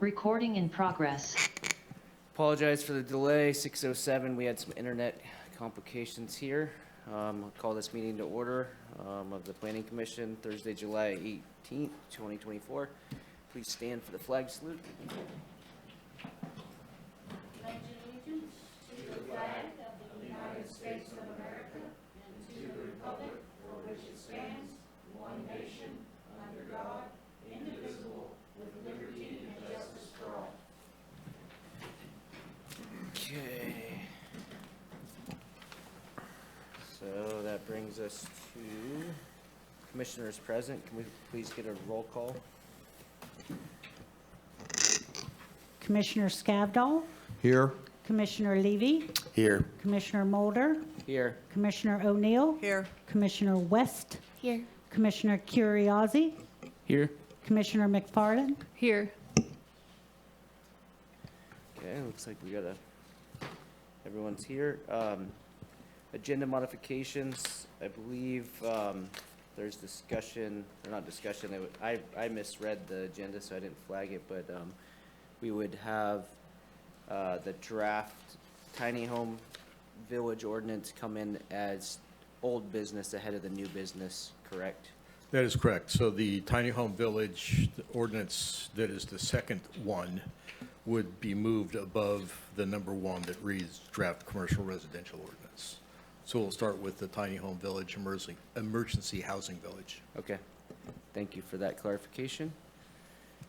Recording in progress. Apologize for the delay, 6:07. We had some internet complications here. I'll call this meeting to order of the Planning Commission, Thursday, July 18th, 2024. Please stand for the flag salute. Pledge allegiance to the flag of the United States of America and to the republic for which it stands, one nation, under God, indivisible, with liberty and justice for all. Okay. So that brings us to commissioners present. Can we please get a roll call? Commissioner Scavdall, Here. Commissioner Levy, Here. Commissioner Mulder, Here. Commissioner O'Neill, Here. Commissioner West, Here. Commissioner Curriozzi, Here. Commissioner McFarland. Here. Okay, looks like we got everyone's here. Agenda modifications, I believe there's discussion, or not discussion, I misread the agenda, so I didn't flag it, but we would have the draft tiny home village ordinance come in as old business ahead of the new business, correct? That is correct. So the tiny home village ordinance that is the second one would be moved above the number one that reads draft commercial residential ordinance. So we'll start with the tiny home village emergency housing village. Okay, thank you for that clarification.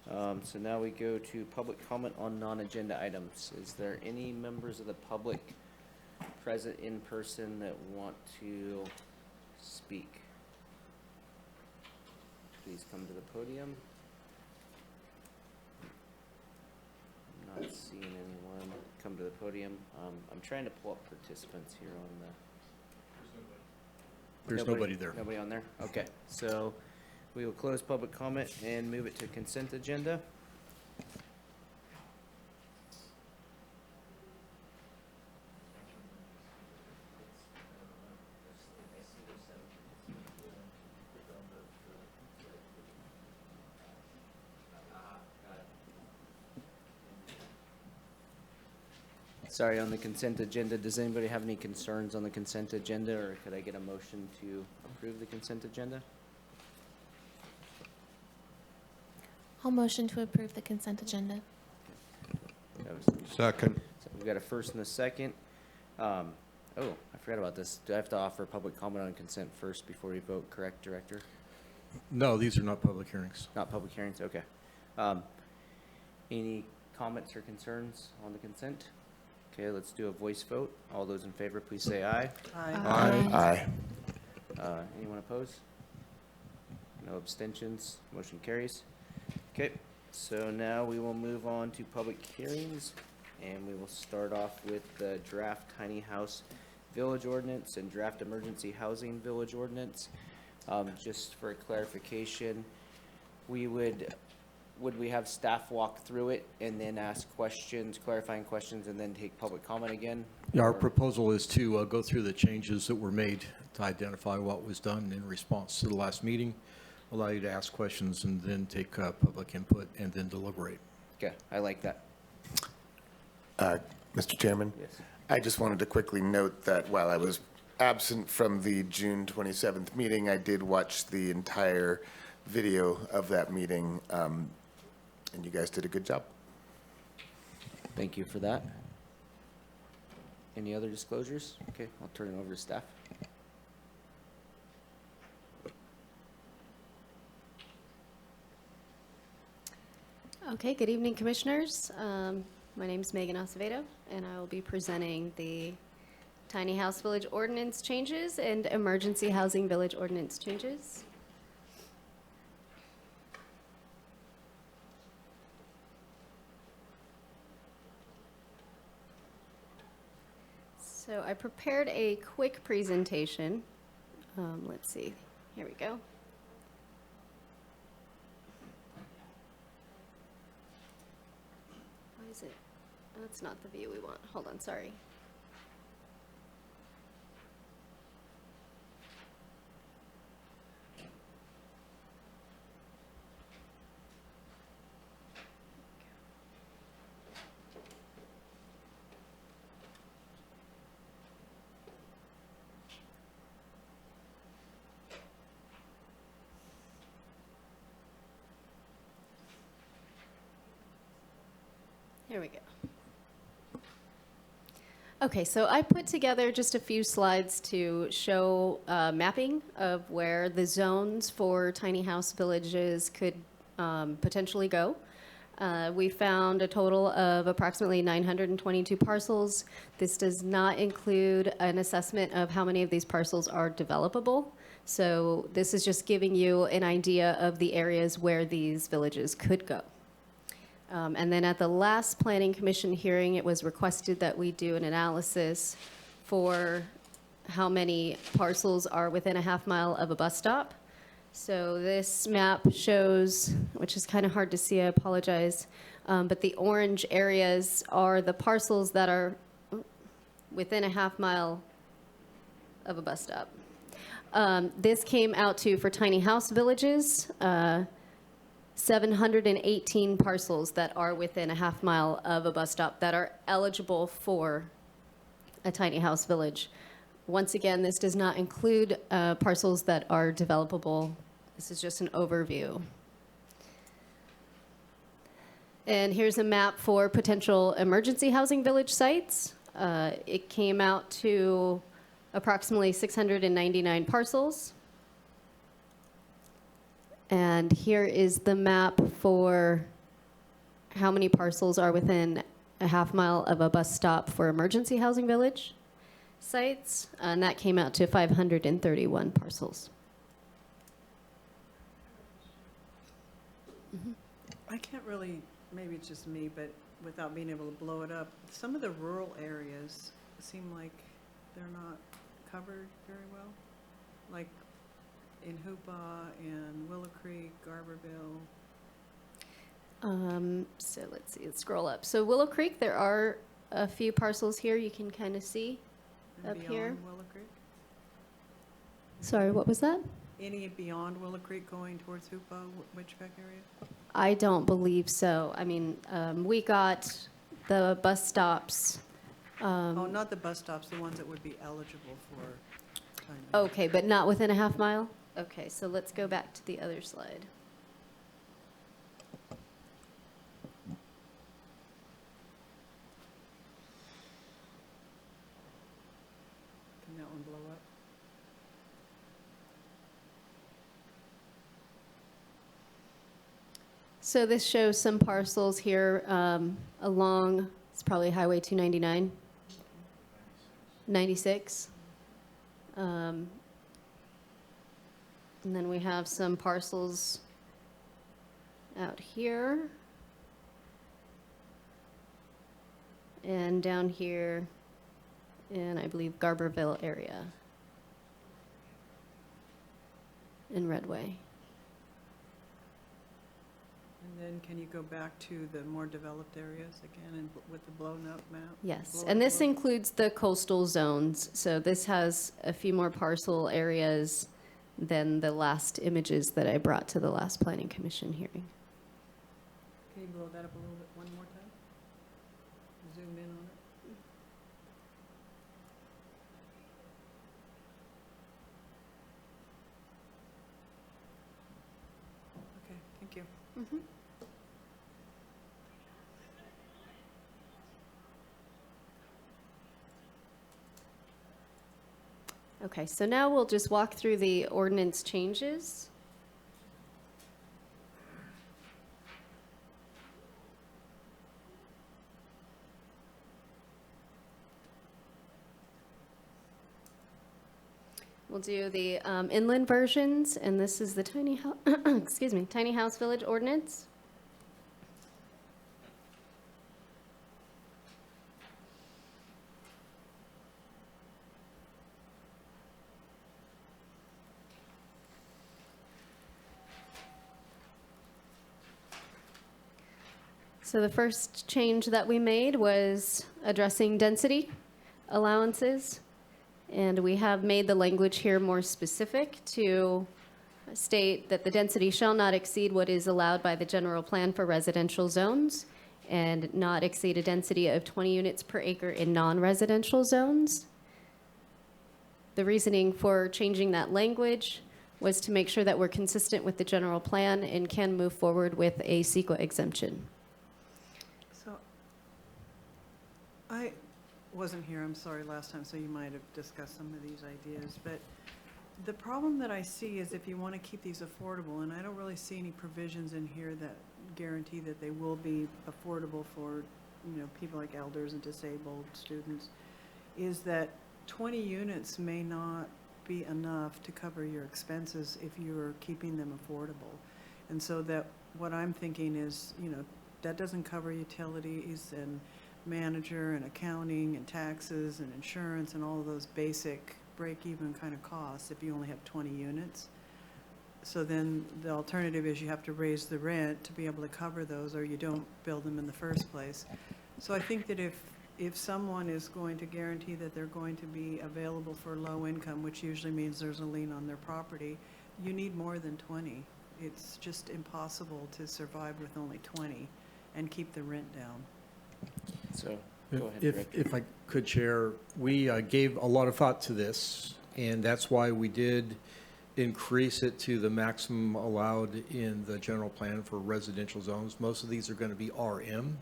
So now we go to public comment on non-agenda items. Is there any members of the public present in person that want to speak? Please come to the podium. I'm not seeing anyone come to the podium. I'm trying to pull up participants here on the. There's nobody there. Nobody on there? Okay, so we will close public comment and move it to consent agenda. Sorry, on the consent agenda, does anybody have any concerns on the consent agenda, or could I get a motion to approve the consent agenda? I'll motion to approve the consent agenda. Second. So we've got a first and a second. Oh, I forgot about this. Do I have to offer public comment on consent first before we vote, correct, Director? No, these are not public hearings. Not public hearings, okay. Any comments or concerns on the consent? Okay, let's do a voice vote. All those in favor, please say aye. Aye. Anyone opposed? No abstentions, motion carries. Okay, so now we will move on to public hearings, and we will start off with the draft tiny house village ordinance and draft emergency housing village ordinance. Just for clarification, would we have staff walk through it and then ask questions, clarifying questions, and then take public comment again? Yeah, our Or- proposal is to go through the changes that were made to identify what was done in response to the last meeting, allow you to ask questions, and then take public input, and then deliberate. Okay, I like that. Mr. Chairman, Yes. I just wanted to quickly note that while I was absent from the June 27th meeting, I did watch the entire video of that meeting, and you guys did a good job. Thank you for that. Any other disclosures? Okay, I'll turn it over to staff. Okay, good evening, Commissioners. My name is Megan Acevedo, and I will be presenting the Tiny House Village Ordinance changes and Emergency Housing Village Ordinance changes. So I prepared a quick presentation. Let's see, here we go. Why is it? That's not the view we want. Hold on, sorry. Here we go. Okay, so I put together just a few slides to show mapping of where the zones for tiny house villages could potentially go. We found a total of approximately 922 parcels. This does not include an assessment of how many of these parcels are developable. So this is just giving you an idea of the areas where these villages could go. And then at the last Planning Commission hearing, it was requested that we do an analysis for how many parcels are within a half-mile of a bus stop. So this map shows, which is kind of hard to see, I apologize, but the orange areas are the parcels that are within a half-mile of a bus stop. This came out to, for tiny house villages, 718 parcels that are within a half-mile of a bus stop that are eligible for a tiny house village. Once again, this does not include parcels that are developable. This is just an overview. And here's a map for potential emergency housing village sites. It came out to approximately 699 parcels. And here is the map for how many parcels are within a half-mile of a bus stop for emergency housing village sites, and that came out to 531 parcels. I can't really, maybe it's just me, but without being able to blow it up, some of the rural areas seem like they're not covered very well. Like in Hoopa and Willow Creek, Garberville. So let's see, let's scroll up. So Willow Creek, there are a few parcels here you can kind of see. And Up here? beyond Willow Creek? Sorry, what was that? Any beyond Willow Creek going towards Hoopa, Witchbeck area? I don't believe so. I mean, we got the bus stops. Oh, not the bus stops, the ones that would be eligible for tiny. Okay, but not within a half mile? Okay, so let's go back to the other slide. Can that one blow up? So this shows some parcels here along, it's probably Highway 299, 96. And then we have some parcels out here. And down here in, I believe, Garberville area. In Redway. And then can you go back to the more developed areas again and with the blown up map? Yes, Blow and up this look? includes the coastal zones. So this has a few more parcel areas than the last images that I brought to the last Planning Commission hearing. Can you blow that up a little bit one more time? Zoom in on it. Okay, thank you. Okay, so now we'll just walk through the ordinance changes. We'll do the inland versions, and this is the tiny house, excuse me, tiny house village ordinance. So the first change that we made was addressing density allowances. And we have made the language here more specific to state that the density shall not exceed what is allowed by the general plan for residential zones and not exceed a density of 20 units per acre in non-residential zones. The reasoning for changing that language was to make sure that we're consistent with the general plan and can move forward with a CEQA exemption. So I wasn't here, I'm sorry, last time, so you might have discussed some of these ideas, but the problem that I see is if you want to keep these affordable, and I don't really see any provisions in here that guarantee that they will be affordable for, people like elders and disabled students, is that 20 units may not be enough to cover your expenses if you're keeping them affordable. And so that, what I'm thinking is, that doesn't cover utilities and manager and accounting and taxes and insurance and all of those basic break-even kind of costs if you only have 20 units. So then the alternative is you have to raise the rent to be able to cover those, or you don't build them in the first place. So I think that if someone is going to guarantee that they're going to be available for low income, which usually means there's a lien on their property, you need more than 20. It's just impossible to survive with only 20 and keep the rent down. So, go ahead, If, Rick. if I could, Chair, we gave a lot of thought to this, and that's why we did increase it to the maximum allowed in the general plan for residential zones. Most of these are going to be RM,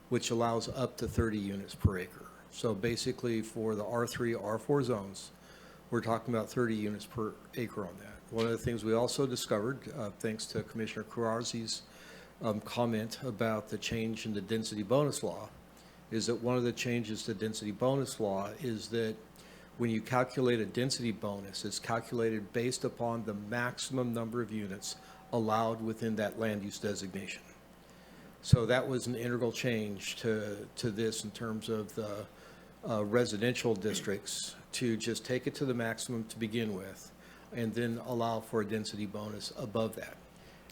which allows up to 30 units per acre. So basically, for the R3, R4 zones, we're talking about 30 units per acre on that. One of the things we also discovered, thanks to Commissioner Kurazi's comment about the change in the density bonus law, is that one of the changes to density bonus law is that when you calculate a density bonus, it's calculated based upon the maximum number of units allowed within that land use designation. So that was an integral change to this in terms of the residential districts, to just take it to the maximum to begin with and then allow for a density bonus above that.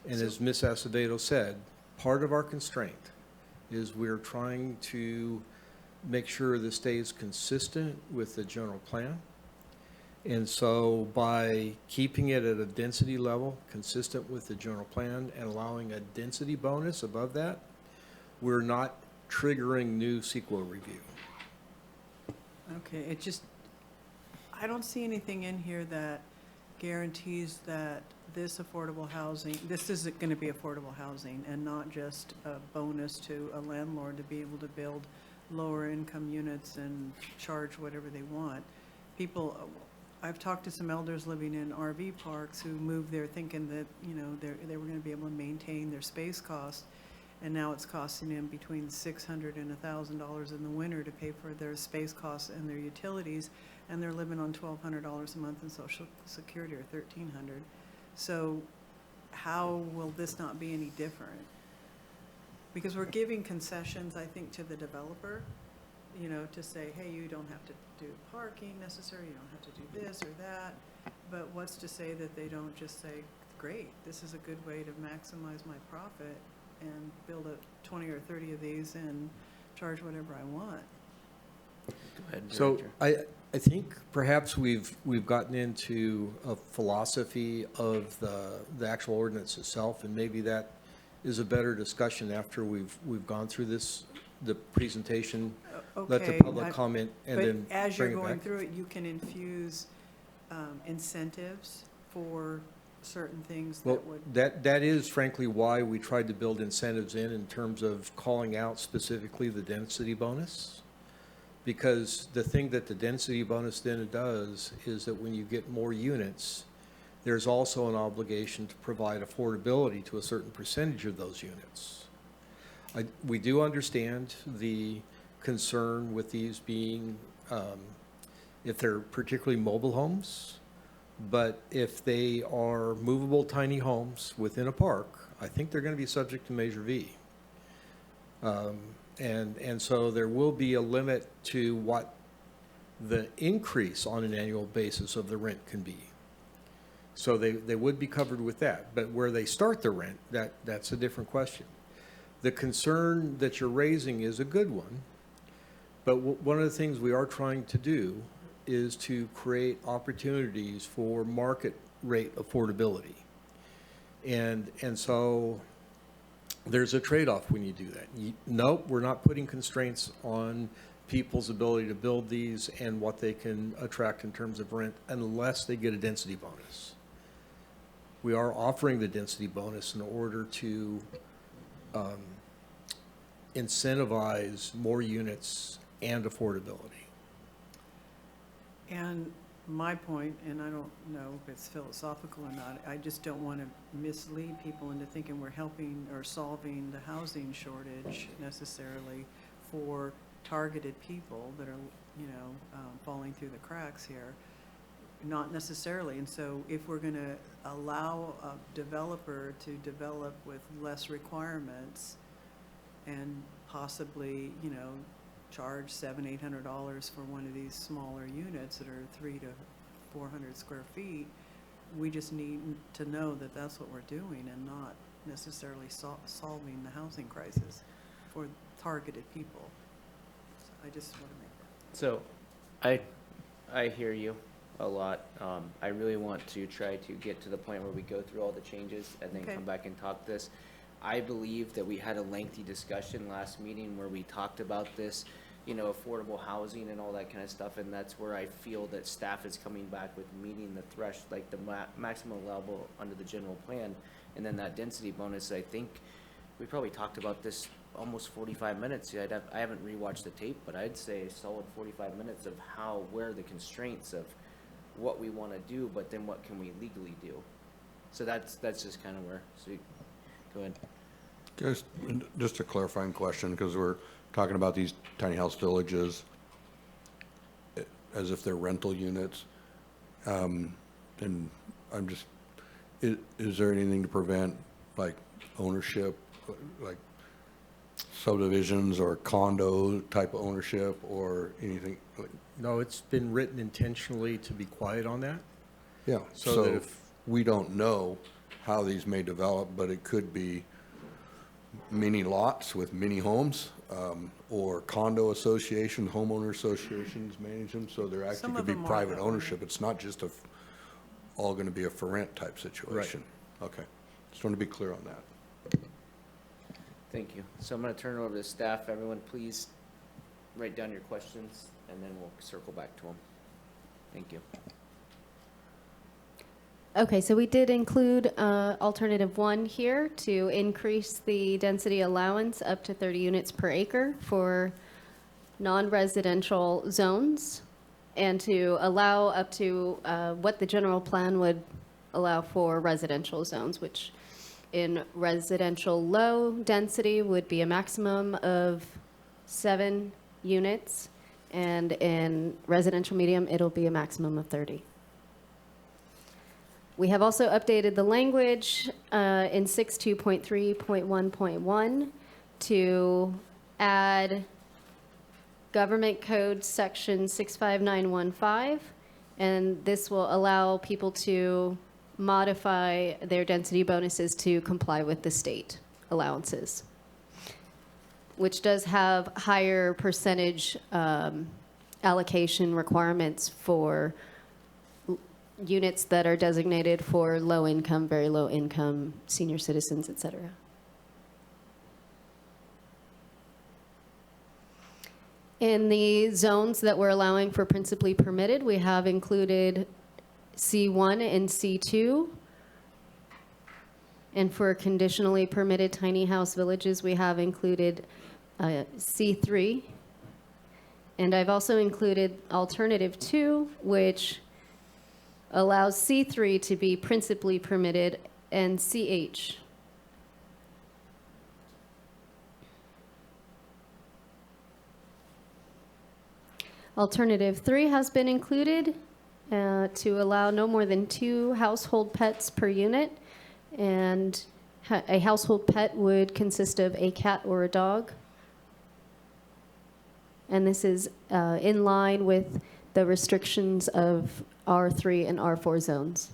And as Ms. Acevedo said, part of our constraint is we're trying to make sure this stays consistent with the general plan. And so by keeping it at a density level consistent with the general plan and allowing a density bonus above that, we're not triggering new CEQA review. Okay, I don't see anything in here that guarantees that this affordable housing, this is going to be affordable housing and not just a bonus to a landlord to be able to build lower income units and charge whatever they want. People, I've talked to some elders living in RV parks who moved there thinking that, they were going to be able to maintain their space costs, and now it's costing them between $600 and $1,000 in the winter to pay for their space costs and their utilities, and they're living on $1,200 a month in Social Security or $1,300. So how will this not be any different? Because we're giving concessions, I think, to the developer, to say, hey, you don't have to do parking necessarily, you don't have to do this or that. But what's to say that they don't just say, great, this is a good way to maximize my profit and build 20 or 30 of these and charge whatever I want? Go ahead, So Director. I think perhaps we've gotten into a philosophy of the actual ordinance itself, and maybe that is a better discussion after we've gone through the presentation, let the Okay, public comment, and but then as you're bring it going back. through it, you can infuse incentives for certain things Well, that would, that is frankly why we tried to build incentives in terms of calling out specifically the density bonus. Because the thing that the density bonus then does is that when you get more units, there's also an obligation to provide affordability to a certain percentage of those units. We do understand the concern with these being, if they're particularly mobile homes, but if they are movable tiny homes within a park, I think they're going to be subject to Measure V. And so there will be a limit to what the increase on an annual basis of the rent can be. So they would be covered with that. But where they start the rent, that's a different question. The concern that you're raising is a good one. But one of the things we are trying to do is to create opportunities for market rate affordability. And so there's a trade-off when you do that. Nope, we're not putting constraints on people's ability to build these and what they can attract in terms of rent unless they get a density bonus. We are offering the density bonus in order to incentivize more units and affordability. And my point, and I don't know if it's philosophical or not, I just don't want to mislead people into thinking we're helping or solving the housing shortage necessarily for targeted people that are, falling through the cracks here. Not necessarily. And so if we're going to allow a developer to develop with less requirements and possibly, charge $700-800 for one of these smaller units that are 300 to 400 square feet, we just need to know that that's what we're doing and not necessarily solving the housing crisis for targeted people. So I just want to make that. So, I hear you a lot. I really want to try to get to the point where we go through all the changes and then Okay. come back and talk this. I believe that we had a lengthy discussion last meeting where we talked about this, affordable housing and all that kind of stuff, and that's where I feel that staff is coming back with meeting the like the maximum level under the general plan, and then that density bonus. I think we probably talked about this almost 45 minutes. I haven't rewatched the tape, but I'd say a solid 45 minutes of where are the constraints of what we want to do, but then what can we legally do. So that's just kind of where, so go ahead. Just a clarifying question, because we're talking about these tiny house villages as if they're rental units. And I'm just, is there anything to prevent like ownership, like subdivisions or condo type of ownership or anything? No, it's been written intentionally to be quiet on that. Yeah, So that so if- we don't know how these may develop, but it could be mini lots with mini homes, or condo association, homeowner associations manage them, so there actually Some could of be them are private that way. ownership. It's not just all gonna be a for rent type situation. Okay, just want to be clear on that. Thank you. So I'm going to turn it over to staff. Everyone, please write down your questions, and then we'll circle back to them. Thank you. Okay, so we did include alternative 1 here to increase the density allowance up to 30 units per acre for non-residential zones, and to allow up to what the general plan would allow for residential zones, which in residential low density would be a maximum of 7 units, and in residential medium, it'll be a maximum of 30. We have also updated the language in 62.3.1.1 to add Government Code Section 65915, and this will allow people to modify their density bonuses to comply with the state allowances, which does have higher percentage allocation requirements for units that are designated for low income, very low income, senior citizens, et cetera. In the zones that we're allowing for principally permitted, we have included C1 and C2. And for conditionally permitted tiny house villages, we have included C3. And I've also included alternative 2, which allows C3 to be principally permitted, and CH. Alternative 3 has been included to allow no more than 2 household pets per unit, and a household pet would consist of a cat or a dog. And this is in line with the restrictions of R3 and R4 zones.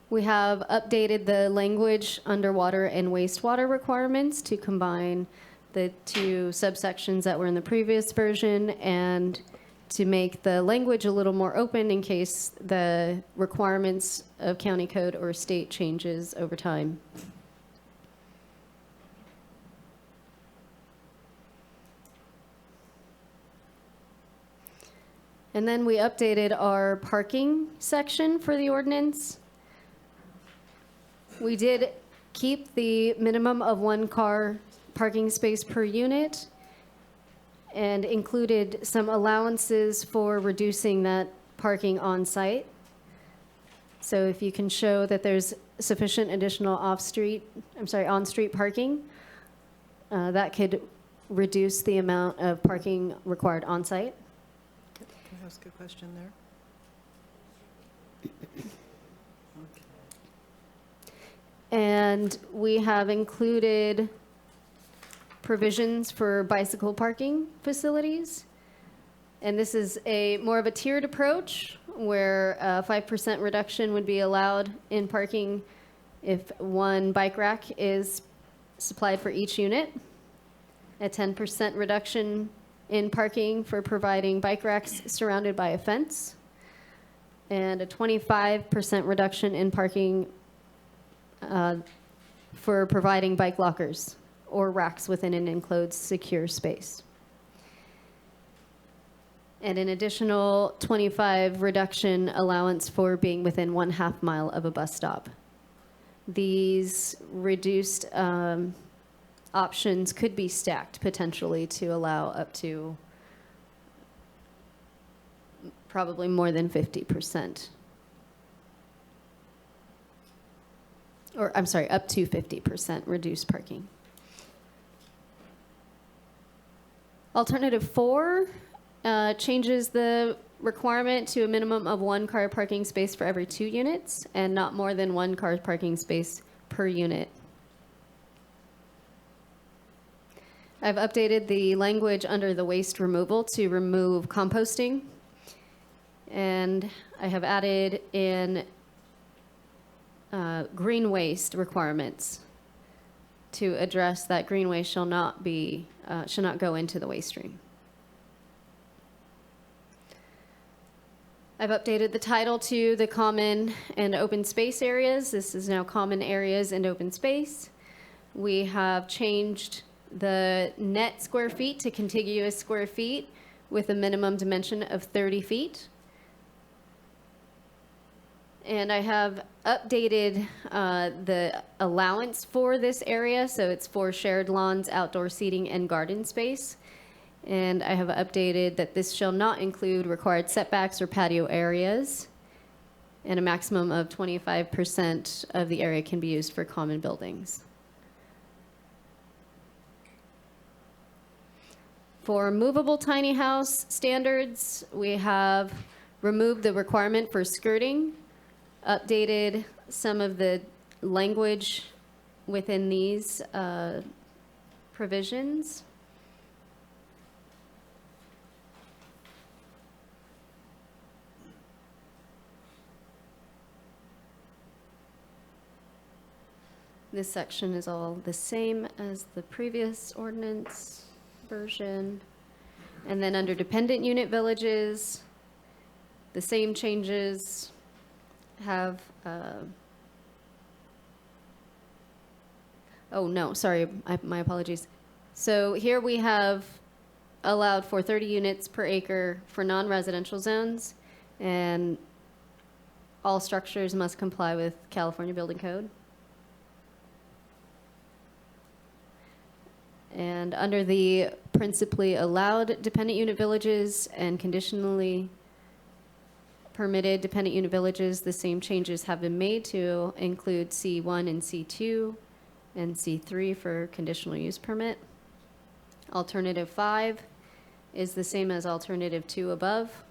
We have updated the language underwater and wastewater requirements to combine the 2 subsections that were in the previous version, and to make the language a little more open in case the requirements of county code or state changes over time. And then we updated our parking section for the ordinance. We did keep the minimum of 1 car parking space per unit, and included some allowances for reducing that parking on-site. So if you can show that there's sufficient additional on-street parking, that could reduce the amount of parking required on-site. Can I ask a question there? And we have included provisions for bicycle parking facilities. And this is more of a tiered approach where a 5% reduction would be allowed in parking if one bike rack is supplied for each unit, a 10% reduction in parking for providing bike racks surrounded by a fence, and a 25% reduction in parking for providing bike lockers or racks within an enclosed secure space. And an additional 25 reduction allowance for being within 1/2 mile of a bus stop. These reduced options could be stacked potentially to allow up to probably more than 50%. Or, I'm sorry, up to 50% reduced parking. Alternative 4 changes the requirement to a minimum of 1 car parking space for every 2 units and not more than 1 car parking space per unit. I've updated the language under the waste removal to remove composting. And I have added in green waste requirements to address that green waste shall not go into the waste stream. I've updated the title to the common and open space areas. This is now common areas and open space. We have changed the net square feet to contiguous square feet with a minimum dimension of 30 feet. And I have updated the allowance for this area, so it's for shared lawns, outdoor seating, and garden space. And I have updated that this shall not include required setbacks or patio areas, and a maximum of 25% of the area can be used for common buildings. For movable tiny house standards, we have removed the requirement for skirting, updated some of the language within these provisions. This section is all the same as the previous ordinance version. And then under dependent unit villages, the same changes have, oh no, sorry, my apologies. So here we have allowed for 30 units per acre for non-residential zones, and all structures must comply with California Building Code. And under the principally allowed dependent unit villages and conditionally permitted dependent unit villages, the same changes have been made to include C1 and C2 and C3 for conditional use permit. Alternative 5 is the same as alternative 2 above,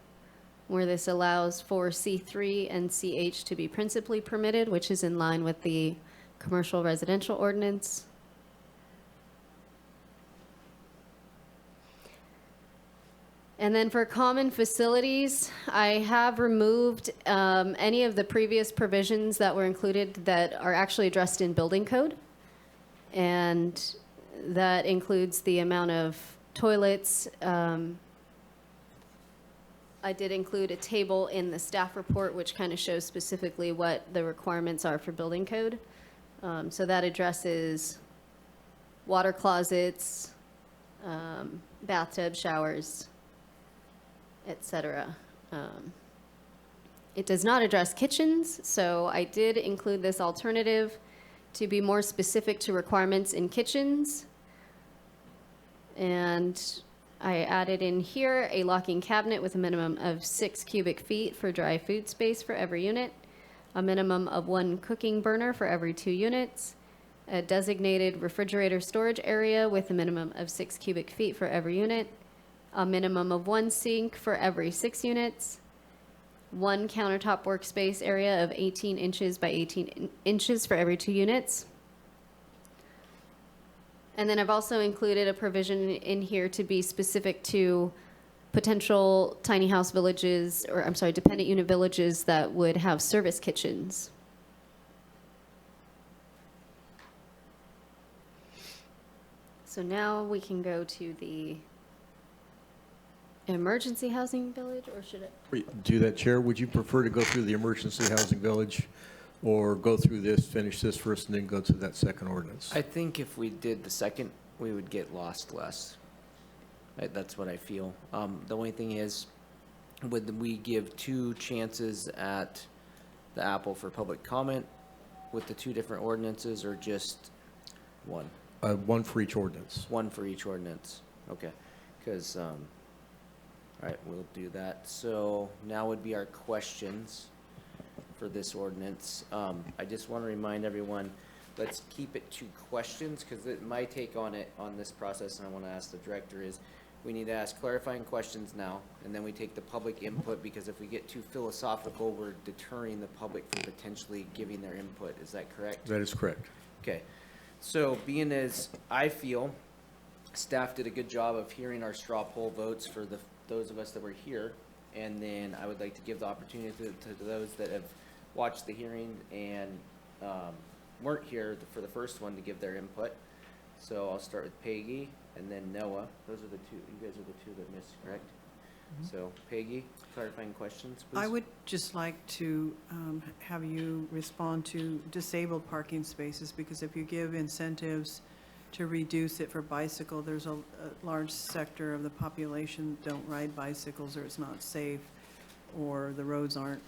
where this allows for C3 and CH to be principally permitted, which is in line with the commercial residential ordinance. And then for common facilities, I have removed any of the previous provisions that were included that are actually addressed in building code. And that includes the amount of toilets. I did include a table in the staff report which kind of shows specifically what the requirements are for building code. So that addresses water closets, bathtub, showers, etc. It does not address kitchens, so I did include this alternative to be more specific to requirements in kitchens. And I added in here a locking cabinet with a minimum of 6 cubic feet for dry food space for every unit, a minimum of 1 cooking burner for every 2 units, a designated refrigerator storage area with a minimum of 6 cubic feet for every unit, a minimum of 1 sink for every 6 units, 1 countertop workspace area of 18 inches by 18 inches for every 2 units. And then I've also included a provision in here to be specific to potential tiny house villages, or I'm sorry, dependent unit villages that would have service kitchens. So now we can go to the emergency housing village, or should it? Do that, Chair. Would you prefer to go through the emergency housing village, or go through this, finish this first, and then go to that second ordinance? I think if we did the second, we would get lost less. That's what I feel. The only thing is, would we give 2 chances at the apple for public comment with the 2 different ordinances, or just 1? 1 for each ordinance. 1 for each ordinance, okay. Because, all right, we'll do that. So now would be our questions for this ordinance. I just want to remind everyone, let's keep it to questions, because my take on it, on this process, and I want to ask the director, is we need to ask clarifying questions now, and then we take the public input, because if we get too philosophical, we're deterring the public from potentially giving their input. Is that correct? That is correct. Okay. So being as I feel staff did a good job of hearing our straw poll votes for those of us that were here, and then I would like to give the opportunity to those that have watched the hearing and weren't here for the first one to give their input. So I'll start with Peggy and then Noah. Those are the 2, you guys are the 2 that missed, correct? So Peggy, clarifying questions, please. I would just like to have you respond to disabled parking spaces, because if you give incentives to reduce it for bicycle, there's a large sector of the population don't ride bicycles, or it's not safe, or the roads aren't,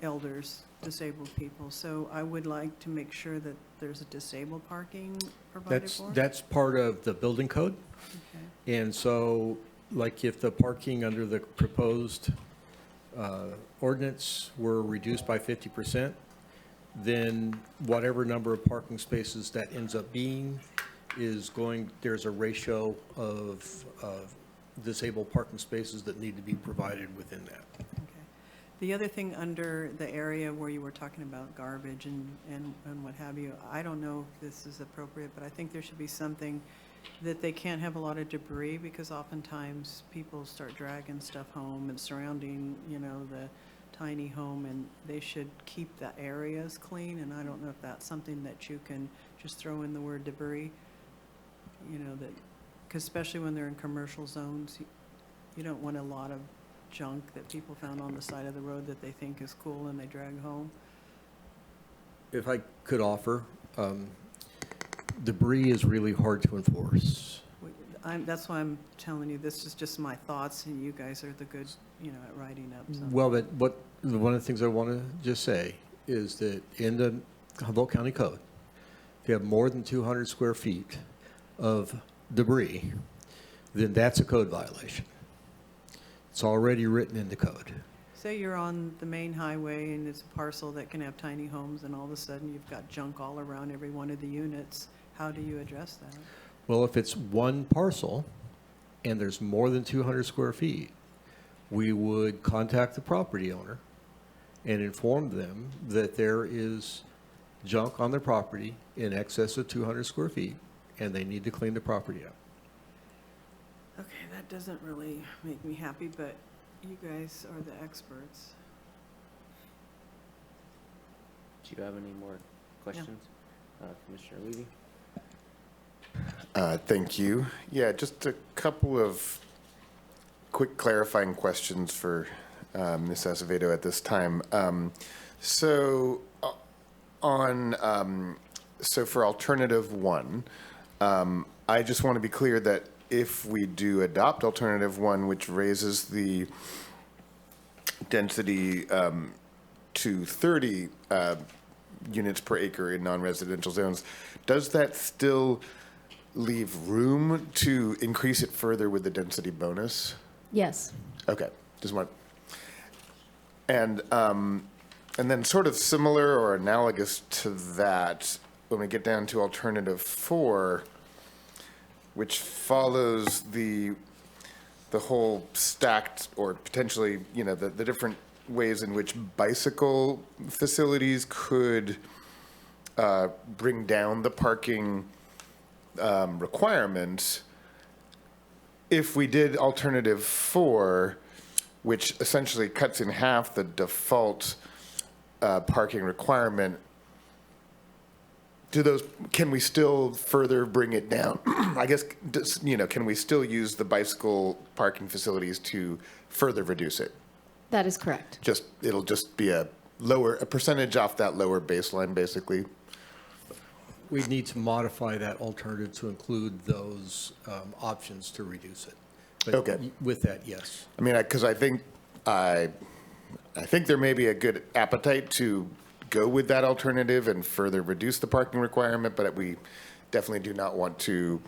elders, disabled people. So I would like to make sure that there's a disabled parking provided for. That's part of the building code. Okay. And so, like, if the parking under the proposed ordinance were reduced by 50%, then whatever number of parking spaces that ends up being there's a ratio of disabled parking spaces that need to be provided within that. Okay. The other thing under the area where you were talking about garbage and what have you, I don't know if this is appropriate, but I think there should be something that they can't have a lot of debris, because oftentimes people start dragging stuff home and surrounding, the tiny home, and they should keep the areas clean. And I don't know if that's something that you can just throw in the word debris, that, because especially when they're in commercial zones, you don't want a lot of junk that people found on the side of the road that they think is cool and they drag home. If I could offer, debris is really hard to enforce. That's why I'm telling you, this is just my thoughts, and you guys are the good, at writing up something. Well, one of the things I want to just say is that in the Humboldt County Code, if you have more than 200 square feet of debris, then that's a code violation. It's already written in the code. Say you're on the main highway and it's a parcel that can have tiny homes, and all of a sudden you've got junk all around every one of the units. How do you address that? Well, if it's one parcel and there's more than 200 square feet, we would contact the property owner and inform them that there is junk on their property in excess of 200 square feet, and they need to clean the property up. Okay, that doesn't really make me happy, but you guys are the experts. Do you have any more questions? Commissioner Levy? Thank you. Yeah, just a couple of quick clarifying questions for Ms. Acevedo at this time. So for alternative 1, I just want to be clear that if we do adopt alternative 1, which raises the density to 30 units per acre in non-residential zones, does that still leave room to increase it further with the density bonus? Yes. Okay, just want, and then sort of similar or analogous to that, when we get down to alternative 4, which follows the whole stacked or potentially, the different ways in which bicycle facilities could bring down the parking requirements. If we did alternative 4, which essentially cuts in half the default parking requirement, can we still further bring it down? I guess, can we still use the bicycle parking facilities to further reduce it? That is correct. It'll just be a percentage off that lower baseline, basically. We'd need to modify that alternative to include those options to reduce it. But Okay. With that, yes. I mean, because I think there may be a good appetite to go with that alternative and further reduce the parking requirement, but we definitely do not want to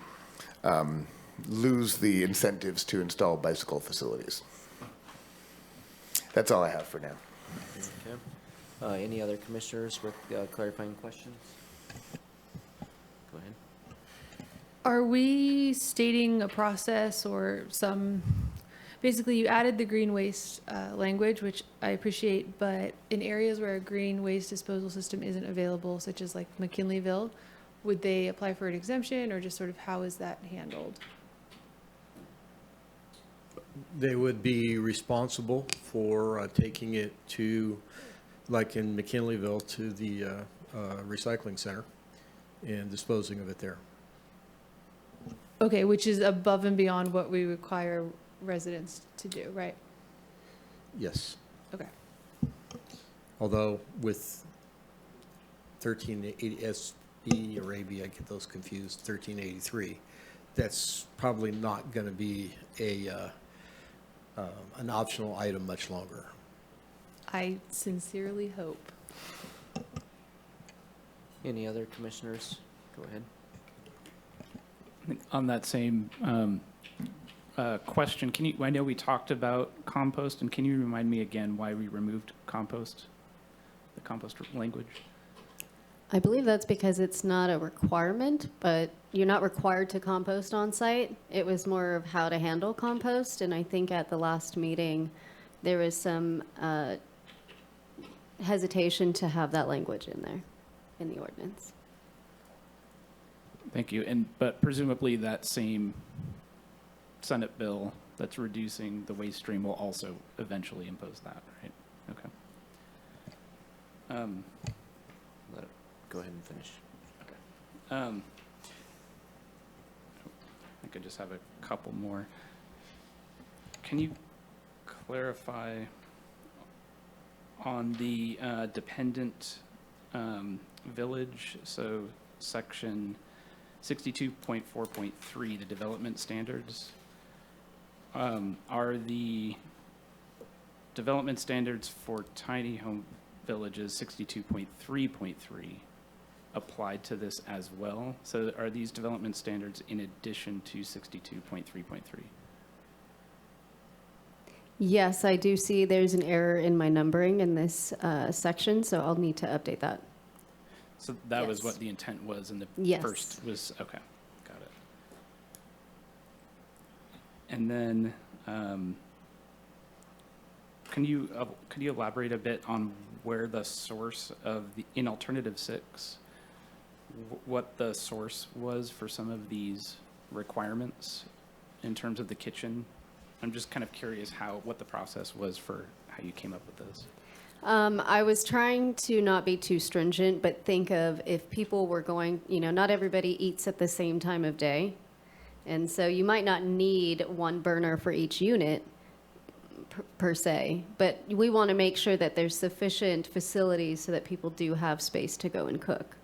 lose the incentives to install bicycle facilities. That's all I have for now. Okay. Any other commissioners with clarifying questions? Go ahead. Are we stating a process or basically you added the green waste language, which I appreciate, but in areas where a green waste disposal system isn't available, such as like McKinleyville, would they apply for an exemption or just sort of how is that handled? They would be responsible for taking it to, like in McKinleyville, to the recycling center and disposing of it there. Okay, which is above and beyond what we require residents to do, right? Yes. Okay. Although with 1380 SB or AB, I get those confused, 1383, that's probably not going to be an optional item much longer. I sincerely hope. Any other commissioners? Go ahead. On that same question, I know we talked about compost, and can you remind me again why we removed compost, the compost language? I believe that's because it's not a requirement, but you're not required to compost on site. It was more of how to handle compost, and I think at the last meeting, there was some hesitation to have that language in there, in the ordinance. Thank you. But presumably that same Senate bill that's reducing the waste stream will also eventually impose that, right? Okay. Go ahead and finish. Okay. I think I just have a couple more. Can you clarify on the dependent village, so section 62.4.3, the development standards? Are the development standards for tiny home villages 62.3.3 applied to this as well? So are these development standards in addition to 62.3.3? Yes, I do see there's an error in my numbering in this section, so I'll need to update that. So that was Yes. what the intent was in the Yes. first was, okay, got it. And then, can you elaborate a bit on where the source of in alternative 6, what the source was for some of these requirements in terms of the kitchen? I'm just kind of curious what the process was for how you came up with this. I was trying to not be too stringent, but think of if people were going, not everybody eats at the same time of day. And so you might not need one burner for each unit per se, but we want to make sure that there's sufficient facilities so that people do have space to go and cook.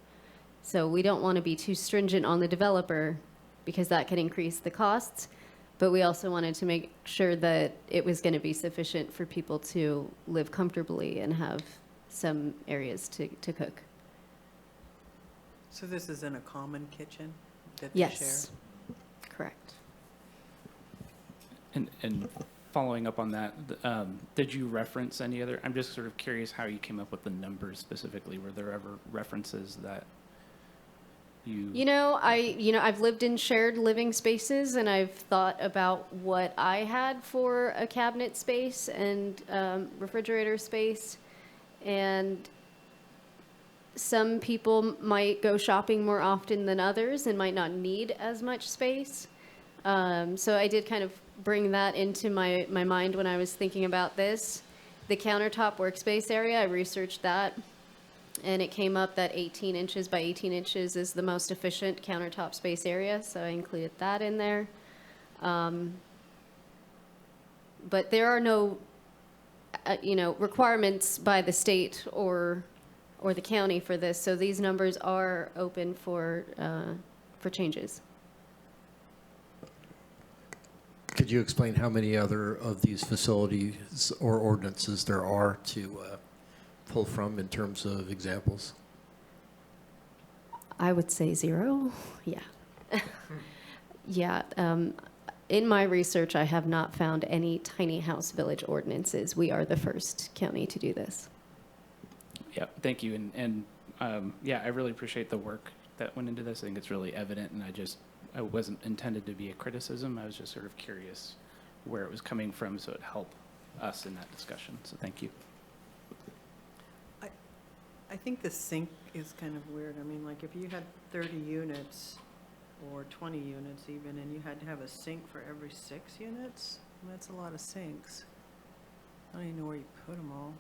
So we don't want to be too stringent on the developer because that can increase the costs. But we also wanted to make sure that it was going to be sufficient for people to live comfortably and have some areas to cook. So this is in a common kitchen? that they share? Yes, correct. And following up on that, did you reference any other, I'm just sort of curious how you came up with the numbers specifically. Were there ever references that I've lived in shared living spaces, and I've thought about what I had for a cabinet space and refrigerator space. And some people might go shopping more often than others and might not need as much space. So I did kind of bring that into my mind when I was thinking about this. The countertop workspace area, I researched that. And it came up that 18 inches by 18 inches is the most efficient countertop space area, so I included that in there. But there are no, requirements by the state or the county for this, so these numbers are open for changes. Could you explain how many other of these facilities or ordinances there are to pull from in terms of examples? I would say 0. Yeah. Yeah. In my research, I have not found any tiny house village ordinances. We are the first county to do this. Yeah, thank you. And yeah, I really appreciate the work that went into this. I think it's really evident, and I wasn't intended to be a criticism. I was just sort of curious where it was coming from, so it helped us in that discussion. So thank you. I think the sink is kind of weird. I mean, like, if you had 30 units or 20 units even, and you had to have a sink for every 6 units, that's a lot of sinks. I don't even know where you put them all.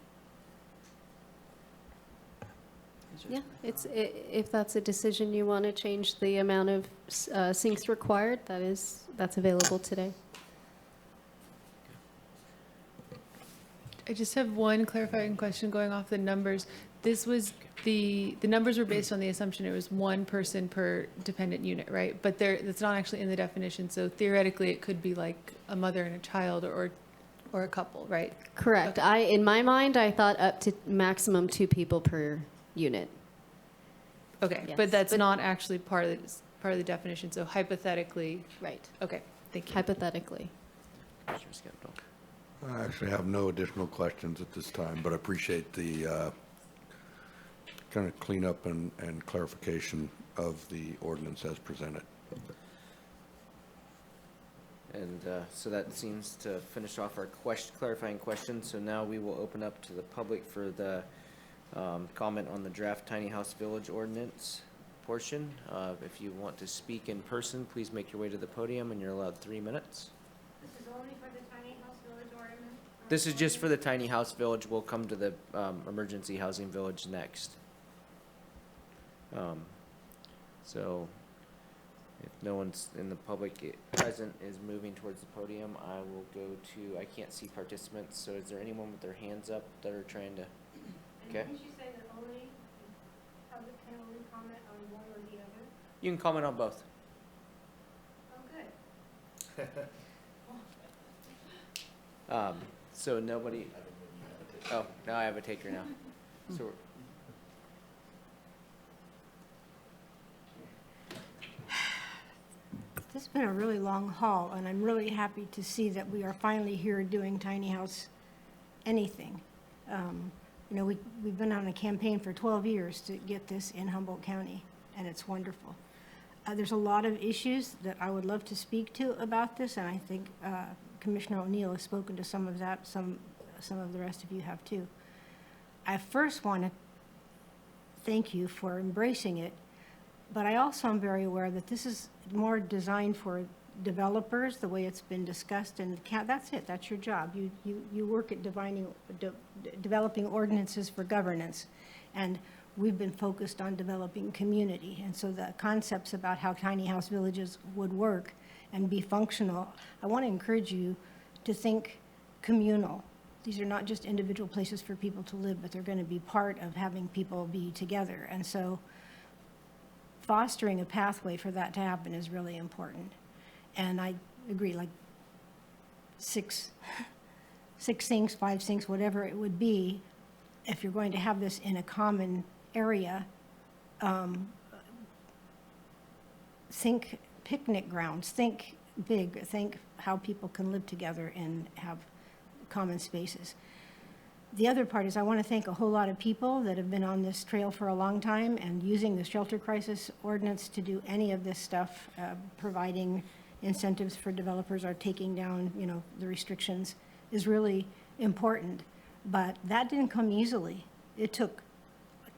Just Yeah, my thought. if that's a decision you want to change the amount of sinks required, that's available today. I just have one clarifying question going off the numbers. This was the numbers were based on the assumption it was one person per dependent unit, right? But that's not actually in the definition. So theoretically, it could be like a mother and a child or a couple, right? Correct. Okay. In my mind, I thought up to maximum 2 people per unit. Okay, Yes, but that's but- not actually part of the definition. So hypothetically, Right. okay, thank you. Hypothetically. Commissioner Skepta. I actually have no additional questions at this time, but I appreciate the kind of cleanup and clarification of the ordinance as presented. And so that seems to finish off our clarifying questions. So now we will open up to the public for the comment on the draft tiny house village ordinance portion. If you want to speak in person, please make your way to the podium, and you're allowed 3 minutes. This is only for the tiny house village ordinance? This is just for the tiny house village. We'll come to the emergency housing village next. So if no one's in the public present is moving towards the podium, I will go to, I can't see participants, so is there anyone with their hands up that are trying to? Okay. And didn't you say that public can only comment on one or the other? You can comment on both. Oh, good. So nobody, oh, now I have a taker now. So we're- This has been a really long haul, and I'm really happy to see that we are finally here doing tiny house anything. We've been on a campaign for 12 years to get this in Humboldt County, and it's wonderful. There's a lot of issues that I would love to speak to about this, and I think Commissioner O'Neill has spoken to some of that, some of the rest of you have too. I first want to thank you for embracing it, but I also am very aware that this is more designed for developers, the way it's been discussed, and that's it, that's your job. You work at developing ordinances for governance, and we've been focused on developing community. And so the concepts about how tiny house villages would work and be functional, I want to encourage you to think communal. These are not just individual places for people to live, but they're going to be part of having people be together. And so fostering a pathway for that to happen is really important. And I agree, like 6 sinks, 5 sinks, whatever it would be, if you're going to have this think picnic grounds, think big, think how people can live together and have common spaces. The other part is I want to thank a whole lot of people that have been on this trail for a long time and using the shelter crisis ordinance to do any of this stuff, providing incentives for developers or taking down, the restrictions is really important. But that didn't come easily. It took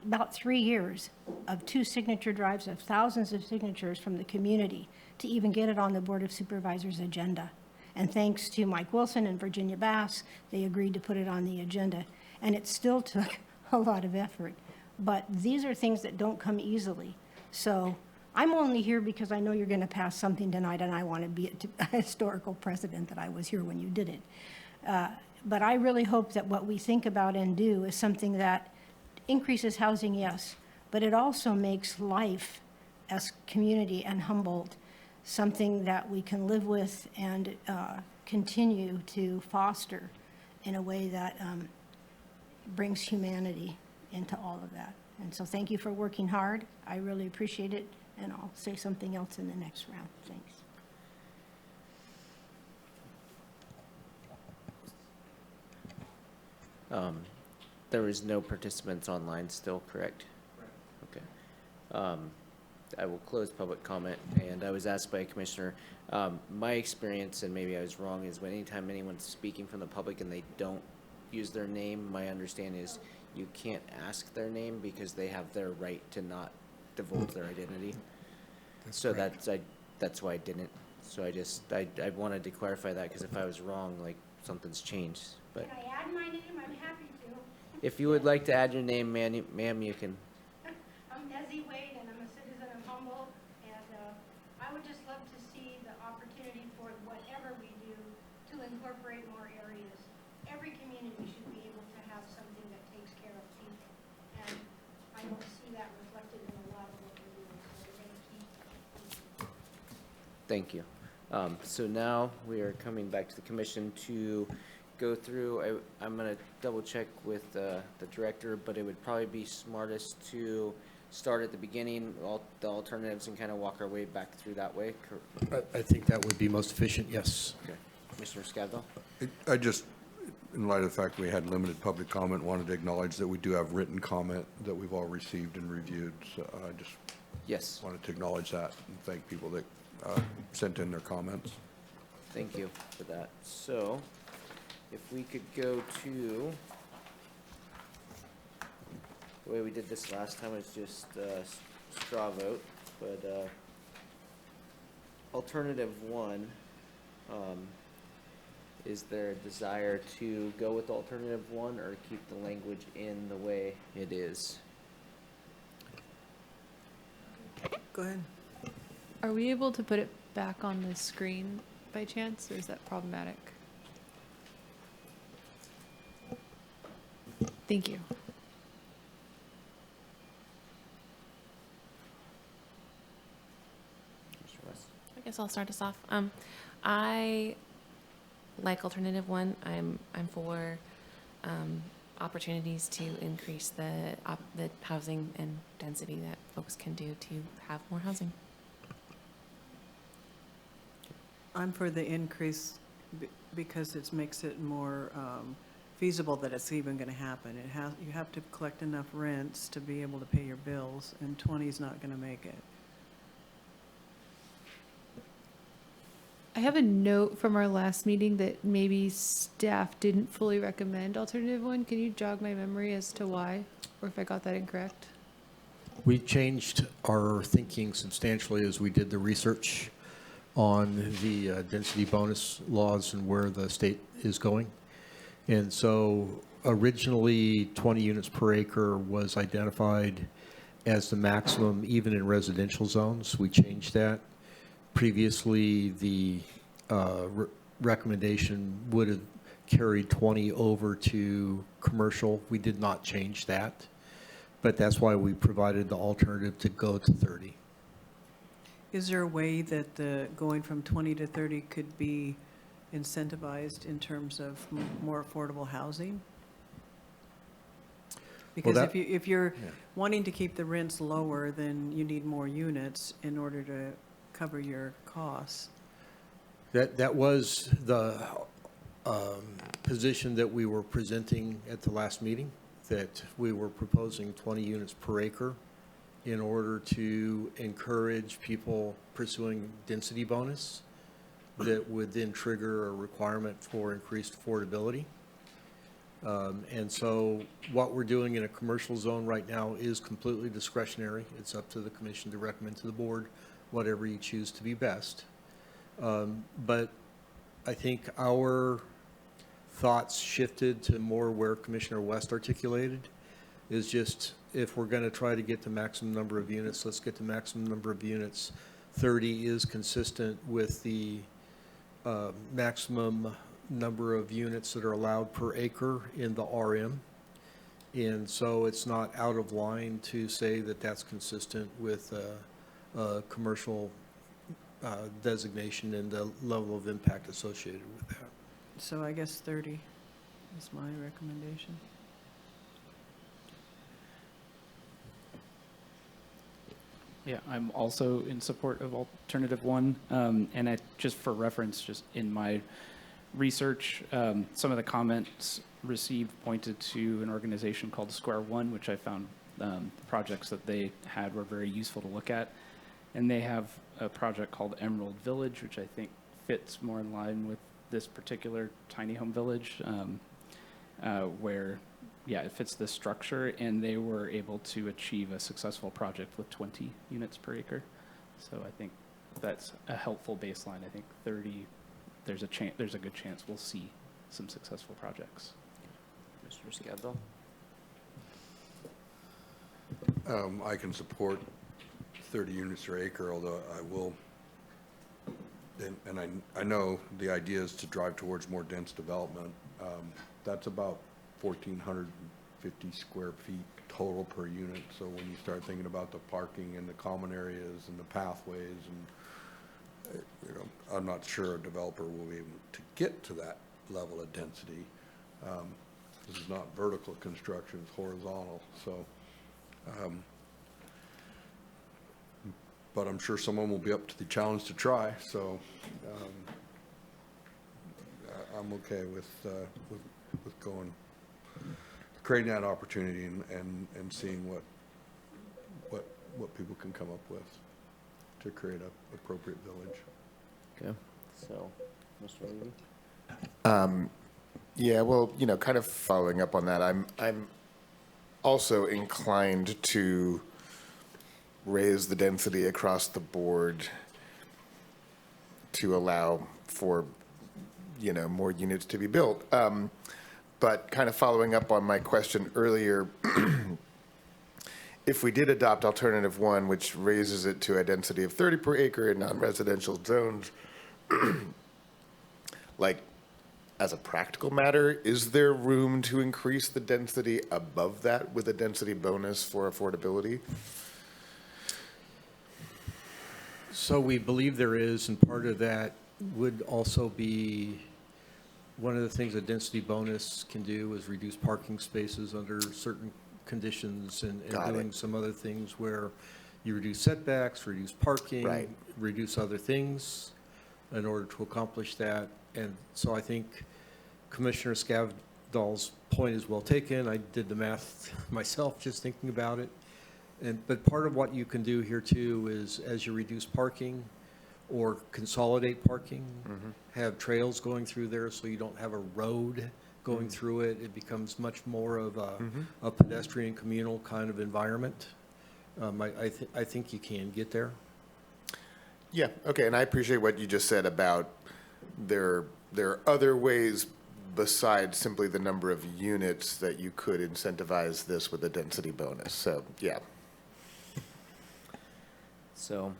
about 3 years of 2 signature drives of thousands of signatures from the community to even get it on the Board of Supervisors agenda. And thanks to Mike Wilson and Virginia Bass, they agreed to put it on the agenda. And it still took a lot of effort. But these are things that don't come easily. So I'm only here because I know you're going to pass something tonight, and I want to be a historical precedent that I was here when you did it. But I really hope that what we think about and do is something that increases housing, yes, but it also makes life as community and Humboldt something that we can live with and continue to foster in a way that brings humanity into all of that. And so thank you for working hard. I really appreciate it, and I'll say something else in the next round. Thanks. There is no participants online still, correct? Okay. I will close public comment, and I was asked by a commissioner, my experience, and maybe I was wrong, is when anytime anyone's speaking from the public and they don't use their name, my understanding is you can't ask their name because they have their right to not divulge their identity. So that's why I didn't. So I wanted to clarify that, because if I was wrong, like, something's changed. But Can I add my name? I'm happy to. if you would like to add your name, ma'am, you can. I'm Desi Wade, and I'm a citizen of Humboldt, and I would just love to see the opportunity for whatever we do to incorporate more areas. Every community should be able to have something that takes care of people, and I don't see that reflected in a lot of what we're doing, so we're going to keep. Thank you. So now we are coming back to the commission to go through. I'm going to double check with the director, but it would probably be smartest to start at the beginning, the alternatives, and kind of walk our way back through that way. I think that would be most efficient, yes. Okay. Commissioner Scavdell? I just, in light of the fact we had limited public comment, wanted to acknowledge that we do have written comment that we've all received and reviewed. So I just Yes. wanted to acknowledge that and thank people that sent in their comments. Thank you for that. So, if we could go to, the way we did this last time was just straw vote, but alternative one, is there a desire to go with alternative one or keep the language in the way it is? Go ahead. Are we able to put it back on the screen by chance, or is that problematic? Thank you. Mr. West? I guess I'll start us off. I like alternative one. I'm for opportunities to increase the housing and density that folks can do to have more housing. I'm for the increase because it makes it more feasible that it's even going to happen. You have to collect enough rents to be able to pay your bills, and 20 is not going to make it. I have a note from our last meeting that maybe staff didn't fully recommend alternative one. Can you jog my memory as to why, or if I got that incorrect? We changed our thinking substantially as we did the research on the density bonus laws and where the state is going. And so originally 20 units per acre was identified as the maximum even in residential zones. We changed that. Previously, the recommendation would have carried 20 over to commercial. We did not change that, but that's why we provided the alternative to go to 30. Is there a way that the going from 20 to 30 could be incentivized in terms of more affordable housing? Because if you're wanting to keep the rents lower, then you need more units in order to cover your costs. That was the position that we were presenting at the last meeting, that we were proposing 20 units per acre in order to encourage people pursuing density bonus that would then trigger a requirement for increased affordability. And so what we're doing in a commercial zone right now is completely discretionary. It's up to the commission to recommend to the board whatever you choose to be best. But I think our thoughts shifted to more where Commissioner West articulated, is just if we're going to try to get the maximum number of units, let's get the maximum number of units. 30 is consistent with the maximum number of units that are allowed per acre in the RM. And so it's not out of line to say that that's consistent with a commercial designation and the level of impact associated with that. So I guess 30 is my recommendation. Yeah, I'm also in support of alternative one. And I, just for reference, just in my research, some of the comments received pointed to an organization called Square One, which I found the projects that they had were very useful to look at. And they have a project called Emerald Village, which I think fits more in line with this particular tiny home village, where, yeah, it fits this structure, and they were able to achieve a successful project with 20 units per acre. So I think that's a helpful baseline. I think 30, there's a good chance we'll see some successful projects. Mr. Scavdall? I can support 30 units per acre, although I will, and I know the idea is to drive towards more dense development. That's about 1,450 square feet total per unit. So when you start thinking about the parking and the common areas and the pathways, and I'm not sure a developer will be able to get to that level of density. This is not vertical construction; it's horizontal. So. But I'm sure someone will be up to the challenge to try, so I'm okay with going, creating that opportunity and seeing what people can come up with to create an appropriate village. Okay, so, Mr. Levy? Yeah, well, kind of following up on that, I'm also inclined to raise the density across the board to allow for, more units to be built. But kind of following up on my question earlier, if we did adopt alternative one, which raises it to a density of 30 per acre in non-residential zones, like, as a practical matter, is there room to increase the density above that with a density bonus for affordability? So we believe there is, and part of that would also be, one of the things a density bonus can do is reduce parking spaces under certain conditions and doing some other things where you reduce setbacks, reduce parking, Right. reduce other things in order to accomplish that. And so I think Commissioner Scavdall's point is well taken. I did the math myself just thinking about it. But part of what you can do here too is, as you reduce parking or consolidate parking, have trails going through there so you don't have a road going through it. It becomes much more of a pedestrian communal kind of environment. I think you can get there. Yeah, okay, and I appreciate what you just said about there are other ways besides simply the number of units that you could incentivize this with a density bonus. So, yeah. So,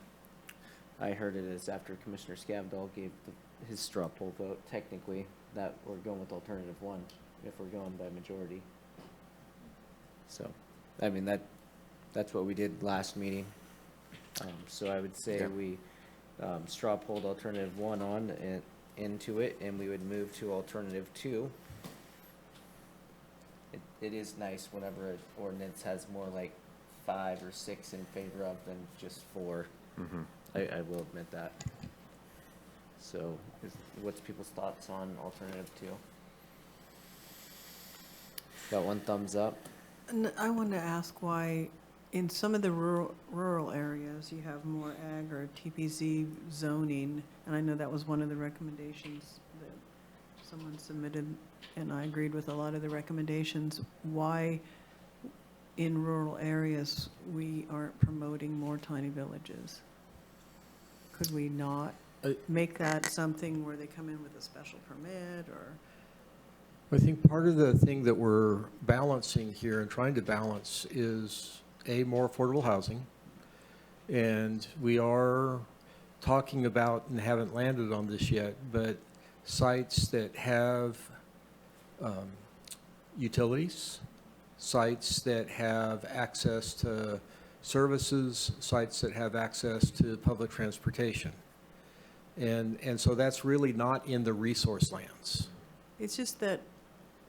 I heard it as after Commissioner Scavdall gave his straw poll vote, technically, that we're going with alternative one, if we're going by majority. So, I mean, that's what we did last meeting. So I would say we straw polled alternative one on and into it, and we would move to alternative two. It is nice whenever an ordinance has more like 5 or 6 in favor of than just 4. I will admit that. So, what's people's thoughts on alternative 2? Got one thumbs up. And I wanted to ask why, in some of the rural areas, you have more ag or TPZ zoning, and I know that was one of the recommendations that someone submitted, and I agreed with a lot of the recommendations. Why, in rural areas, we aren't promoting more tiny villages? Could we not make that something where they come in with a special permit, or? I think part of the thing that we're balancing here and trying to balance is, A, more affordable housing. And we are talking about, and haven't landed on this yet, but sites that have utilities, sites that have access to services, sites that have access to public transportation. And so that's really not in the resource lands. It's just that,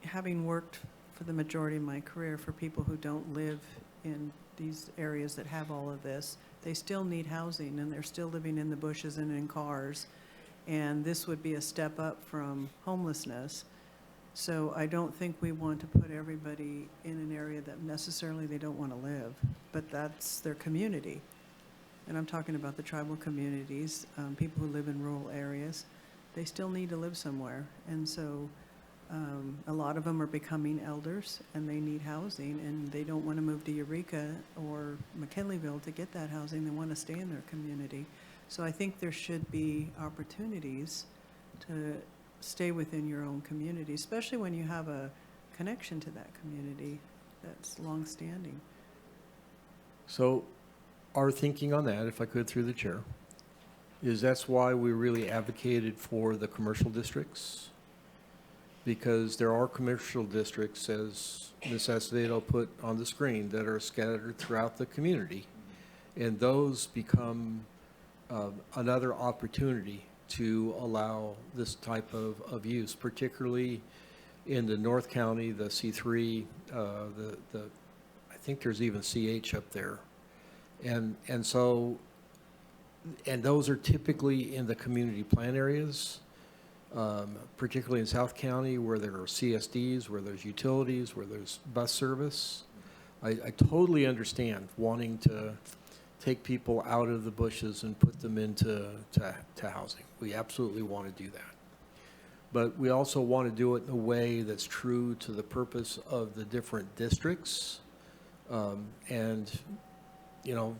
having worked for the majority of my career for people who don't live in these areas that have all of this, they still need housing, and they're still living in the bushes and in cars. And this would be a step up from homelessness. So I don't think we want to put everybody in an area that necessarily they don't want to live, but that's their community. And I'm talking about the tribal communities, people who live in rural areas. They still need to live somewhere. And so a lot of them are becoming elders, and they need housing, and they don't want to move to Eureka or McKinleyville to get that housing. They want to stay in their community. So I think there should be opportunities to stay within your own community, especially when you have a connection to that community that's longstanding. So our thinking on that, if I could through the chair, is that's why we really advocated for the commercial districts. Because there are commercial districts, as Ms. Acevedo put on the screen, that are scattered throughout the community. And those become another opportunity to allow this type of use, particularly in the North County, the C3, I think there's even CH up there. And so, and those are typically in the community plan areas. Particularly in South County, where there are CSDs, where there's utilities, where there's bus service. I totally understand wanting to take people out of the bushes and put them into housing. We absolutely want to do that. But we also want to do it in a way that's true to the purpose of the different districts. And, you know,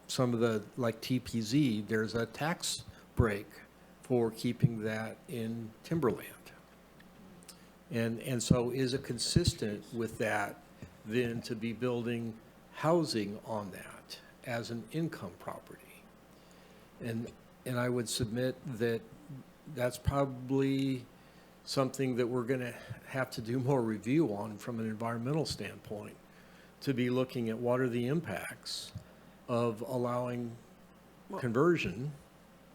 some of the, like TPZ, there's a tax break for keeping that in timberland. And so is it consistent with that then to be building housing on that as an income property? And I would submit that that's probably something that we're going to have to do more review on from an environmental standpoint, to be looking at what are the impacts of allowing conversion.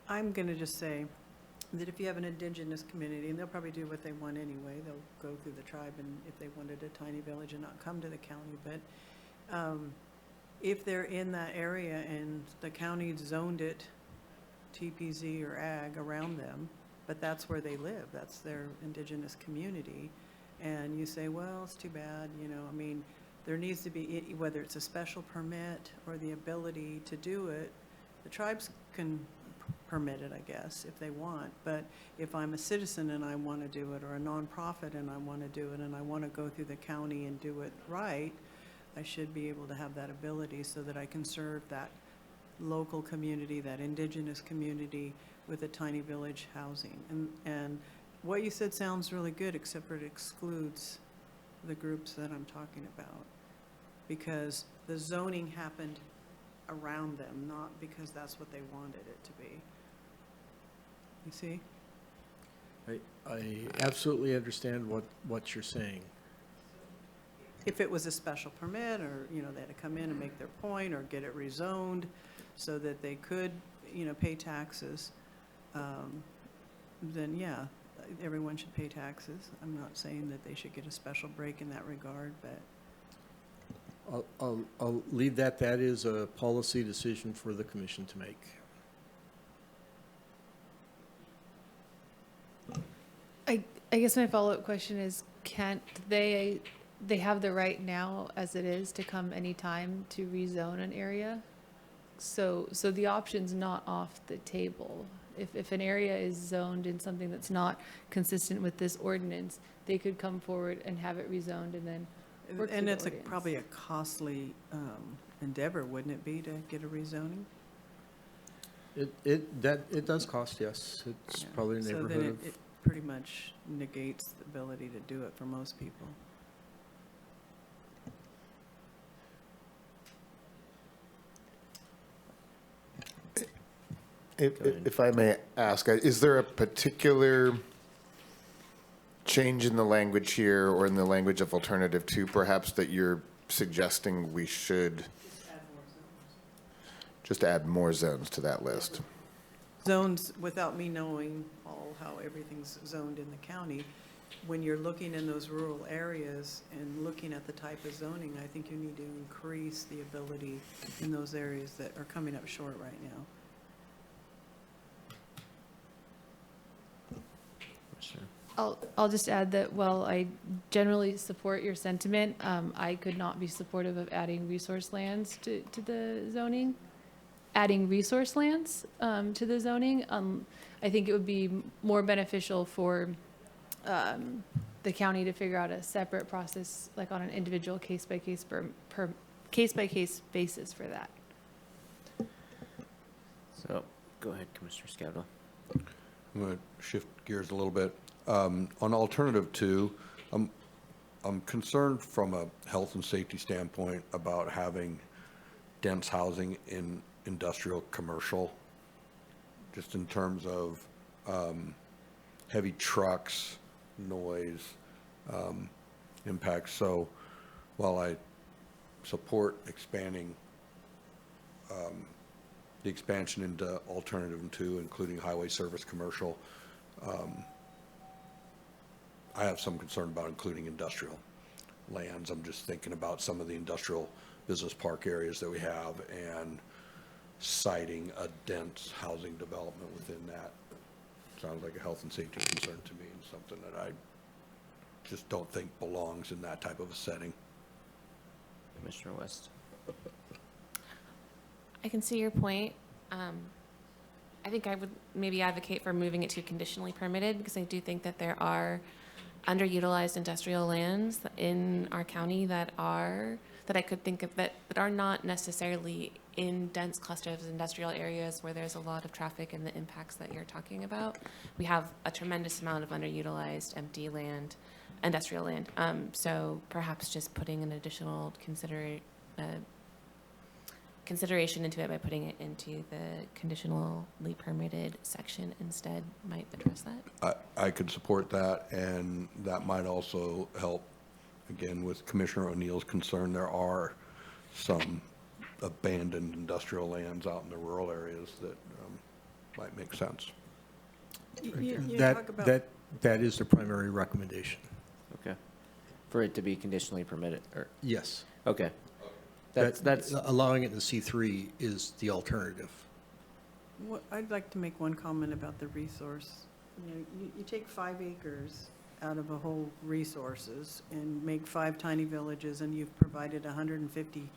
I'm going to just say that if you have an indigenous community, and they'll probably do what they want anyway, they'll go through the tribe, and if they wanted a tiny village and not come to the county, but if they're in that area and the county zoned it TPZ or ag around them, but that's where they live, that's their indigenous community, and you say, well, it's too bad, you know, I mean, there needs to be, whether it's a special permit or the ability to do it, the tribes can permit it, I guess, if they want. But if I'm a citizen and I want to do it, or a nonprofit and I want to do it, and I want to go through the county and do it right, I should be able to have that ability so that I can serve that local community, that indigenous community, with a tiny village housing. And what you said sounds really good, except for it excludes the groups that I'm talking about, because the zoning happened around them, not because that's what they wanted it to be. You see? I absolutely understand what you're saying. If it was a special permit, or, you know, they had to come in and make their point, or get it rezoned so that they could, you know, pay taxes, then yeah, everyone should pay taxes. I'm not saying that they should get a special break in that regard, but I'll leave that. That is a policy decision for the commission to make. I guess my follow-up question is, can't they have the right now as it is to come anytime to rezone an area? So the option's not off the table. If an area is zoned in something that's not consistent with this ordinance, they could come forward and have it rezoned and then work through And the it's ordinance. probably a costly endeavor, wouldn't it be, to get a rezoning? It does cost, yes. It's Yeah. probably a So then neighborhood of. it pretty much negates the ability to do it for most people. If I may ask, is there a particular change in the language here or in the language of alternative two perhaps that you're suggesting we should just add more zones to that list? Zones, without me knowing all how everything's zoned in the county, when you're looking in those rural areas and looking at the type of zoning, I think you need to increase the ability in those areas that are coming up short right now. I'll just add that while I generally support your sentiment, I could not be supportive of adding resource lands to the zoning. Adding resource lands to the zoning, I think it would be more beneficial for the county to figure out a separate process, like on an individual case-by-case case-by-case basis for that. So, go ahead, Commissioner Scavino. I'm going to shift gears a little bit. On alternative two, I'm concerned from a health and safety standpoint about having dense housing in industrial commercial, just in terms of heavy trucks, noise, impacts. So while I support expanding the expansion into alternative two, including highway service commercial, I have some concern about including industrial lands. I'm just thinking about some of the industrial business park areas that we have and citing a dense housing development within that. Sounds like a health and safety concern to me, and something that I just don't think belongs in that type of a setting. Commissioner West. I can see your point. I think I would maybe advocate for moving it to conditionally permitted, because I do think that there are underutilized industrial lands in our county that I could think of that are not necessarily in dense clusters of industrial areas where there's a lot of traffic and the impacts that you're talking about. We have a tremendous amount of underutilized empty land, industrial land. So perhaps just putting an additional consideration into it by putting it into the conditionally permitted section instead might address that. I could support that, and that might also help, again, with Commissioner O'Neill's concern. There are some abandoned industrial lands out in the rural areas that might make sense. You talk about. That is the primary recommendation. Okay. For it to be conditionally permitted, or, Yes. okay. That's, Allowing it in the C3 is the alternative. I'd like to make one comment about the resource. You take 5 acres out of a whole resources and make 5 tiny villages, and you've provided 150,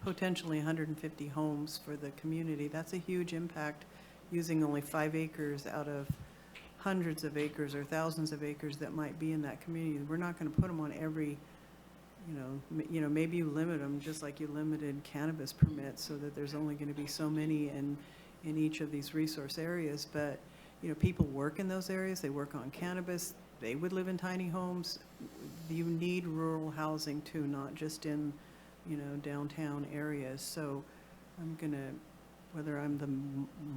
potentially 150 homes for the community. That's a huge impact, using only 5 acres out of hundreds of acres or thousands of acres that might be in that community. We're not going to put them on every, maybe you limit them just like you limited cannabis permits, so that there's only going to be so many in each of these resource areas. But people work in those areas. They work on cannabis. They would live in tiny homes. You need rural housing too, not just in downtown areas. So I'm gonna, whether I'm the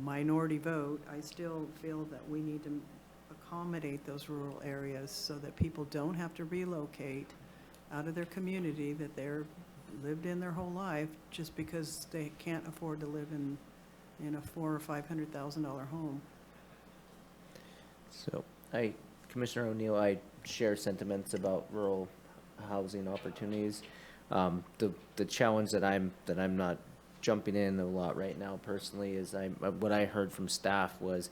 minority vote, I still feel that we need to accommodate those rural areas so that people don't have to relocate out of their community that they're lived in their whole life just because they can't afford to live in a $400,000 or $500,000 home. so, Commissioner O'Neill, I share sentiments about rural housing opportunities. The challenge that I'm not jumping in a lot right now personally is what I heard from staff was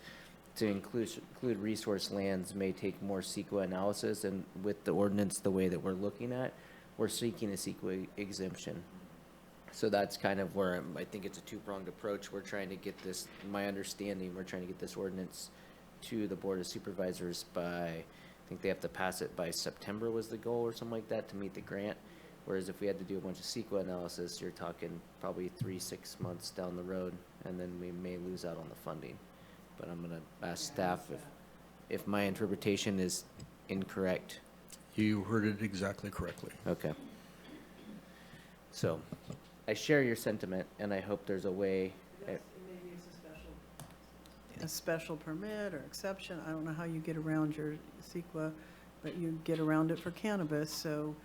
to include resource lands may take more CEQA analysis, and with the ordinance the way that we're looking at, we're seeking a CEQA exemption. So that's kind of where I think it's a two-pronged approach. We're trying to get this, my understanding, we're trying to get this ordinance to the Board of Supervisors by, I think they have to pass it by September was the goal or something like that to meet the grant. Whereas if we had to do a bunch of CEQA analysis, you're talking probably 3-6 months down the road, and then we may lose out on the funding. But I'm gonna ask staff if my interpretation is incorrect. You heard it exactly correctly. Okay. So, I share your sentiment, and I hope there's a way. Maybe it's a special permit or exception. I don't know how you get around your CEQA, but you get around it for cannabis, so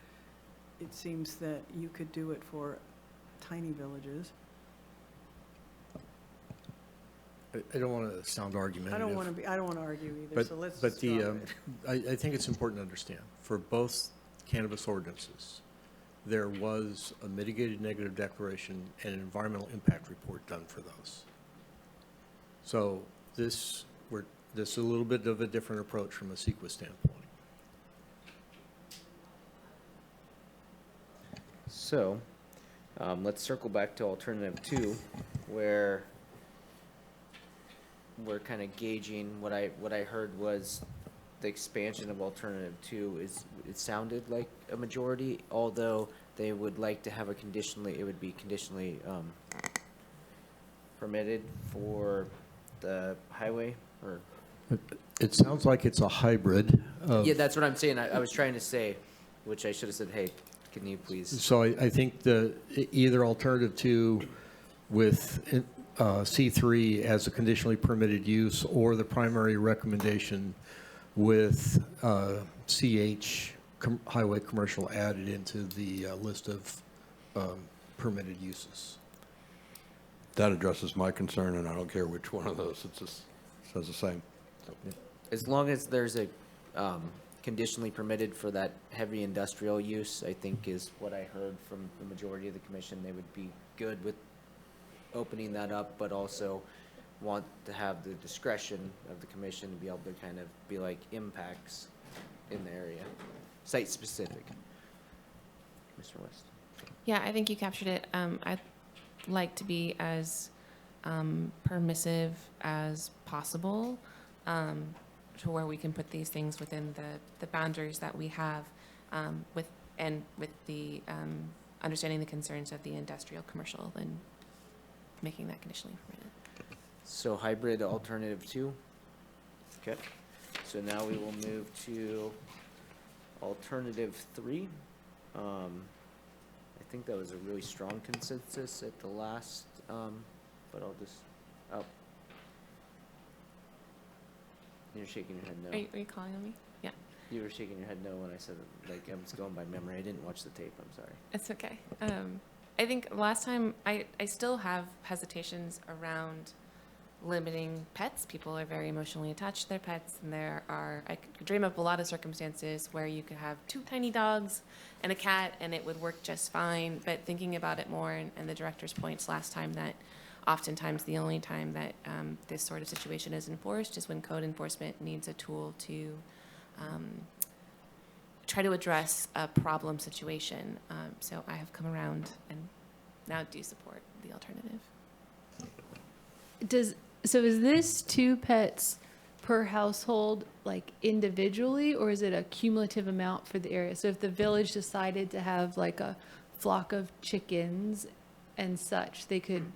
it seems that you could do it for tiny villages. I don't want to sound argumentative. I don't want to argue either, so let's But the, drop it. I think it's important to understand, for both cannabis ordinances, there was a mitigated negative declaration and an environmental impact report done for those. So this is a little bit of a different approach from a CEQA standpoint. So, let's circle back to alternative 2, where we're kind of gauging what I heard was the expansion of alternative 2 is, it sounded like a majority, although they would like to have it would be conditionally permitted for the highway, or? It sounds like it's a hybrid of. Yeah, that's what I'm saying. I was trying to say, which I should have said, hey, can you please? So I think either alternative 2 with C3 as a conditionally permitted use, or the primary recommendation with CH, highway commercial, added into the list of permitted uses. That addresses my concern, and I don't care which one of those, it just says the same. As long as there's a conditionally permitted for that heavy industrial use, I think is what I heard from the majority of the commission. They would be good with opening that up, but also want to have the discretion of the commission to be able to kind of be like impacts in the area, site specific. Mr. West. Yeah, I think you captured it. I'd like to be as permissive as possible, to where we can put these things within the boundaries that we have, with the understanding the concerns of the industrial commercial and making that conditionally permitted. So hybrid alternative 2. Okay. So now we will move to alternative 3. I think that was a really strong consensus at the last, but I'll just, you're shaking your head no. Are you calling on me? Yeah. You were shaking your head no when I said it, like, I'm just going by memory. I didn't watch the tape, I'm sorry. It's okay. I think last time, I still have hesitations around limiting pets. People are very emotionally attached to their pets, and I could dream up a lot of circumstances where you could have 2 tiny dogs and a cat, and it would work just fine. But thinking about it more, and the director's points last time, that oftentimes the only time that this sort of situation is enforced is when code enforcement needs a tool to try to address a problem situation. So I have come around and now do support the alternative. So is this 2 pets per household, like individually, or is it a cumulative amount for the area? So if the village decided to have like a flock of chickens and such, they could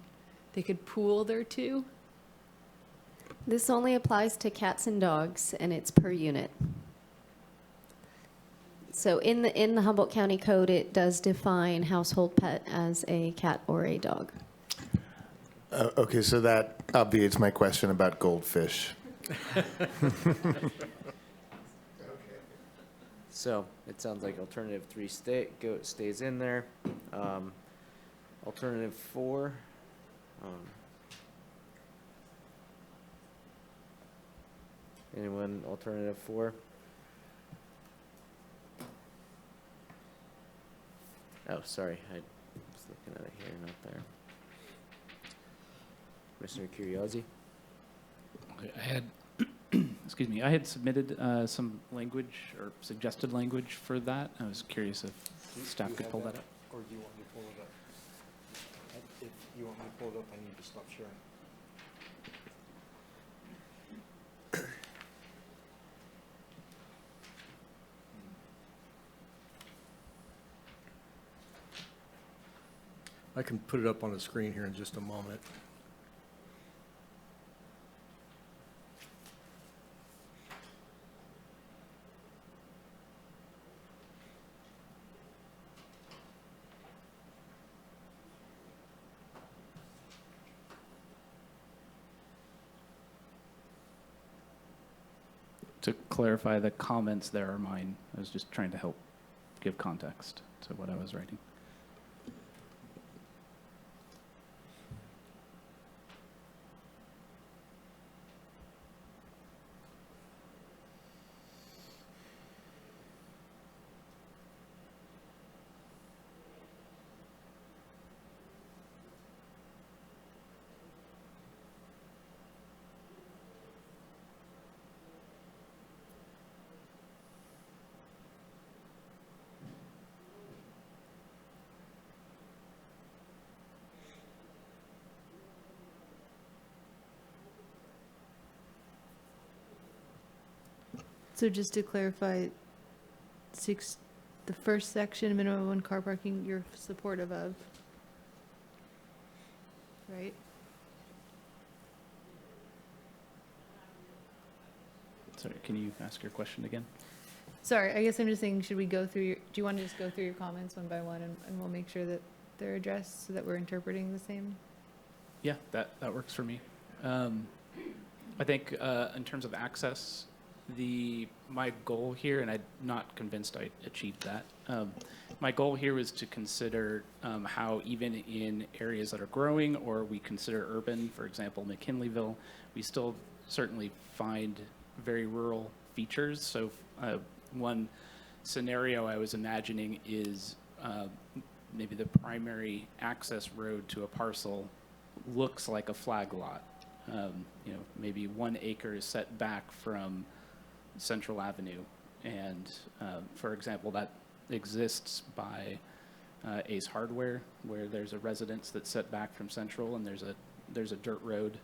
pool their 2? This only applies to cats and dogs, and it's per unit. So in the Humboldt County Code, it does define household pet as a cat or a dog. Okay, so that obviates my question about goldfish. So it sounds like alternative 3 stays in there. Alternative 4. Anyone alternative 4? Oh, sorry, I was looking at it here, not there. Commissioner Curriasi? I had, excuse me, I had submitted some language or suggested language for that. I was curious if staff could pull that up. Or do you want me to pull it up? If you want me to pull it up, I need to stop sharing. I can put it up on the screen here in just a moment. To clarify, the comments there are mine. I was just trying to help give context to what I was writing. So just to clarify, the first section, minimum one car parking, you're supportive of, right? Sorry, can you ask your question again? Sorry, I guess I'm just saying, should we go through do you want to just go through your comments one by one and we'll make sure that they're addressed so that we're interpreting the same? Yeah, that works for me. I think in terms of access, my goal here, and I'm not convinced I achieved that. My goal here was to consider how even in areas that are growing or we consider urban, for example, McKinleyville, we still certainly find very rural features. So one scenario I was imagining is maybe the primary access road to a parcel looks like a flag lot. Maybe 1 acre is set back from Central Avenue. And for example, that exists by Ace Hardware, where there's a residence that's set back from Central and there's a dirt road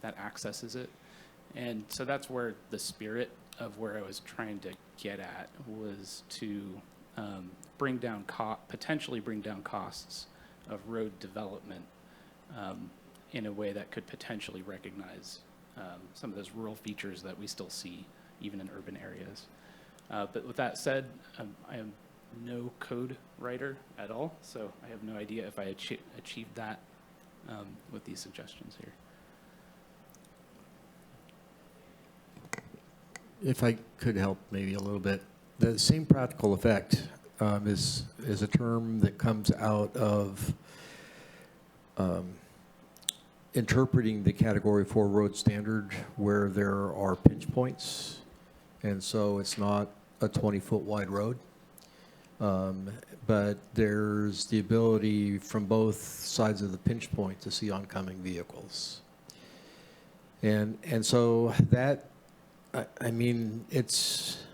that accesses it. And so that's where the spirit of where I was trying to get at was to potentially bring down costs of road development in a way that could potentially recognize some of those rural features that we still see even in urban areas. But with that said, I am no code writer at all, so I have no idea if I achieved that with these suggestions here. If I could help maybe a little bit, the same practical effect is a term that comes out of interpreting the Category 4 road standard where there are pinch points, and so it's not a 20-foot wide road, but there's the ability from both sides of the pinch point to see oncoming vehicles. And so that, I mean, it's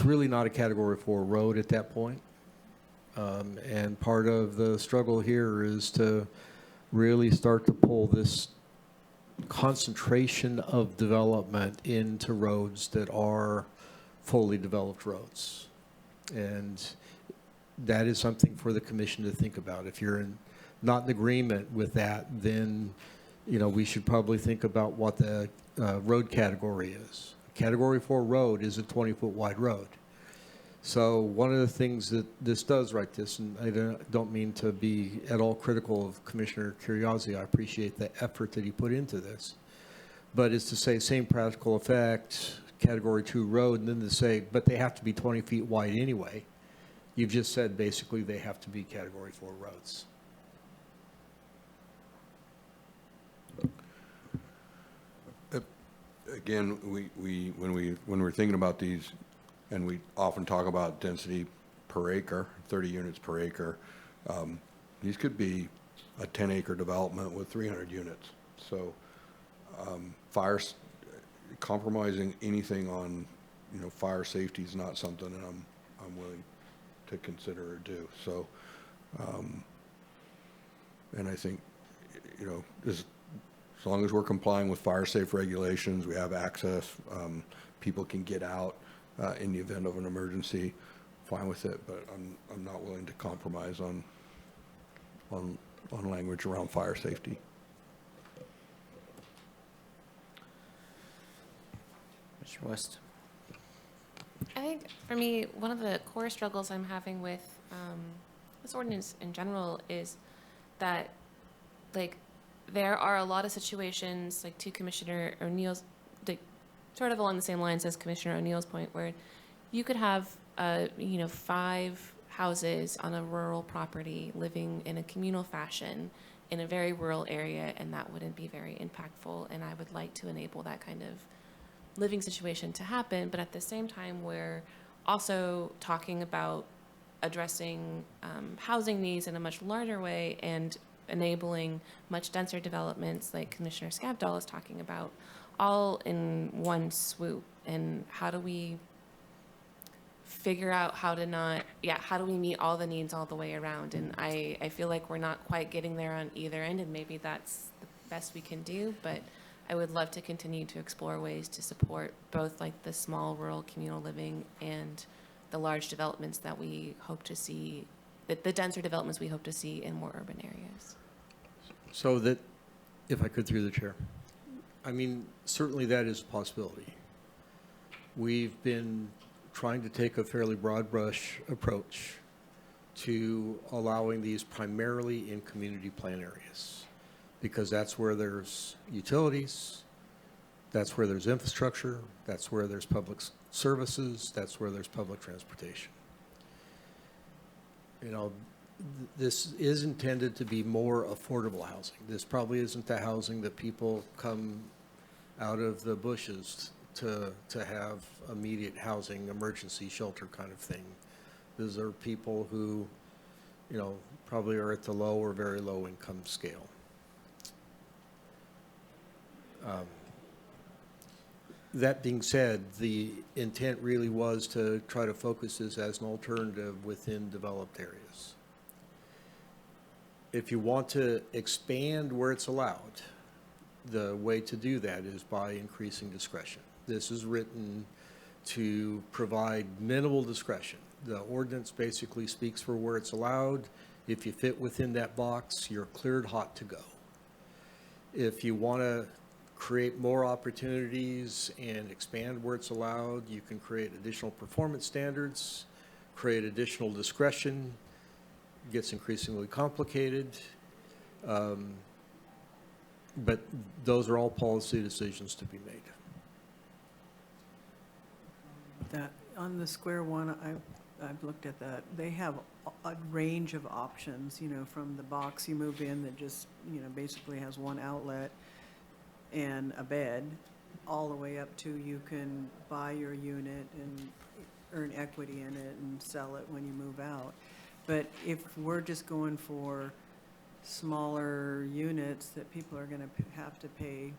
really not a Category 4 road at that point. And part of the struggle here is to really start to pull this concentration of development into roads that are fully developed roads. And that is something for the commission to think about. If you're not in agreement with that, then we should probably think about what the road category is. Category 4 road is a 20-foot wide road. So one of the things that this does right this, and I don't mean to be at all critical of Commissioner Curriasi, I appreciate the effort that he put into this, but is to say same practical effect, Category 2 road, and then to say, but they have to be 20 feet wide anyway. You've just said basically they have to be Category 4 roads. Again, when we're thinking about these, and we often talk about density per acre, 30 units per acre. These could be a 10-acre development with 300 units. So fires, compromising anything on, fire safety is not something that I'm willing to consider or do. So, and I think, as long as we're complying with fire safe regulations, we have access, people can get out in the event of an emergency, fine with it, but I'm not willing to compromise on language around fire safety. Mr. West? I think for me, one of the core struggles I'm having with this ordinance in general is that, like, there are a lot of situations, like to Commissioner O'Neill's, like, sort of along the same lines as Commissioner O'Neill's point, where you could have, 5 houses on a rural property living in a communal fashion in a very rural area, and that wouldn't be very impactful. And I would like to enable that kind of living situation to happen, but at the same time, we're also talking about addressing housing needs in a much larger way and enabling much denser developments like Commissioner Scavdall is talking about, all in one swoop. And how do we figure out how to how do we meet all the needs all the way around? And I feel like we're not quite getting there on either end, and maybe that's the best we can do, but I would love to continue to explore ways to support both like the small rural communal living and the large developments that we hope to see, the denser developments we hope to see in more urban areas. So that, if I could through the chair, I mean, certainly that is a possibility. We've been trying to take a fairly broad brush approach to allowing these primarily in community plan areas, because that's where there's utilities, that's where there's infrastructure, that's where there's public services, that's where there's public transportation. This is intended to be more affordable housing. This probably isn't the housing that people come out of the bushes to have immediate housing, emergency shelter kind of thing. These are people who, probably are at the low or very low income scale. That being said, the intent really was to try to focus this as an alternative within developed areas. If you want to expand where it's allowed, the way to do that is by increasing discretion. This is written to provide minimal discretion. The ordinance basically speaks for where it's allowed. If you fit within that box, you're cleared hot to go. If you want to create more opportunities and expand where it's allowed, you can create additional performance standards, create additional discretion. It gets increasingly complicated. But those are all policy decisions to be made. That, on the square one, I've looked at that. They have a range of options, from the box you move in that just, basically has one outlet and a bed, all the way up to you can buy your unit and earn equity in it and sell it when you move out. But if we're just going for smaller units that people are going to have to pay,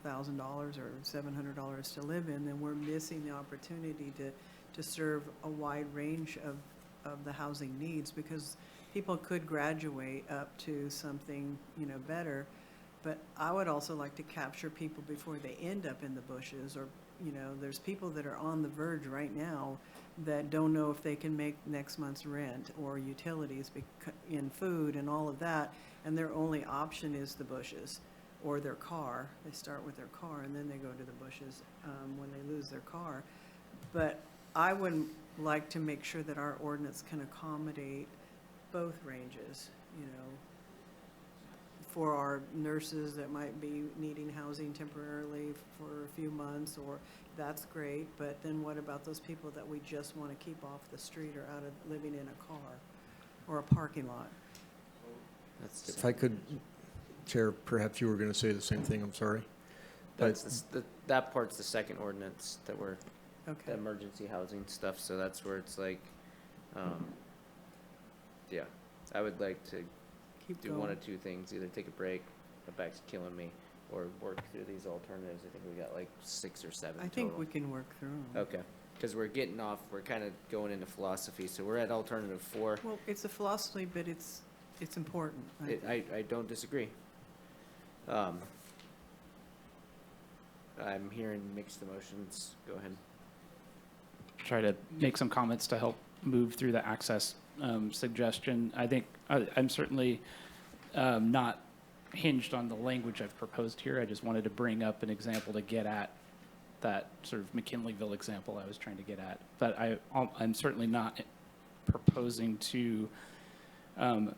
$1,000 or $700 to live in, then we're missing the opportunity to serve a wide range of the housing needs, because people could graduate up to something, better. But I would also like to capture people before they end up in the bushes, or, there's people that are on the verge right now that don't know if they can make next month's rent or utilities in food and all of that, and their only option is the bushes or their car. They start with their car and then they go to the bushes when they lose their car. But I would like to make sure that our ordinance can accommodate both ranges, for our nurses that might be needing housing temporarily for a few months, or that's great, but then what about those people that we just want to keep off the street or out of living in a car or a parking lot? If I could, Chair, perhaps you were going to say the same thing, I'm sorry. That part's the second ordinance that we're, the Okay. emergency housing stuff, so that's where it's like, Yeah, I would like to Keep do one going. of two things, either take a break, my back's killing me, or work through these alternatives. I think we got like 6 or 7 I think total. we can work through 'em. Okay, because we're getting off, we're kind of going into philosophy, so we're at alternative 4. Well, it's a philosophy, but it's important. I don't disagree. I'm hearing mixed emotions. Go ahead. Try to make some comments to help move through the access suggestion. I think I'm certainly not hinged on the language I've proposed here. I just wanted to bring up an example to get at that sort of McKinleyville example I was trying to get at. But I'm certainly not proposing to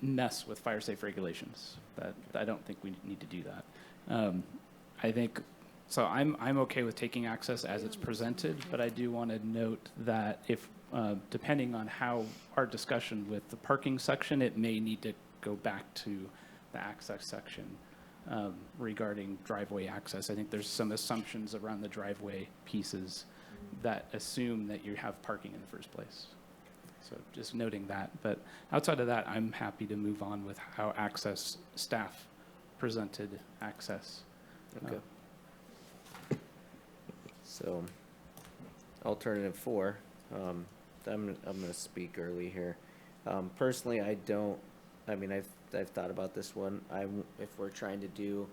mess with fire safe regulations. That I don't think we need to do that. I think so. I'm okay with taking access as it's presented, but I do want to note that if depending on how our discussion with the parking section, it may need to go back to the access section regarding driveway access. I think there's some assumptions around the driveway pieces that assume that you have parking in the first place. So just noting that. But outside of that, I'm happy to move on with how access staff presented access. Okay. So, alternative 4, I'm gonna speak early here. Personally, I've thought about this one. If we're trying to do,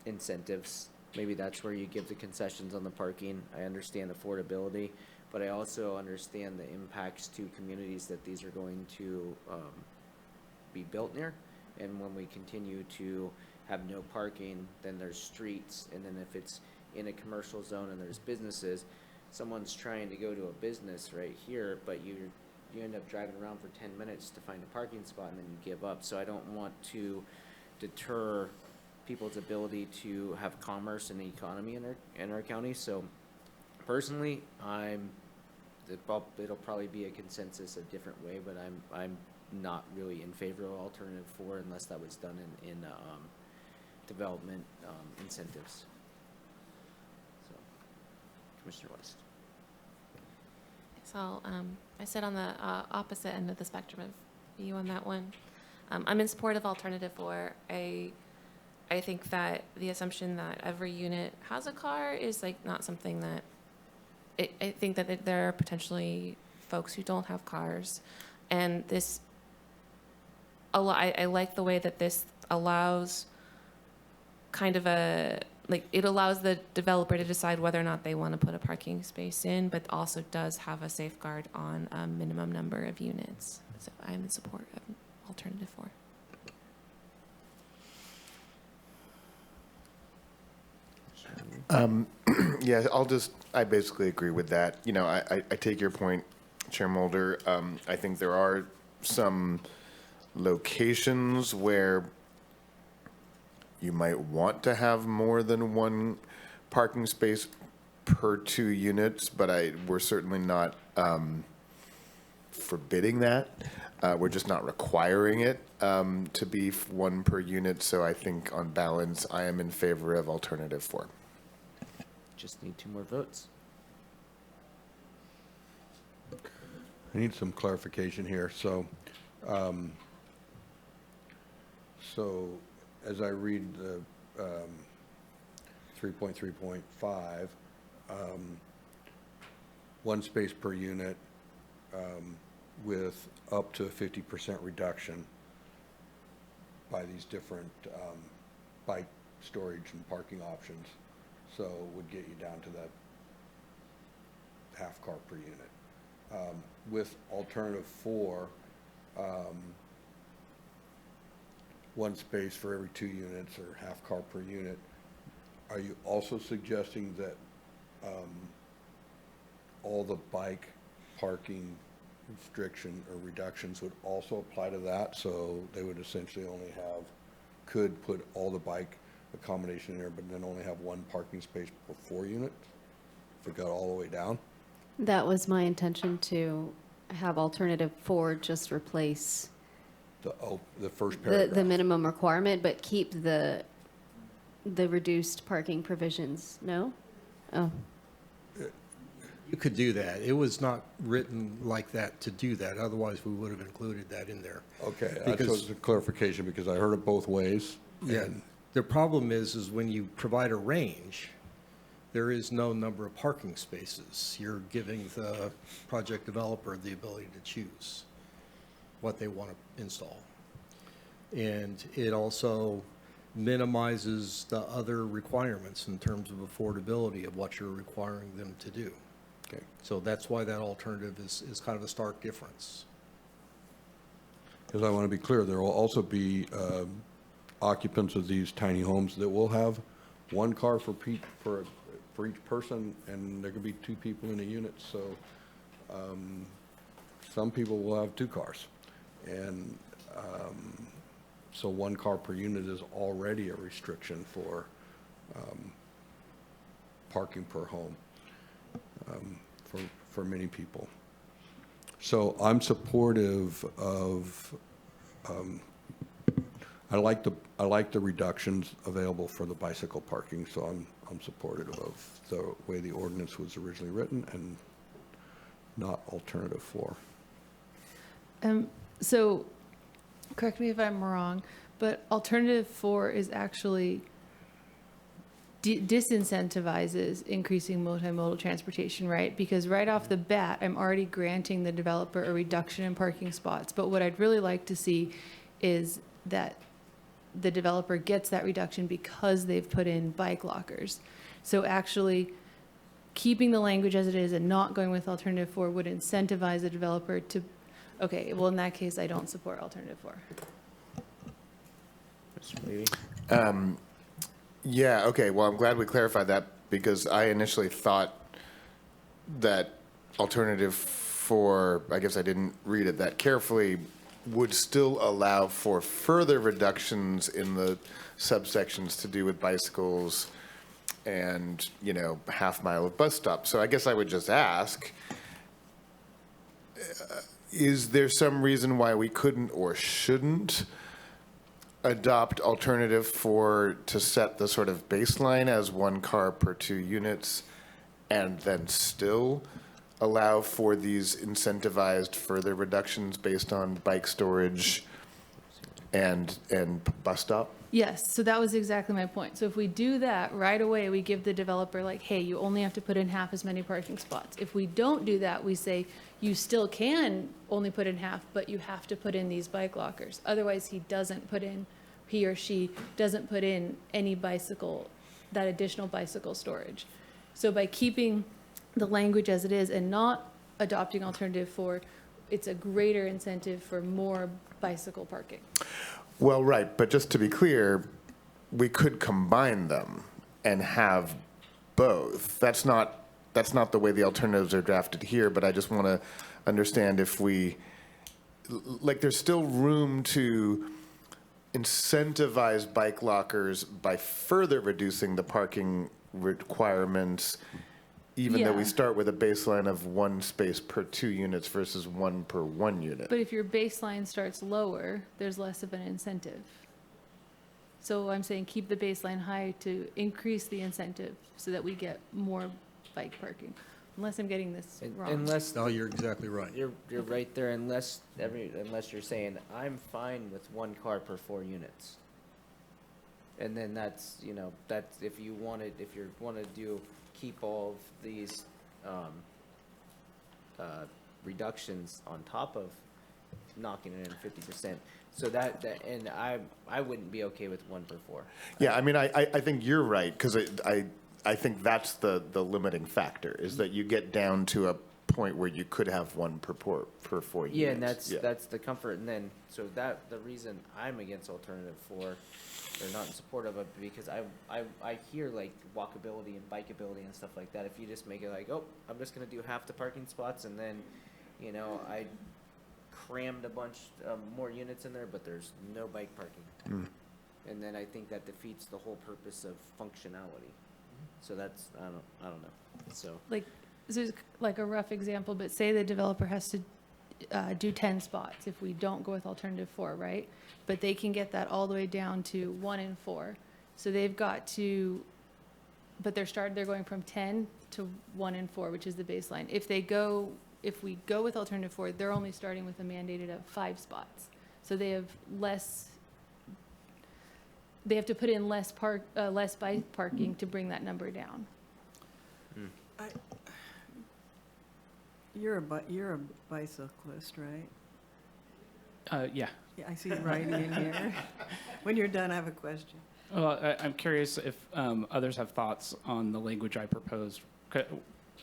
incentives, maybe that's where you give the concessions on the parking. I understand affordability, but I also understand the impacts to communities that these are going to, be built near. And when we continue to have no parking, then there's streets, and then if it's in a commercial zone and there's businesses, someone's trying to go to a business right here, but you end up driving around for 10 minutes to find a parking spot and then you give up. So I don't want to deter people's ability to have commerce and economy in our county. So personally, it'll probably be a consensus a different way, but I'm not really in favor of alternative 4 unless that was done in development incentives. So, Commissioner West. So I sit on the opposite end of the spectrum of you on that one. I'm in support of alternative 4. I think that the assumption that every unit has a car is like not something that I think that there are potentially folks who don't have cars, and this. I like the way that this allows kind of it allows the developer to decide whether or not they want to put a parking space in, but also does have a safeguard on a minimum number of units. So I'm in support of alternative 4. Yeah, I basically agree with that. You know, I take your point, Chair Mulder. I think there are some locations where you might want to have more than one parking space per 2 units, but we're certainly not forbidding that. We're just not requiring it to be 1 per unit. So I think on balance, I am in favor of alternative 4. Just need 2 more votes. I need some clarification here. So as I read the 3.3.5, 1 space per unit with up to a 50% reduction by these different bike storage and parking options. So would get you down to that half car per unit. With alternative 4, 1 space for every 2 units or half car per unit, are you also suggesting that all the bike parking restriction or reductions would also apply to that? So they would essentially could put all the bike accommodation in there, but then only have 1 parking space per 4 units, if it got all the way down? That was my intention, to have alternative 4 just replace The first paragraph. the minimum requirement, but keep the reduced parking provisions. No? Oh, could do that. It was not written like that to do that. Otherwise, we would have included that in there. Okay, that's Because- just a clarification, because I heard it both ways. Yeah. and- The problem is when you provide a range, there is no number of parking spaces. You're giving the project developer the ability to choose what they want to install. And it also minimizes the other requirements in terms of affordability of what you're requiring them to do. Okay. So that's why that alternative is kind of a stark difference. Because I want to be clear, there will also be occupants of these tiny homes that will have one car for each person, and there could be 2 people in a unit, so some people will have 2 cars. And so 1 car per unit is already a restriction for parking per home for many people. So I'm supportive of, I like the reductions available for the bicycle parking, so I'm supportive of the way the ordinance was originally written and not alternative 4. So, correct me if I'm wrong, but alternative 4 is actually disincentivizes increasing multimodal transportation, right? Because right off the bat, I'm already granting the developer a reduction in parking spots. But what I'd really like to see is that the developer gets that reduction because they've put in bike lockers. So actually keeping the language as it is and not going with alternative 4 would incentivize the developer to, okay, well, in that case, I don't support alternative 4. Mr. Levy? Yeah, okay, well, I'm glad we clarified that, because I initially thought that alternative 4, I guess I didn't read it that carefully, would still allow for further reductions in the subsections to do with bicycles and, half mile of bus stop. So I guess I would just ask, is there some reason why we couldn't or shouldn't adopt alternative 4 to set the sort of baseline as 1 car per 2 units, and then still allow for these incentivized further reductions based on bike storage and bus stop? Yes, so that was exactly my point. So if we do that, right away, we give the developer like, hey, you only have to put in half as many parking spots. If we don't do that, we say, you still can only put in half, but you have to put in these bike lockers. Otherwise, he or she doesn't put in any that additional bicycle storage. So by keeping the language as it is and not adopting alternative 4, it's a greater incentive for more bicycle parking. Well, right, but just to be clear, we could combine them and have both. That's not the way the alternatives are drafted here, but I just want to understand if there's still room to incentivize bike lockers by further reducing the parking requirements, even though we Yeah. start with a baseline of 1 space per 2 units versus 1 per 1 unit. But if your baseline starts lower, there's less of an incentive. So I'm saying keep the baseline high to increase the incentive so that we get more bike parking, unless I'm getting this wrong. Unless, No, you're exactly right. you're right there, unless you're saying, I'm fine with 1 car per 4 units. And then that's if you want to keep all of these, reductions on top of knocking it in 50%. So and I wouldn't be okay with 1 per 4. Yeah, I mean, I think you're right, because I think that's the limiting factor, is that you get down to a point where you could have 1 per 4 units. Yeah, and that's the comfort, and then, so the reason I'm against alternative 4, or not in support of it, because I hear like walkability and bikeability and stuff like that. If you just make it like, oh, I'm just gonna do half the parking spots, and then, I crammed a bunch more units in there, but there's no bike parking. And then I think that defeats the whole purpose of functionality. So that's, I don't know, so. This is like a rough example, but say the developer has to do 10 spots if we don't go with alternative 4, right? But they can get that all the way down to 1 in 4. So they've got to but they're going from 10 to 1 and 4, which is the baseline. If we go with alternative 4, they're only starting with a mandated of 5 spots. So they have to put in less bike parking to bring that number down. You're a bicyclist, right? Yeah. Yeah, I see you writing in here. When you're done, I have a question. Well, I'm curious if others have thoughts on the language I proposed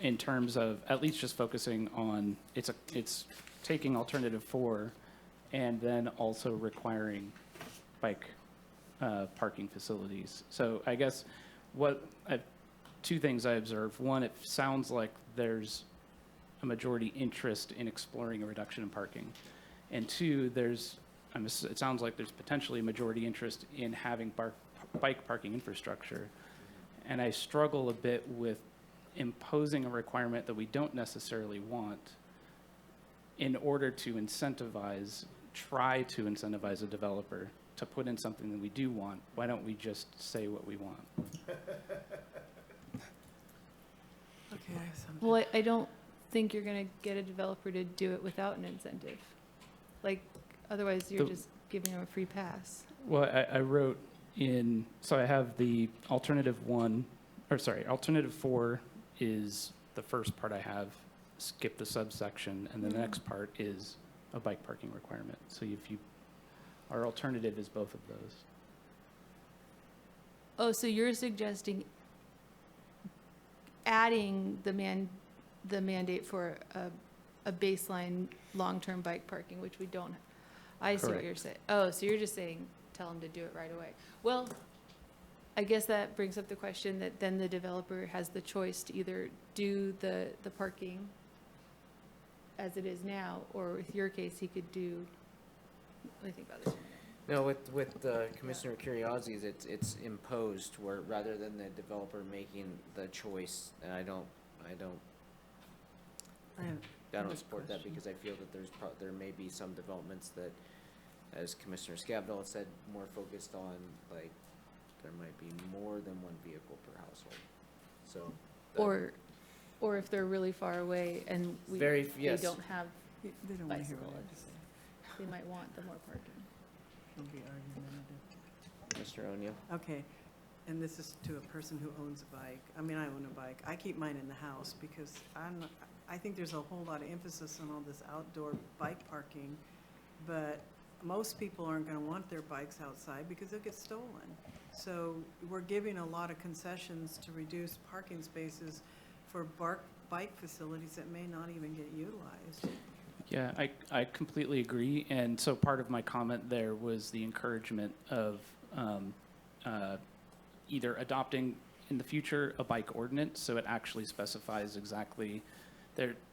in terms of at least just focusing on, it's taking alternative 4 and then also requiring bike parking facilities. So I guess two things I observed. One, it sounds like there's a majority interest in exploring a reduction in parking. And two, it sounds like there's potentially a majority interest in having bike parking infrastructure. And I struggle a bit with imposing a requirement that we don't necessarily want in order to try to incentivize a developer to put in something that we do want. Why don't we just say what we want? Okay, I have something. Well, I don't think you're going to get a developer to do it without an incentive. Like, otherwise you're just giving them a free pass. Well, I wrote so I have the alternative 4 is the first part I have, skip the subsection, and the next part is a bike parking requirement. So our alternative is both of those. Oh, so you're suggesting adding the mandate for a baseline long-term bike parking, which we don't. I see what Correct. you're saying. Oh, so you're just saying, tell them to do it right away. Well, I guess that brings up the question that then the developer has the choice to either do the parking as it is now, or with your case, he could do, let me think about this. No, with Commissioner Curiosity's, it's imposed where rather than the developer making the choice, and I don't support that because I feel that there may be some developments that, as Commissioner Scavdall said, more focused on like there might be more than one vehicle per household. So Or if they're really far away and yes. they don't have They don't want to hear what I have to bicyclists, say. they might want the more parking. It'll be argumentative. Mr. O'Neill. Okay, and this is to a person who owns a bike. I mean, I own a bike. I keep mine in the house because I think there's a whole lot of emphasis on all this outdoor bike parking, but most people aren't going to want their bikes outside because they'll get stolen. So we're giving a lot of concessions to reduce parking spaces for bike facilities that may not even get utilized. Yeah, I completely agree. And so part of my comment there was the encouragement of either adopting in the future a bike ordinance so it actually specifies exactly.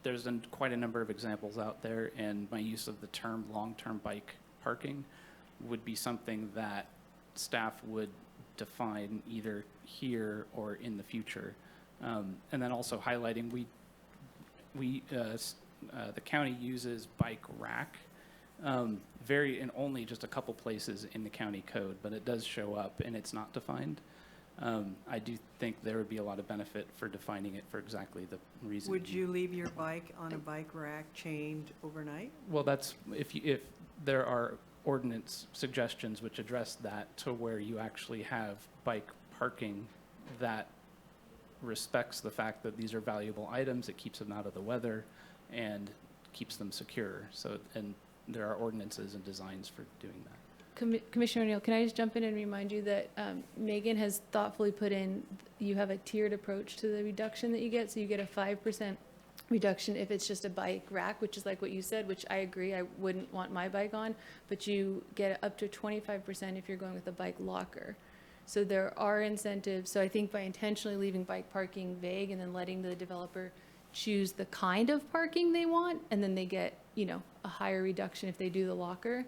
There's quite a number of examples out there, and my use of the term long-term bike parking would be something that staff would define either here or in the future. And then also highlighting the county uses bike rack in only just a couple places in the county code, but it does show up and it's not defined. I do think there would be a lot of benefit for defining it for exactly the reason. Would you leave your bike on a bike rack chained overnight? Well, that's if there are ordinance suggestions which address that to where you actually have bike parking that respects the fact that these are valuable items, it keeps them out of the weather and keeps them secure. So, and there are ordinances and designs for doing that. Commissioner O'Neill, can I just jump in and remind you that Megan has thoughtfully put in, you have a tiered approach to the reduction that you get. So you get a 5% reduction if it's just a bike rack, which is like what you said, which I agree, I wouldn't want my bike on, but you get up to 25% if you're going with a bike locker. So there are incentives. So I think by intentionally leaving bike parking vague and then letting the developer choose the kind of parking they want, and then they get, a higher reduction if they do the locker.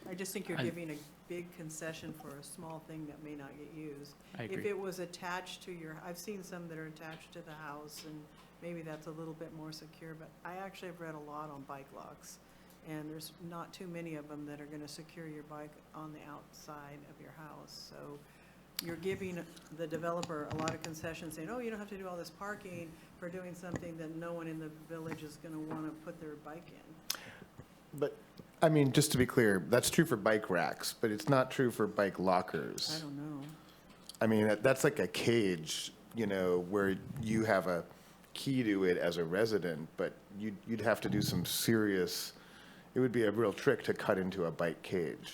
I just think you're giving a big concession for a small thing that may not get used. I agree. If it was attached to I've seen some that are attached to the house, and maybe that's a little bit more secure, but I actually have read a lot on bike locks, and there's not too many of them that are going to secure your bike on the outside of your house. So you're giving the developer a lot of concessions, saying, oh, you don't have to do all this parking for doing something that no one in the village is gonna wanna put their bike in. But, I mean, just to be clear, that's true for bike racks, but it's not true for bike lockers. I don't know. I mean, that's like a cage, you know, where you have a key to it as a resident, but you'd have to do some serious, it would be a real trick to cut into a bike cage.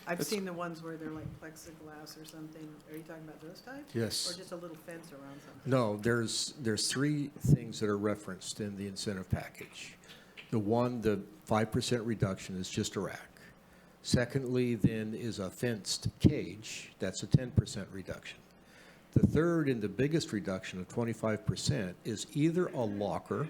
I've seen the ones where they're like plexiglass or something. Are you talking about those types? Yes. Or just a little fence around something? No, there's three things that are referenced in the incentive package. The one, the 5% reduction is just a rack. Secondly, then is a fenced cage, that's a 10% reduction. The third and the biggest reduction of 25% is either a locker,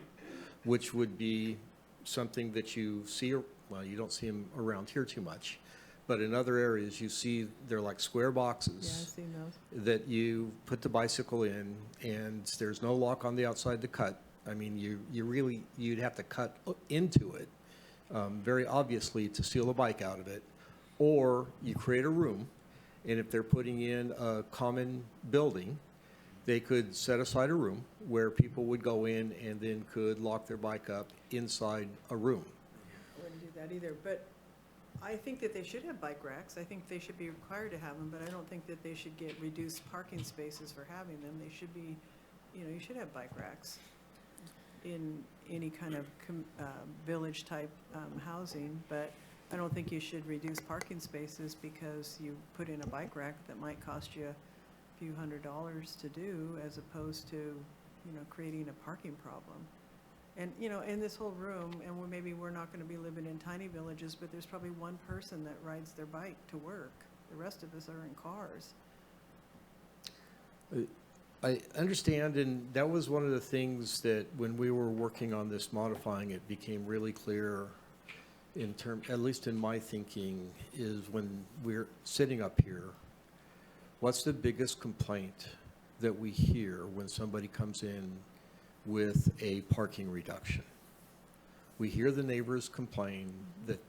which would be something that you see, well, you don't see them around here too much, but in other areas you see they're like square Yeah, boxes I've seen those. that you put the bicycle in, and there's no lock on the outside to cut. I mean, you'd have to cut into it, very obviously, to steal a bike out of it. Or you create a room, and if they're putting in a common building, they could set aside a room where people would go in and then could lock their bike up inside a room. I wouldn't do that either, but I think that they should have bike racks. I think they should be required to have them, but I don't think that they should get reduced parking spaces for having them. They should be, you should have bike racks in any kind of village-type housing, but I don't think you should reduce parking spaces because you put in a bike rack that might cost you a few $100s to do, as opposed to, creating a parking problem. And, in this whole room, and maybe we're not gonna be living in tiny villages, but there's probably one person that rides their bike to work. The rest of us are in cars. I understand, and that was one of the things that when we were working on this, modifying it, became really clear at least in my thinking, is when we're sitting up here, what's the biggest complaint that we hear when somebody comes in with a parking reduction? We hear the neighbors complain that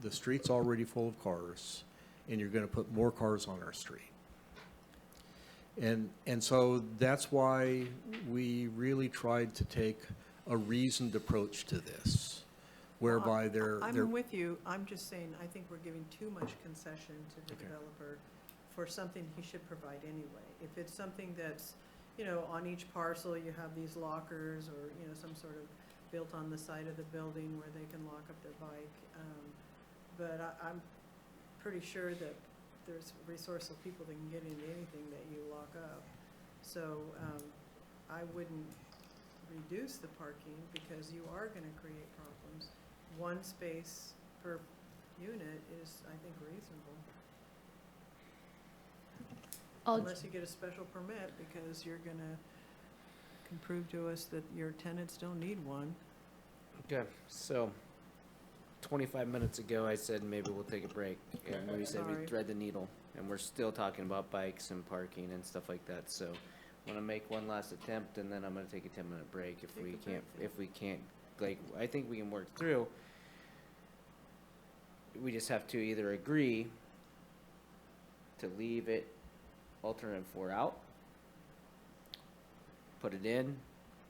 the street's already full of cars and you're going to put more cars on our street. And so that's why we really tried to take a reasoned approach to this, whereby they're. I'm with you. I'm just saying, I think we're giving too much concession to the developer for something he should provide anyway. If it's something that's, on each parcel, you have these lockers or, some sort of built on the side of the building where they can lock up their bike. But I'm pretty sure that there's resourceful people that can get into anything that you lock up. So I wouldn't reduce the parking because you are going to create problems. One space per unit is, I think, reasonable. Unless you get a special permit because you're going to can prove to us that your tenants don't need one. Okay, so 25 minutes ago, I said maybe we'll take a break, and we said Sorry. we'd thread the needle, and we're still talking about bikes and parking and stuff like that, so I'm gonna make one last attempt, and then I'm gonna take a 10-minute break if Take we a can't, break, I think we can work through. We just have to either agree to leave it alternative 4 out, put it in,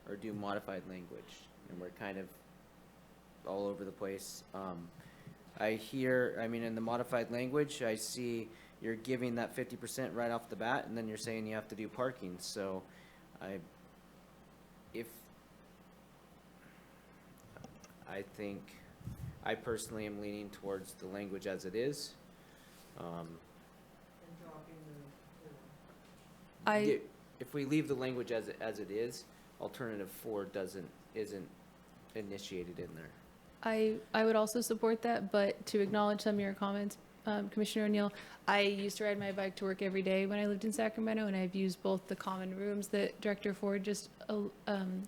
or do modified language, and we're kind of all over the place. In the modified language, I see you're giving that 50% right off the bat, and then you're saying you have to do parking, so I think, I personally am leaning towards the language as it is. If we leave the language as it is, alternative 4 isn't initiated in there. I would also support that, but to acknowledge some of your comments, Commissioner O'Neill, I used to ride my bike to work every day when I lived in Sacramento, and I've used both the common rooms that Director Ford just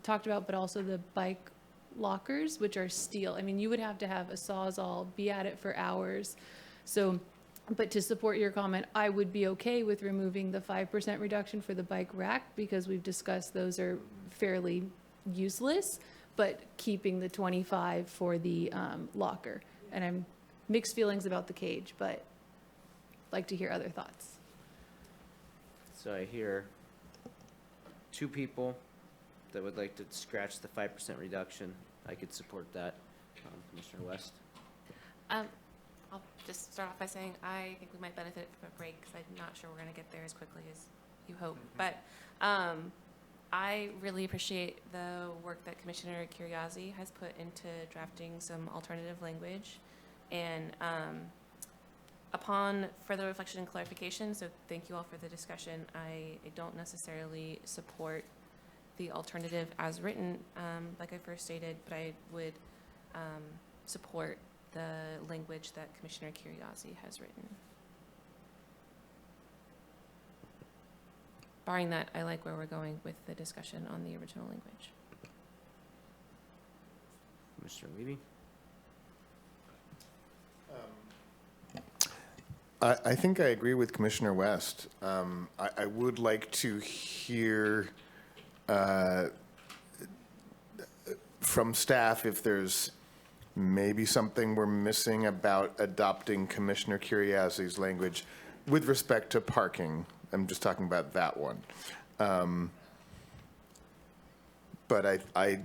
talked about, but also the bike lockers, which are steel. I mean, you would have to have a Sawzall, be at it for hours. So, but to support your comment, I would be okay with removing the 5% reduction for the bike rack, because we've discussed those are fairly useless, but keeping the 25 for the locker. And I'm mixed feelings about the cage, but like to hear other thoughts. So I hear two people that would like to scratch the 5% reduction. I could support that. Commissioner West? I'll just start off by saying I think we might benefit from a break because I'm not sure we're going to get there as quickly as you hope. But I really appreciate the work that Commissioner Curriasi has put into drafting some alternative language. And upon further reflection and clarification, so thank you all for the discussion, I don't necessarily support the alternative as written, like I first stated, but I would support the language that Commissioner Curriasi has written. Barring that, I like where we're going with the discussion on the original language. Mr. Levy? I think I agree with Commissioner West. I would like to hear from staff if there's maybe something we're missing about adopting Commissioner Curriasi's language with respect to parking. I'm just talking about that one. But I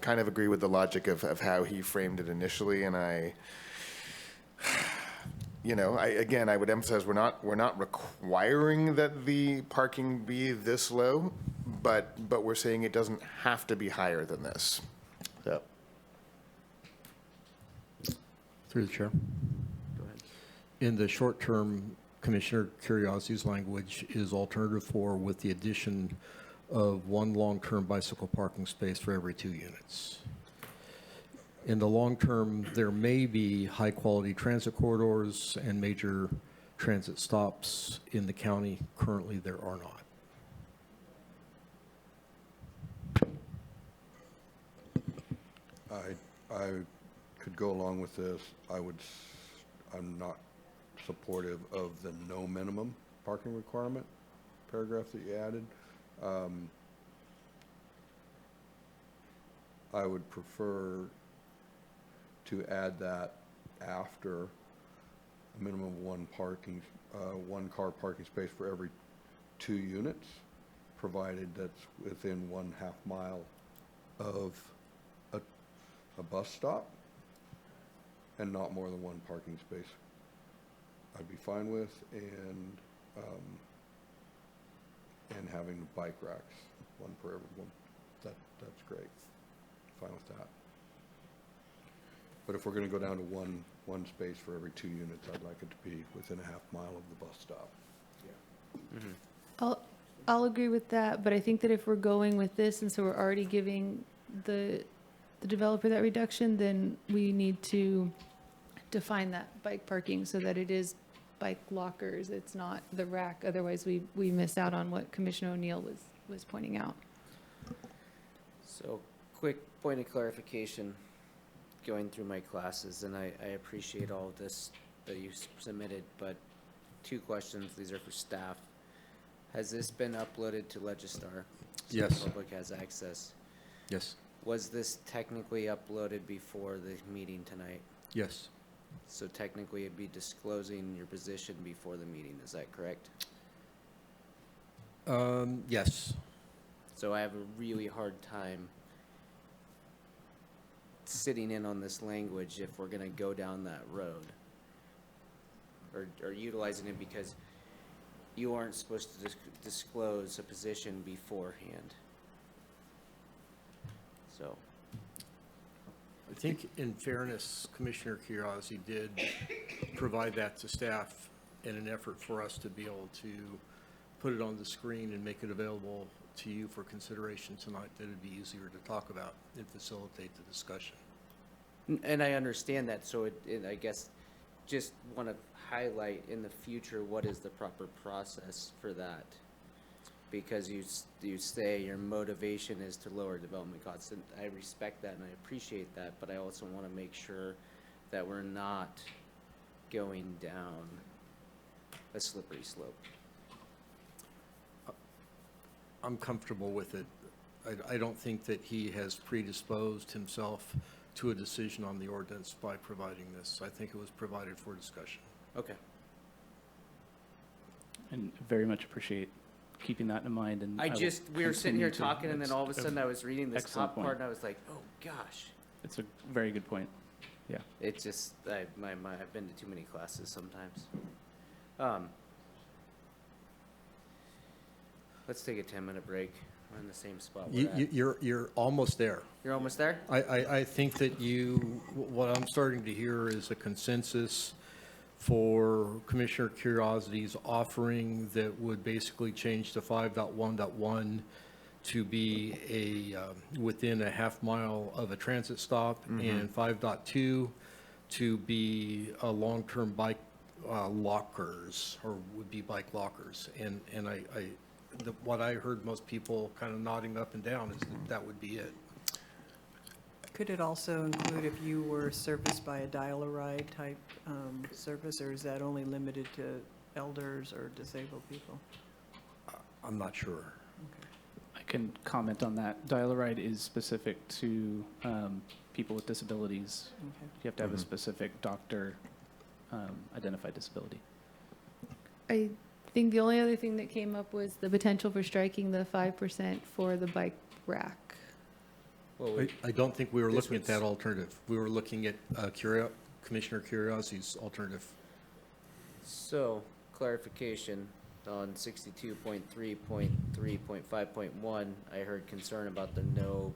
kind of agree with the logic of how he framed it initially, and I would emphasize we're not requiring that the parking be this low, but we're saying it doesn't have to be higher than this. So. Through the chair. Go ahead. In the short term, Commissioner Curriasi's language is alternative 4 with the addition of 1 long-term bicycle parking space for every 2 units. In the long term, there may be high-quality transit corridors and major transit stops in the county. Currently, there are not. I could go along with this. I'm not supportive of the no minimum parking requirement paragraph that you added. I would prefer to add that after a minimum of one car parking space for every 2 units, provided that's within 1/2 mile of a bus stop and not more than 1 parking space. I'd be fine with, and having the bike racks, 1 per everyone. That's great. Fine with that. But if we're going to go down to one space for every 2 units, I'd like it to be within 1/2 mile of the bus stop. I'll agree with that, but I think that if we're going with this, and so we're already giving the developer that reduction, then we need to define that bike parking so that it is bike lockers. It's not the rack. Otherwise, we miss out on what Commissioner O'Neill was pointing out. So, quick point of clarification, going through my classes, and I appreciate all of this that you submitted, but 2 questions, these are for staff. Has this been uploaded to Legistar? So Yes. the public has access. Yes. Was this technically uploaded before the meeting tonight? Yes. So technically it'd be disclosing your position before the meeting, is that correct? Yes. So I have a really hard time sitting in on this language if we're gonna go down that road. Or utilizing it because you aren't supposed to disclose a position beforehand. So. I think in fairness, Commissioner Curriasi did provide that to staff in an effort for us to be able to put it on the screen and make it available to you for consideration tonight, that it'd be easier to talk about and facilitate the discussion. And I understand that, so I guess, just want to highlight in the future, what is the proper process for that? Because you say your motivation is to lower development costs, and I respect that and I appreciate that, but I also want to make sure that we're not going down a slippery slope. I'm comfortable with it. I don't think that he has predisposed himself to a decision on the ordinance by providing this. I think it was provided for discussion. Okay. and very much appreciate keeping that in mind. And we were sitting here continue to- talking, and then all of a it's sudden I was reading this excellent top point. part, and I was like, oh, gosh. It's a very good point. Yeah. It's just, I've been to too many classes sometimes. Let's take a 10-minute break. We're in the same spot we're at. You're almost there. You're almost there? I think that what I'm starting to hear is a consensus for Commissioner Curiosity's offering that would basically change the 5.1.1 to be within a half mile of a transit stop, and 5.2 to be a long-term bike lockers, or would be bike lockers. And what I heard most people kind of nodding up and down is that would be it. Could it also include if you were serviced by a dial-a-ride type service, or is that only limited to elders or disabled people? I'm not sure. I can comment on that. Dial-a-ride is specific to people with disabilities. Okay. You have to have a specific doctor identified disability. I think the only other thing that came up was the potential for striking the 5% for the bike rack. Well, I don't think we were This looking at was- that alternative. We were looking at Commissioner Curiosity's alternative. So, clarification on 62.3.3.5.1, I heard concern about the no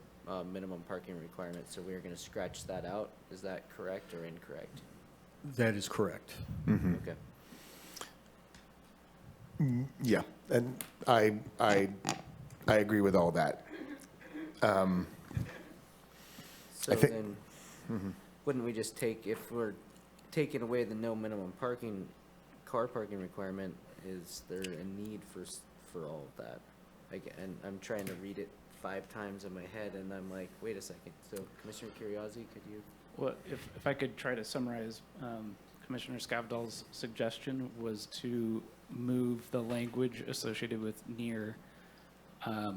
minimum parking requirement, so we are going to scratch that out. Is that correct or incorrect? That is correct. Okay. Yeah, and I agree with all that. So think- then, wouldn't we just take, if we're taking away the no minimum parking, car parking requirement, is there a need for all of that? And I'm trying to read it 5 times in my head, and I'm like, wait a second. So Commissioner Curiosity, could you? Well, if I could try to summarize, Commissioner Scavdall's suggestion was to move the language associated with near a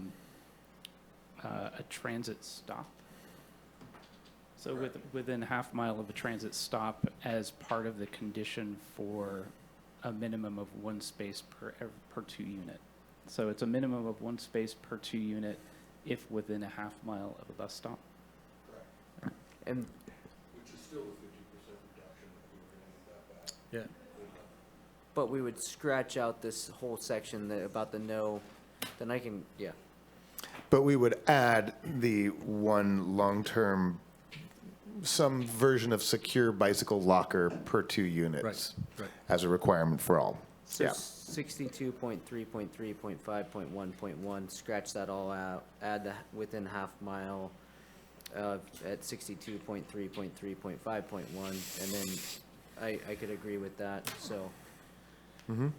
transit stop. So within half mile of a transit stop as part of the condition for a minimum of 1 space per 2 unit. So it's a minimum of 1 space per 2 unit if within a half mile of a bus stop. And Which is still a 50% reduction if we were going to get that back. Yeah. but we would scratch out this whole section about the no, then I can, yeah. But we would add the one long-term, some version of secure bicycle locker per 2 units. Right. As a requirement for all. So Yeah. 62.3.3.5.1.1, scratch that all out, add the within half mile at 62.3.3.5.1, and then I could agree with that, so. Is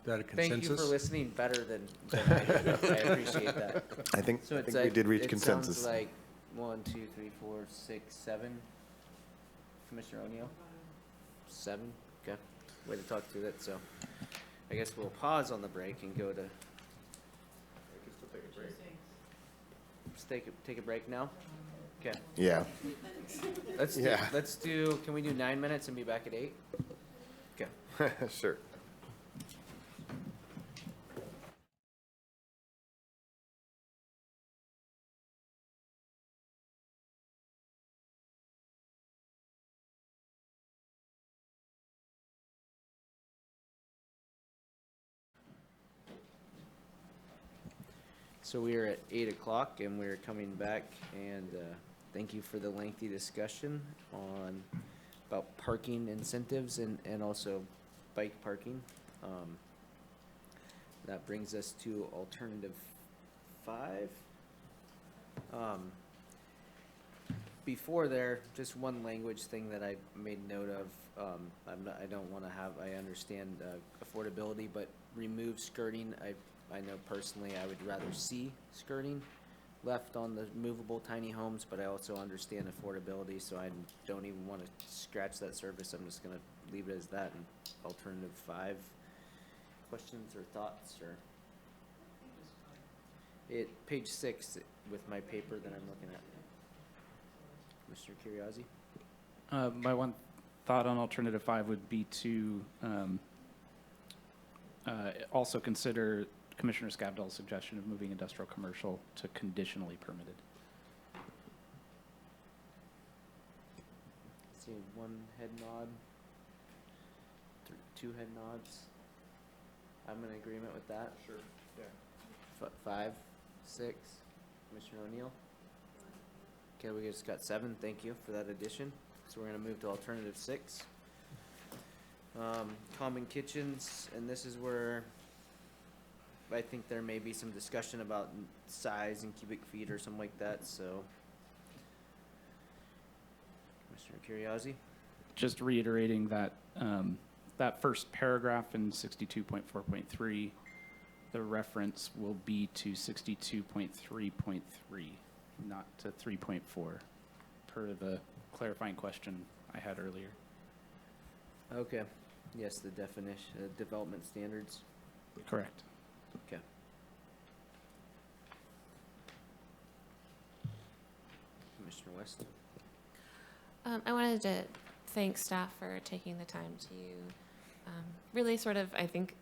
that a Thank you for consensus? listening better than I appreciate that. I think So it's we like, did reach it consensus. sounds like 1, 2, 3, 4, 6, 7. Commissioner O'Neill? 7, okay. Way to talk through that, so I guess we'll pause on the break and go to. Just take a break now? Okay, Yeah. Yeah. let's do, can we do 9 minutes and be back at 8? Okay. Sure. So we are at 8 o'clock and we're coming back, and thank you for the lengthy discussion about parking incentives and also bike parking. That brings us to alternative 5. Before there, just one language thing that I made note of. I don't want to have, I understand affordability, but remove skirting. I know personally I would rather see skirting left on the movable tiny homes, but I also understand affordability, so I don't even want to scratch that service. I'm just going to leave it as that. And alternative 5, questions or thoughts, or page 6 with my paper that I'm looking at. Mr. Curiosity? My one thought on alternative 5 would be to also consider Commissioner Scavdall's suggestion of moving industrial commercial to conditionally permitted. See one head nod, two head nods. I'm in agreement with that. Sure, yeah. 5, 6, Commissioner O'Neill. Okay, we just got 7, thank you for that addition. So we're gonna move to alternative 6. Common kitchens, and this is where I think there may be some discussion about size and cubic feet or something like that, so. Commissioner Curriasi? Just reiterating that, that first paragraph in 62.4.3, the reference will be to 62.3.3, not to 3.4, per the clarifying question I had earlier. Okay, yes, the definition, development standards, Correct. okay. Commissioner West? I wanted to thank staff for taking the time to really sort of, I think,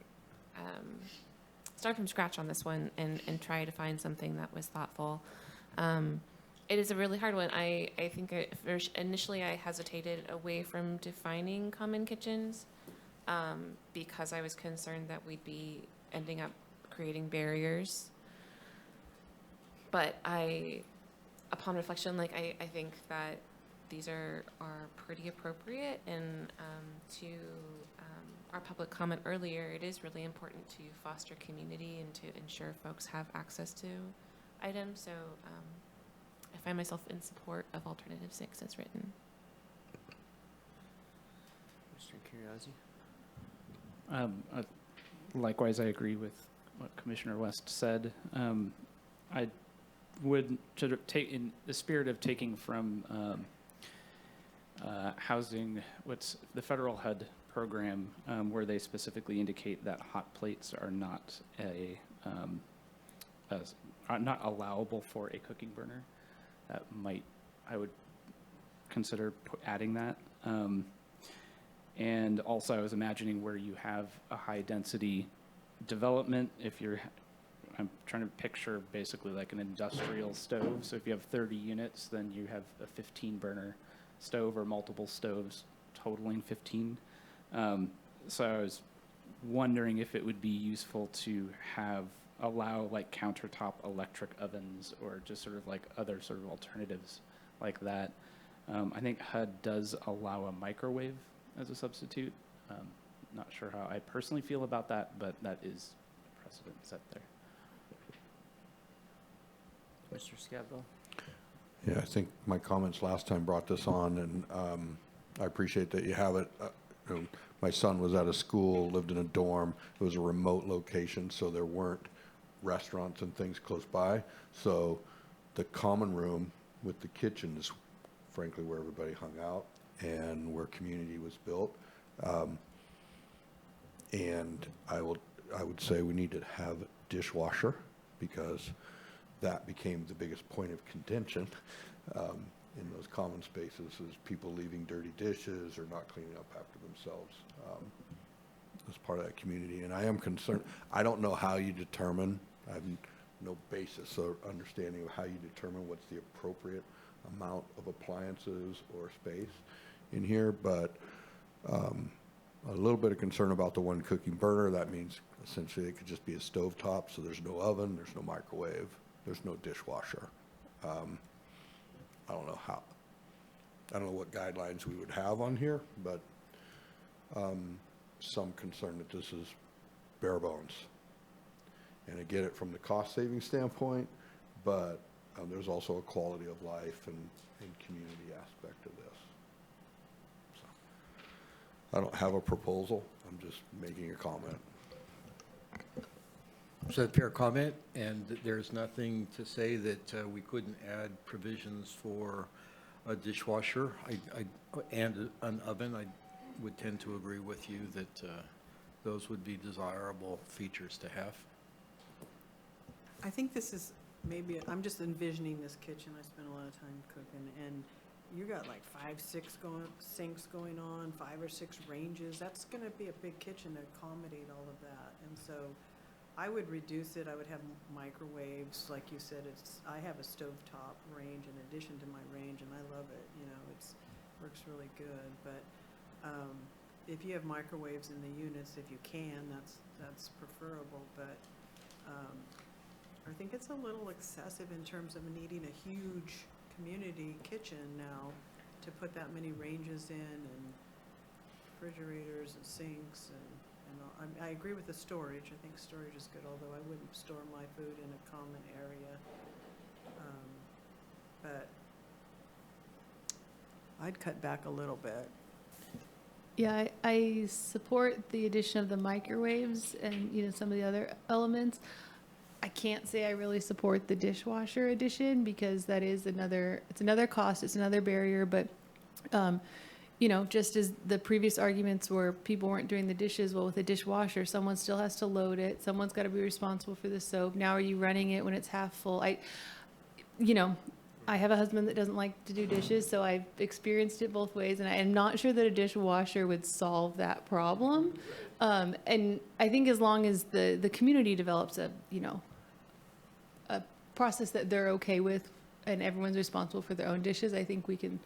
start from scratch on this one and try to find something that was thoughtful. It is a really hard one. I think initially I hesitated away from defining common kitchens because I was concerned that we'd be ending up creating barriers. But upon reflection, like I think that these are pretty appropriate, and to our public comment earlier, it is really important to foster community and to ensure folks have access to items. So I find myself in support of alternative 6 as written. Commissioner Curriasi? Likewise, I agree with what Commissioner West said. I would sort of take, in the spirit of taking from housing, what's the federal HUD program, where they specifically indicate that hot plates are not are not allowable for a cooking burner. That I would consider adding that. And also I was imagining where you have a high density development, I'm trying to picture basically like an industrial stove. So if you have 30 units, then you have a 15 burner stove or multiple stoves totaling 15. So I was wondering if it would be useful to allow like countertop electric ovens or just sort of like other sort of alternatives like that. I think HUD does allow a microwave as a substitute. Not sure how I personally feel about that, but that is precedent set there. Mr. Scavdall? Yeah, I think my comments last time brought this on, and I appreciate that you have it. My son was at a school, lived in a dorm. It was a remote location, so there weren't restaurants and things close by. So the common room with the kitchen is frankly where everybody hung out and where community was built. And I would say we need to have dishwasher, because that became the biggest point of contention in those common spaces, is people leaving dirty dishes or not cleaning up after themselves as part of that community. And I am concerned, I don't know how you determine, I have no basis or understanding of how you determine what's the appropriate amount of appliances or space in here, but a little bit of concern about the one cooking burner. That means essentially it could just be a stovetop, so there's no oven, there's no microwave, there's no dishwasher. I don't know what guidelines we would have on here, but some concern that this is bare bones. And I get it from the cost saving standpoint, but there's also a quality of life and community aspect of this. So I don't have a proposal, I'm just making a comment. So fair comment, and there's nothing to say that we couldn't add provisions for a dishwasher and an oven. I would tend to agree with you that those would be desirable features to have. I think this is maybe, I'm just envisioning this kitchen. I spent a lot of time cooking, and you got like 5, 6 sinks going on, 5 or 6 ranges. That's gonna be a big kitchen to accommodate all of that. And so I would reduce it. I would have microwaves, like you said. I have a stovetop range in addition to my range, and I love it. You know, works really good. But if you have microwaves in the units, if you can, that's preferable. But I think it's a little excessive in terms of needing a huge community kitchen now to put that many ranges in and refrigerators and sinks and all. I agree with the storage. I think storage is good, although I wouldn't store my food in a common area. But I'd cut back a little bit. Yeah, I support the addition of the microwaves and, you know, some of the other elements. I can't say I really support the dishwasher addition because that is it's another cost, it's another barrier, but, you know, just as the previous arguments where people weren't doing the dishes, well, with a dishwasher, someone still has to load it, someone's got to be responsible for the soap. Now are you running it when it's half full? You know, I have a husband that doesn't like to do dishes, so I've experienced it both ways, and I am not sure that a dishwasher would solve that problem. And I think as long as the community develops a process that they're okay with and everyone's responsible for their own dishes, I think we can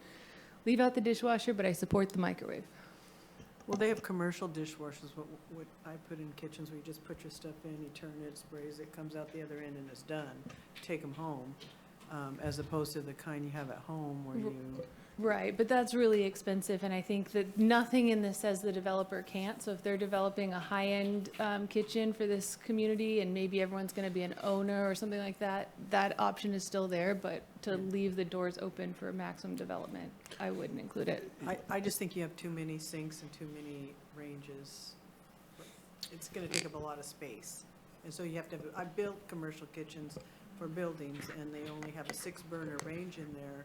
leave out the dishwasher, but I support the microwave. Well, they have commercial dishwashers, what I put in kitchens, where you just put your stuff in, you turn it, sprays it, comes out the other end, and it's done. Take them home, as opposed to the kind you have at home where you... Right, but that's really expensive, and I think that nothing in this says the developer can't. So if they're developing a high-end kitchen for this community, and maybe everyone's going to be an owner or something like that, that option is still there. But to leave the doors open for maximum development, I wouldn't include it. I just think you have too many sinks and too many ranges. It's going to take up a lot of space, and so you have to have. I built commercial kitchens for buildings, and they only have a 6-burner range in there.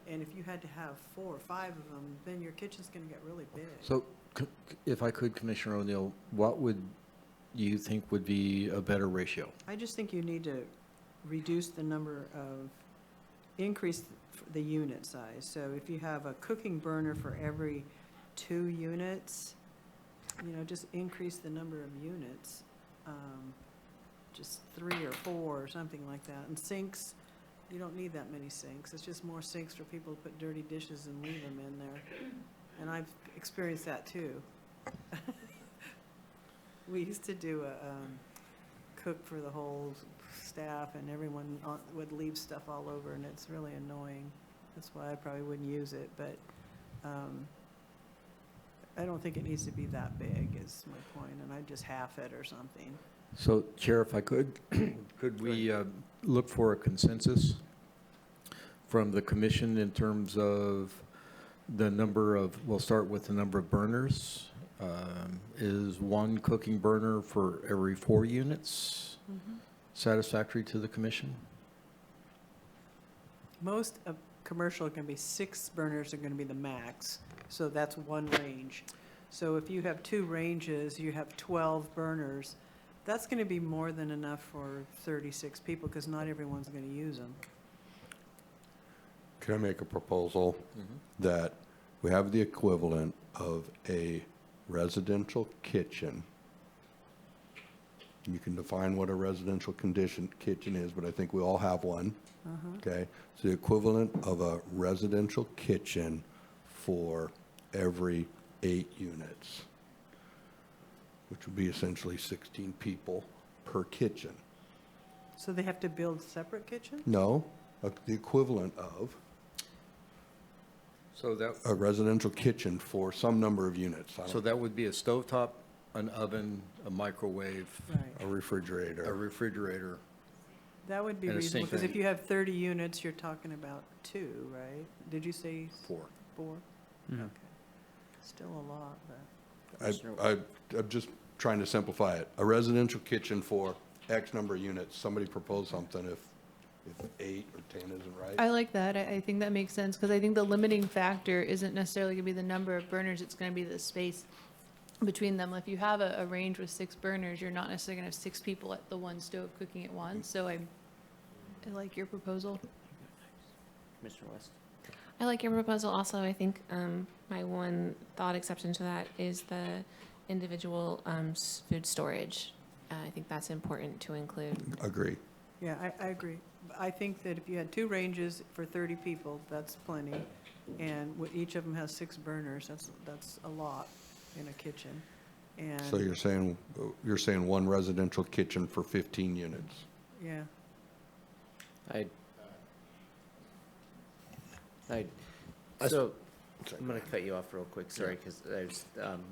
And if you had to have 4 or 5 of them, then your kitchen's going to get really big. So if I could, Commissioner O'Neill, what would you think would be a better ratio? I just think you need to reduce the increase the unit size. So if you have a cooking burner for every 2 units, you know, just increase the number of units. Just 3 or 4 or something like that. And sinks, you don't need that many sinks. It's just more sinks for people to put dirty dishes and leave them in there. And I've experienced that too. We used to do a cook for the whole staff, and everyone would leave stuff all over, and it's really annoying. That's why I probably wouldn't use it, but I don't think it needs to be that big is my point, and I'd just half it or something. So, Chair, if I could, could we look for a consensus from the commission in terms of the number of, we'll start with the number of burners. Is 1 cooking burner for every 4 units satisfactory to the commission? Most of commercial can be 6 burners are going to be the max, so that's 1 range. So if you have 2 ranges, you have 12 burners. That's going to be more than enough for 36 people because not everyone's going to use them. Can I make a proposal that we have the equivalent of a residential kitchen? You can define what a residential kitchen is, but I think we all have one. Okay, it's the equivalent of a residential kitchen for every 8 units, which would be essentially 16 people per kitchen. So they have to build separate kitchens? No, the equivalent of So that, a residential kitchen for some number of units. so that would be a stovetop, an oven, a microwave, Right. A refrigerator. a refrigerator. That would be And a reasonable, sink. because if you have 30 units, you're talking about 2, right? Did you say 4. 4? Mhm. Okay. Still a lot, but. I'm just trying to simplify it. A residential kitchen for X number of units. Somebody propose something if 8 or 10 isn't right. I like that. I think that makes sense because I think the limiting factor isn't necessarily going to be the number of burners. It's going to be the space between them. If you have a range with 6 burners, you're not necessarily going to have 6 people at the one stove cooking at once. So I like your proposal. Commissioner West? I like your proposal also. I think my one thought exception to that is the individual food storage. I think that's important to include. Agree. Yeah, I agree. I think that if you had 2 ranges for 30 people, that's plenty. And each of them has 6 burners, that's a lot in a kitchen. So And, you're saying one residential kitchen for 15 units? yeah, So, I'm gonna cut you off real quick, sorry, because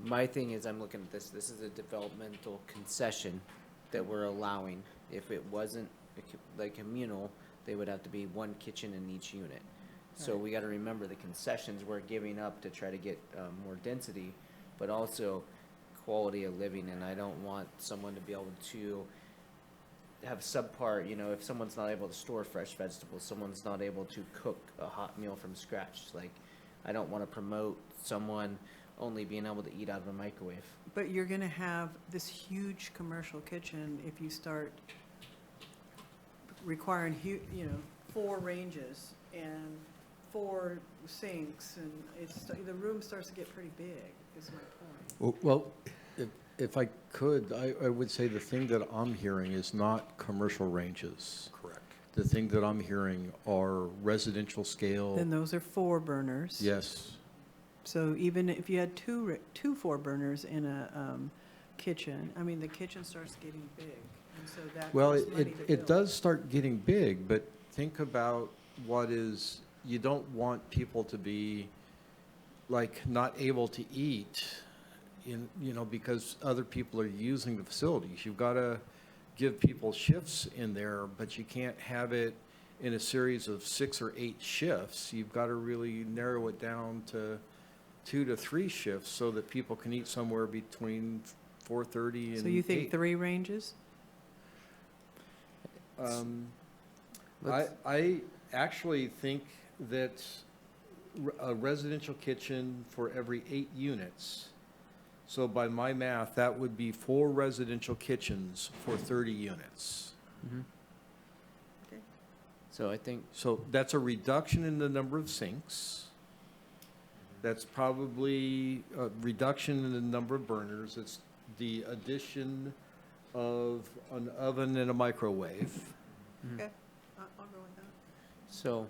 my thing is, I'm looking at this is a developmental concession that we're allowing. If it wasn't like communal, they would have to be 1 kitchen in each unit. So Right. we gotta remember the concessions we're giving up to try to get more density, but also quality of living, and I don't want someone to be able to have subpar, if someone's not able to store fresh vegetables, someone's not able to cook a hot meal from scratch, like, I don't want to promote someone only being able to eat out of a microwave. but you're gonna have this huge commercial kitchen if you start requiring 4 ranges and 4 sinks, and the room starts to get pretty big, is my point. Well, if I could, I would say the thing that I'm hearing is not commercial ranges. Correct. The thing that I'm hearing are residential scale. Then those are 4 burners. Yes. So even if you had two 4 burners in a kitchen, I mean, the kitchen starts getting big, and so that Well, costs money to it build. does start getting big, but think about you don't want people to be, like, not able to eat because other people are using the facilities. You've got to give people shifts in there, but you can't have it in a series of 6 or 8 shifts. You've got to really narrow it down to 2 to 3 shifts so that people can eat somewhere between 4:30 and 8. So you think 3 ranges? I actually think that a residential kitchen for every 8 units, so by my math, that would be 4 residential kitchens for 30 units. So I think, So that's a reduction in the number of sinks. That's probably a reduction in the number of burners. It's the addition of an oven and a microwave. Okay, I'll go with that. so,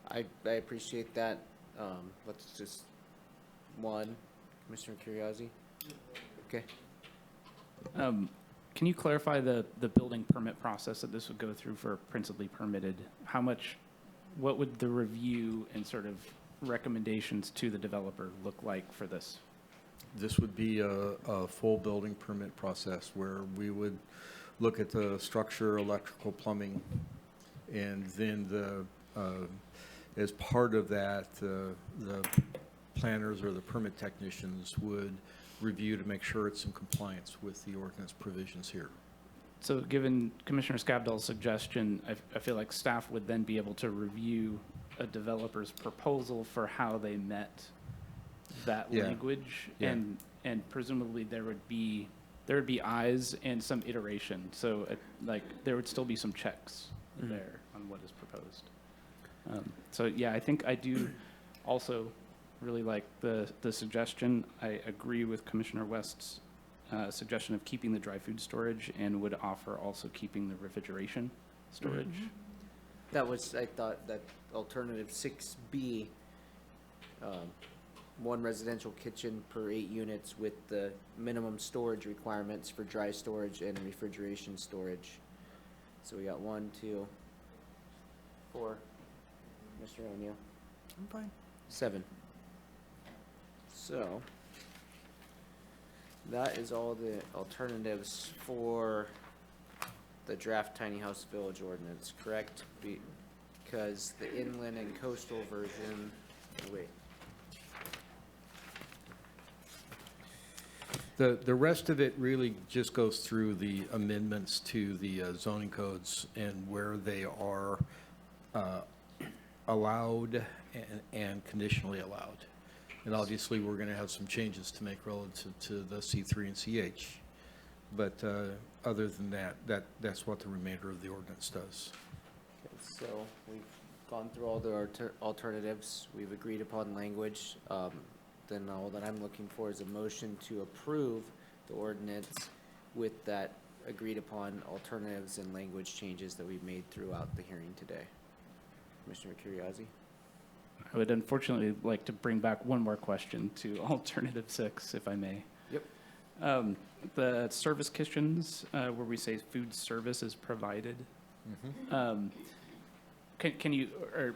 I appreciate that, let's just, Commissioner Curriasi? Okay. Can you clarify the building permit process that this would go through for principally permitted? What would the review and sort of recommendations to the developer look like for this? This would be a full building permit process where we would look at the structure, electrical, plumbing, and then as part of that, the planners or the permit technicians would review to make sure it's in compliance with the ordinance provisions here. So given Commissioner Scavdall's suggestion, I feel like staff would then be able to review a developer's proposal for how they met that Yeah. language. Yeah. And presumably there would be eyes and some iteration. So there would still be some checks there on what is proposed. So yeah, I think I do also really like the suggestion. I agree with Commissioner West's suggestion of keeping the dry food storage and would offer also keeping the refrigeration storage. That was, I thought, that alternative 6B, 1 residential kitchen per 8 units with the minimum storage requirements for dry storage and refrigeration storage. So we got 1, 2, 4, Mr. O'Neill, I'm fine. 7. So, that is all the alternatives for the draft tiny house village ordinance, correct? Because the inland and coastal version, wait. The rest of it really just goes through the amendments to the zoning codes and where they are allowed and conditionally allowed. And obviously, we're going to have some changes to make relative to the C3 and CH. But other than that, that's what the remainder of the ordinance does. Okay, so we've gone through all the alternatives. We've agreed upon language. Then all that I'm looking for is a motion to approve the ordinance with that agreed upon alternatives and language changes that we've made throughout the hearing today. Commissioner Curriasi? I would unfortunately like to bring back one more question to alternative 6, if I may. Yep. The service kitchens, where we say food service is provided. Can you, or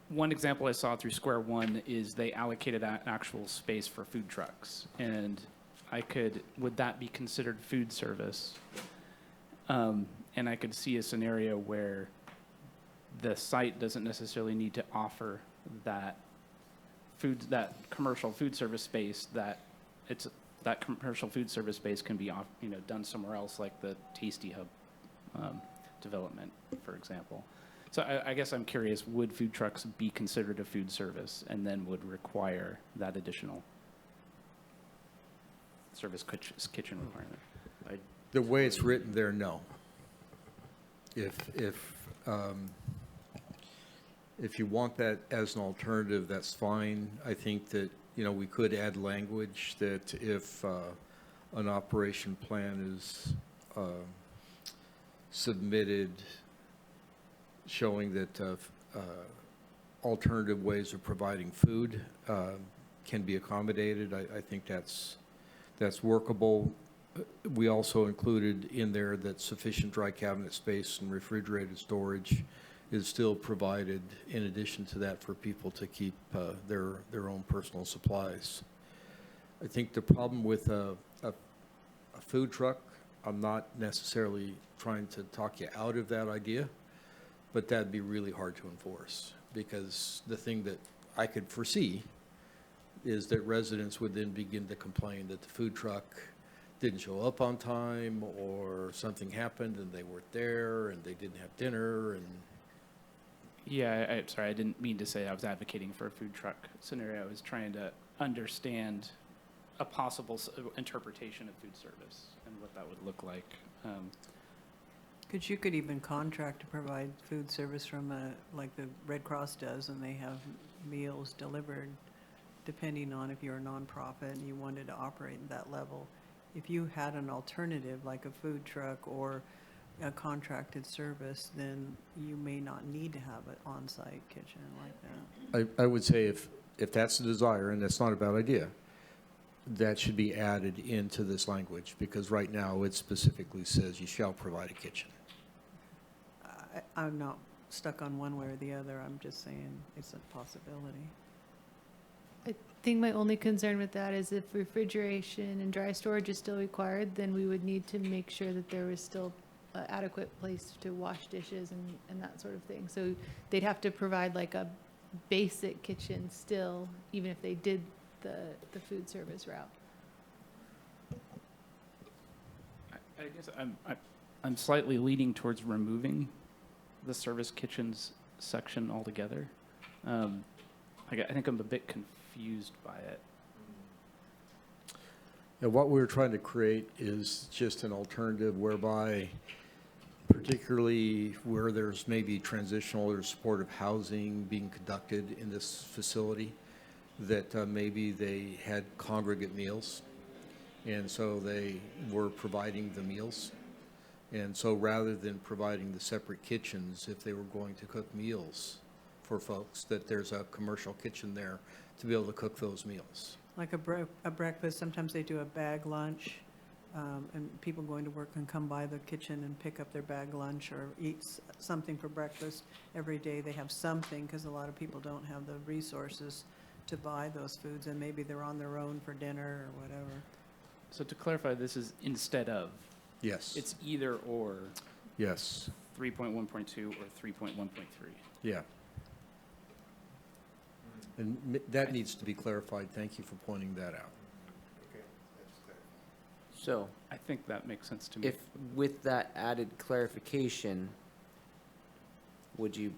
one example I saw through Square One is they allocated actual space for food trucks. And would that be considered food service? And I could see a scenario where the site doesn't necessarily need to offer that commercial food service space, that commercial food service space can be done somewhere else, like the Tasty Hub development, for example. So I guess I'm curious, would food trucks be considered a food service and then would require that additional service kitchen requirement? The way it's written there, no. If you want that as an alternative, that's fine. I think that, we could add language that if an operation plan is submitted showing that alternative ways of providing food can be accommodated, I think that's workable. We also included in there that sufficient dry cabinet space and refrigerated storage is still provided in addition to that for people to keep their own personal supplies. I think the problem with a food truck, I'm not necessarily trying to talk you out of that idea, but that'd be really hard to enforce, because the thing that I could foresee is that residents would then begin to complain that the food truck didn't show up on time, or something happened and they weren't there and they didn't have dinner. And Yeah, sorry, I didn't mean to say I was advocating for a food truck scenario. I was trying to understand a possible interpretation of food service and what that would look like. Because you could even contract to provide food service from like the Red Cross does, and they have meals delivered depending on if you're a nonprofit and you wanted to operate at that level. If you had an alternative like a food truck or a contracted service, then you may not need to have an on-site kitchen like that. I would say if that's the desire, and that's not a bad idea, that should be added into this language, because right now it specifically says you shall provide a kitchen. I'm not stuck on one way or the other. I'm just saying it's a possibility. I think my only concern with that is if refrigeration and dry storage is still required, then we would need to make sure that there was still an adequate place to wash dishes and that sort of thing. So they'd have to provide like a basic kitchen still, even if they did the food service route. I guess I'm slightly leaning towards removing the service kitchens section altogether. I think I'm a bit confused by it. Now, what we're trying to create is just an alternative whereby, particularly where there's maybe transitional or supportive housing being conducted in this facility, that maybe they had congregate meals, and so they were providing the meals. And so rather than providing the separate kitchens, if they were going to cook meals for folks, that there's a commercial kitchen there to be able to cook those meals. Like a breakfast, sometimes they do a bag lunch, and people going to work can come by the kitchen and pick up their bag lunch or eat something for breakfast. Every day they have something, because a lot of people don't have the resources to buy those foods, and maybe they're on their own for dinner or whatever. So to clarify, this is instead of. Yes. It's either or. Yes. 3.1.2 or 3.1.3. Yeah. And that needs to be clarified. Thank you for pointing that out. So, I think that makes sense to me. if with that added clarification, would you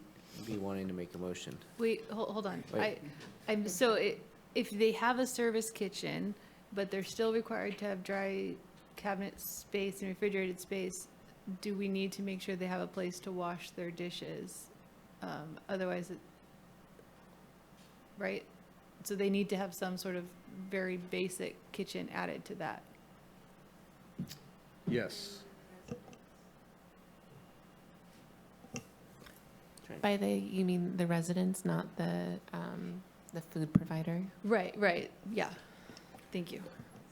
be wanting to make a motion? Wait, hold on. Wait. If they have a service kitchen, but they're still required to have dry cabinet space and refrigerated space, do we need to make sure they have a place to wash their dishes? Otherwise, right? So they need to have some sort of very basic kitchen added to that. Yes. By the, you mean the residents, not the food provider? Right, yeah. Thank you.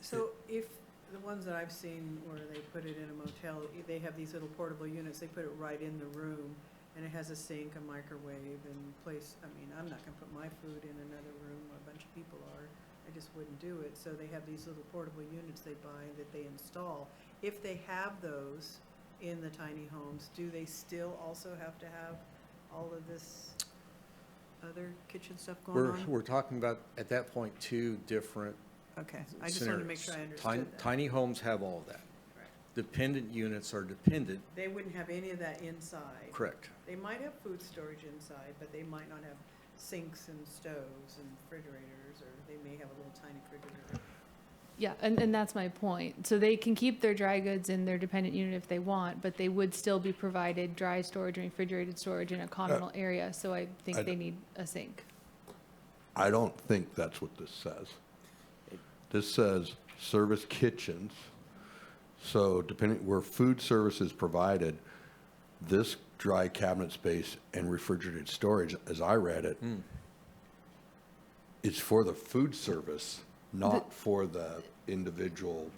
So if, the ones that I've seen where they put it in a motel, they have these little portable units, they put it right in the room, and it has a sink, a microwave, and place, I mean, I'm not gonna put my food in another room where a bunch of people are, I just wouldn't do it. So they have these little portable units they buy that they install. If they have those in the tiny homes, do they still also have to have all of this other kitchen stuff going on? We're talking about, at that point, two different Okay, I just wanted to make sure I scenarios. understood that. Tiny homes have all of that. Right. Dependent units are dependent, They wouldn't have any of that inside. correct. They might have food storage inside, but they might not have sinks and stoves and refrigerators, or they may have a little tiny refrigerator. Yeah, and that's my point. So they can keep their dry goods in their dependent unit if they want, but they would still be provided dry storage and refrigerated storage in a communal area, so I think they need a sink. I don't think that's what this says. This says service kitchens. So depending where food service is provided, this dry cabinet space and refrigerated storage, as I read it, is for the food service, not for the individual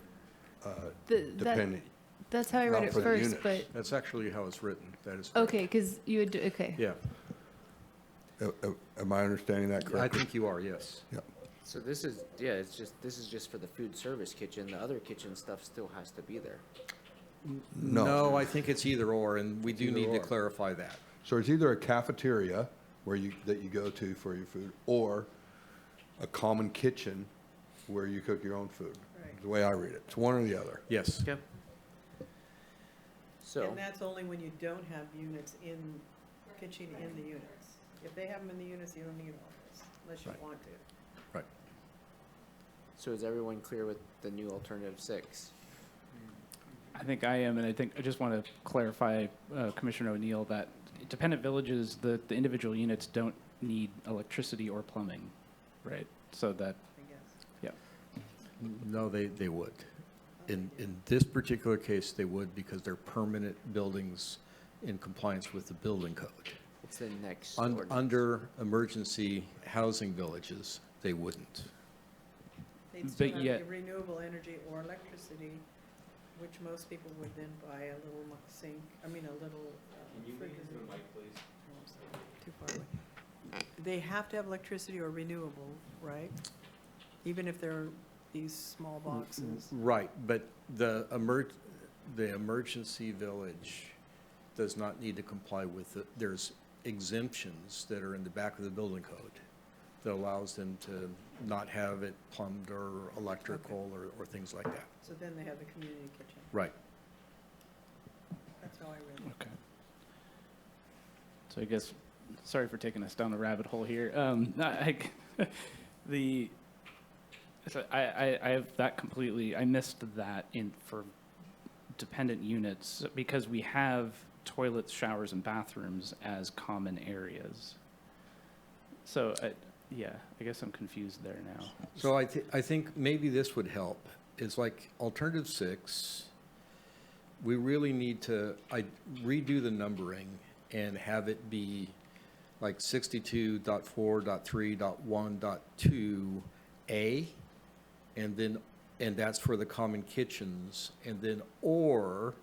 dependent. That's how I read Not it for the first, units. but, That's actually how it's written. That is correct. okay, because you would, okay. Yeah, Am I understanding that I correctly? think you are, yes. Yeah. So this is, yeah, it's just, this is just for the food service kitchen. The other kitchen stuff still has to be there. No. I think it's either or, and we do Either need to or. clarify that. So it's either a cafeteria that you go to for your food, or a common kitchen where you cook your own food. Right. The way I read it, it's one or the other. Yes. Okay. So, And that's only when you don't have units in, kitchen in the units. If they have them in the units, you don't need all this, unless you Right. want to. Right. so is everyone clear with the new alternative 6? I think I am, and I just want to clarify, Commissioner O'Neill, that dependent villages, the individual units don't need electricity or plumbing, right? So that, I guess. yeah. No, they would. In this particular case, they would, because they're permanent buildings in compliance with the building code. It's the next ordinance. Under emergency housing villages, they wouldn't. They'd still But have yet- the renewable energy or electricity, which most people would then buy a little sink, I mean, a little refrigerator. Oh, too far away. They have to have electricity or renewable, right? Even if they're these small boxes. Right, but the emergency village does not need to comply with it. There's exemptions that are in the back of the building code that allows them to not have it plumbed or electrical or things like that. So then they have the community kitchen. Right. That's how I read it. Okay. So I guess, sorry for taking us down a rabbit hole here. I have that completely, I missed that for dependent units because we have toilets, showers, and bathrooms as common areas. So, yeah, I guess I'm confused there now. So I think maybe this would help. It's like alternative 6, we really need to redo the numbering and have it be like 62.4.3.1.2A, and that's for the common kitchens, and then or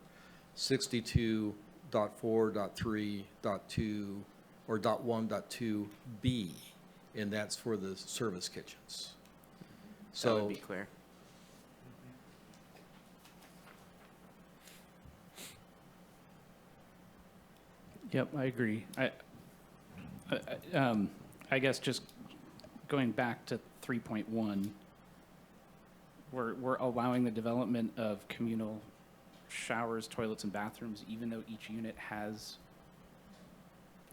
62.4.3.2 or .1.2B, and that's for the service kitchens. That would So be clear. Yep, I agree. I guess just going back to 3.1, we're allowing the development of communal showers, toilets, and bathrooms, even though each unit has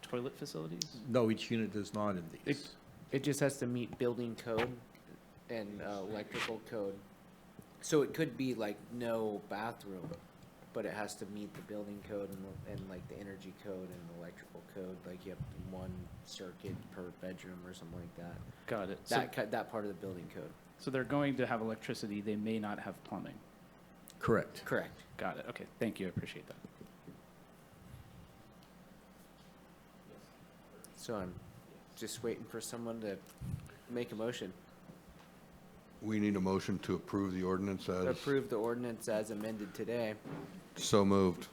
toilet facilities? no, each unit does not in these. It just has to meet building code and electrical code. So it could be like no bathroom, but it has to meet the building code and like the energy code and the electrical code, like you have one circuit per bedroom or something like that. Got it. That part of the building code. So they're going to have electricity, they may not have plumbing. Correct. Correct. Got it. Okay, thank you, I appreciate that. So I'm just waiting for someone to make a motion. We need a motion to approve the ordinance as Approve the ordinance as amended today. so moved.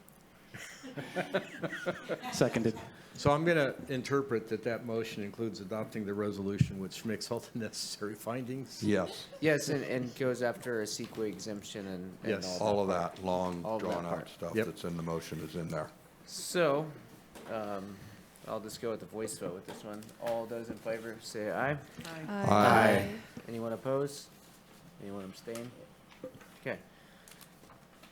Seconded. So I'm going to interpret that that motion includes adopting the resolution, which makes all the necessary findings. Yes, Yes, and goes after a CEQA exemption and Yes. all of that long, All of that drawn-out part. stuff Yep. that's in the motion is in there. So, I'll just go with the voice vote with this one. All those in favor, say aye. Aye. Anyone opposed? Anyone abstain? Okay.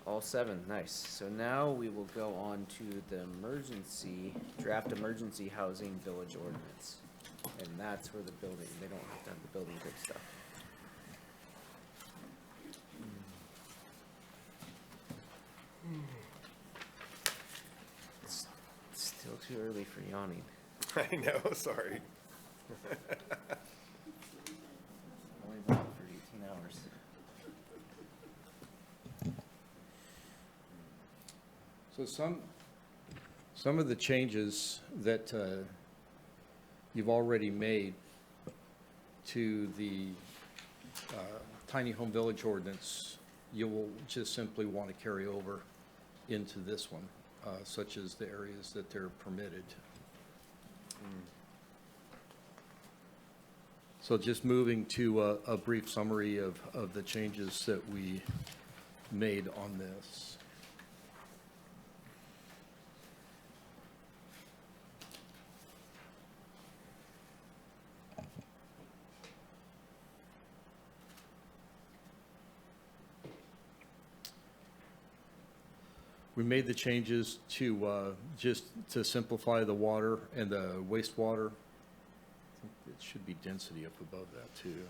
All seven, nice. So now we will go on to the draft emergency housing village ordinance. And that's where the building, they don't have to have the building code stuff. It's still too early for yawning. I know, sorry. Only been out for 18 hours. So some of the changes that you've already made to the tiny home village ordinance, you will just simply want to carry over into this one, such as the areas that they're permitted. So just moving to a brief summary of the changes that we made on this. We made the changes to, just to simplify the water and the wastewater. I think it should be density up above that too.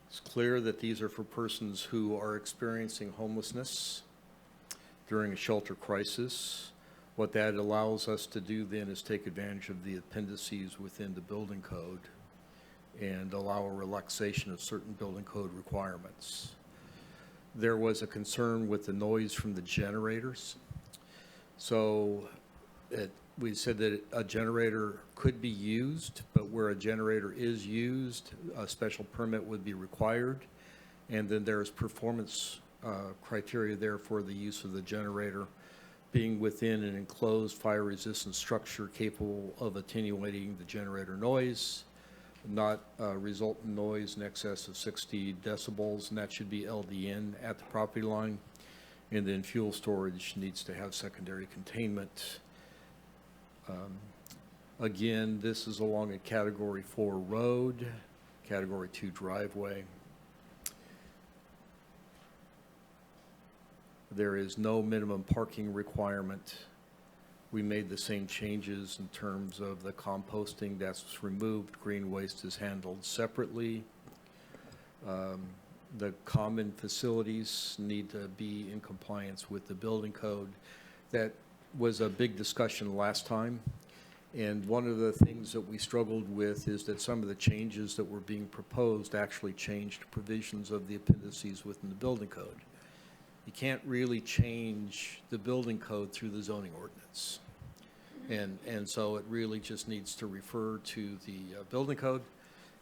It's clear that these are for persons who are experiencing homelessness during a shelter crisis. What that allows us to do then is take advantage of the appendices within the building code and allow a relaxation of certain building code requirements. There was a concern with the noise from the generators. So we said that a generator could be used, but where a generator is used, a special permit would be required. And then there's performance criteria there for the use of the generator, being within an enclosed fire-resistant structure capable of attenuating the generator noise, not result in noise in excess of 60 decibels, and that should be LDN at the property line. And then fuel storage needs to have secondary containment. Again, this is along a Category 4 road, Category 2 driveway. There is no minimum parking requirement. We made the same changes in terms of the composting that's removed. Green waste is handled separately. The common facilities need to be in compliance with the building code. That was a big discussion last time. And one of the things that we struggled with is that some of the changes that were being proposed actually changed provisions of the appendices within the building code. You can't really change the building code through the zoning ordinance. And so it really just needs to refer to the building code.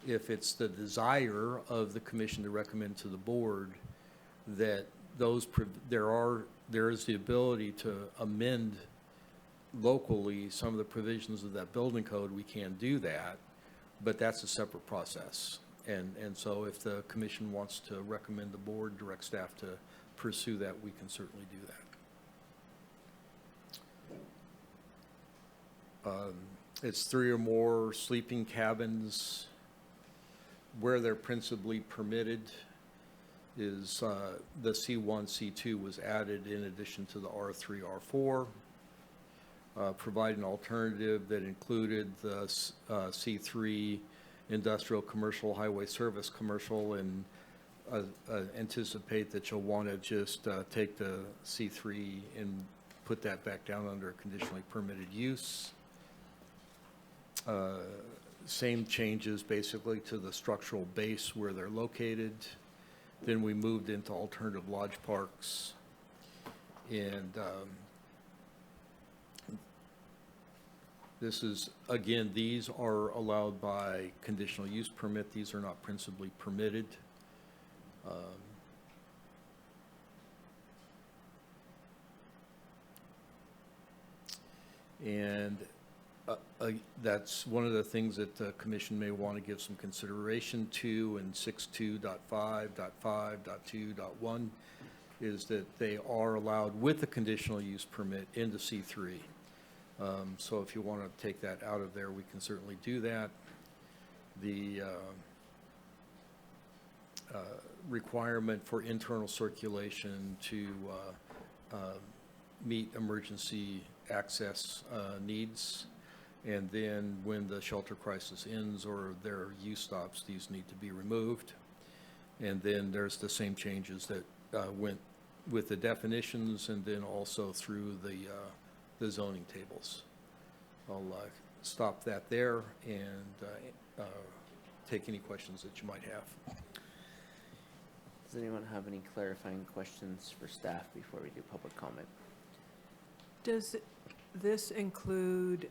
If it's the desire of the commission to recommend to the board that there is the ability to amend locally some of the provisions of that building code, we can do that, but that's a separate process. And so if the commission wants to recommend the board, direct staff to pursue that, we can certainly do that. It's 3 or more sleeping cabins. Where they're principally permitted is the C1, C2 was added in addition to the R3, R4. Provide an alternative that included the C3 industrial, commercial, highway service, commercial, and anticipate that you'll want to just take the C3 and put that back down under conditionally permitted use. Same changes basically to the structural base where they're located. Then we moved into alternative lodge parks. And this is, again, these are allowed by conditional use permit. These are not principally permitted. And that's one of the things that the commission may want to give some consideration to in 6.2.5.5.2.1 is that they are allowed with a conditional use permit into C3. So if you want to take that out of there, we can certainly do that. The requirement for internal circulation to meet emergency access needs. And then when the shelter crisis ends or their use stops, these need to be removed. And then there's the same changes that went with the definitions and then also through the zoning tables. I'll stop that there and take any questions that you might have. Does anyone have any clarifying questions for staff before we do public comment? Does this include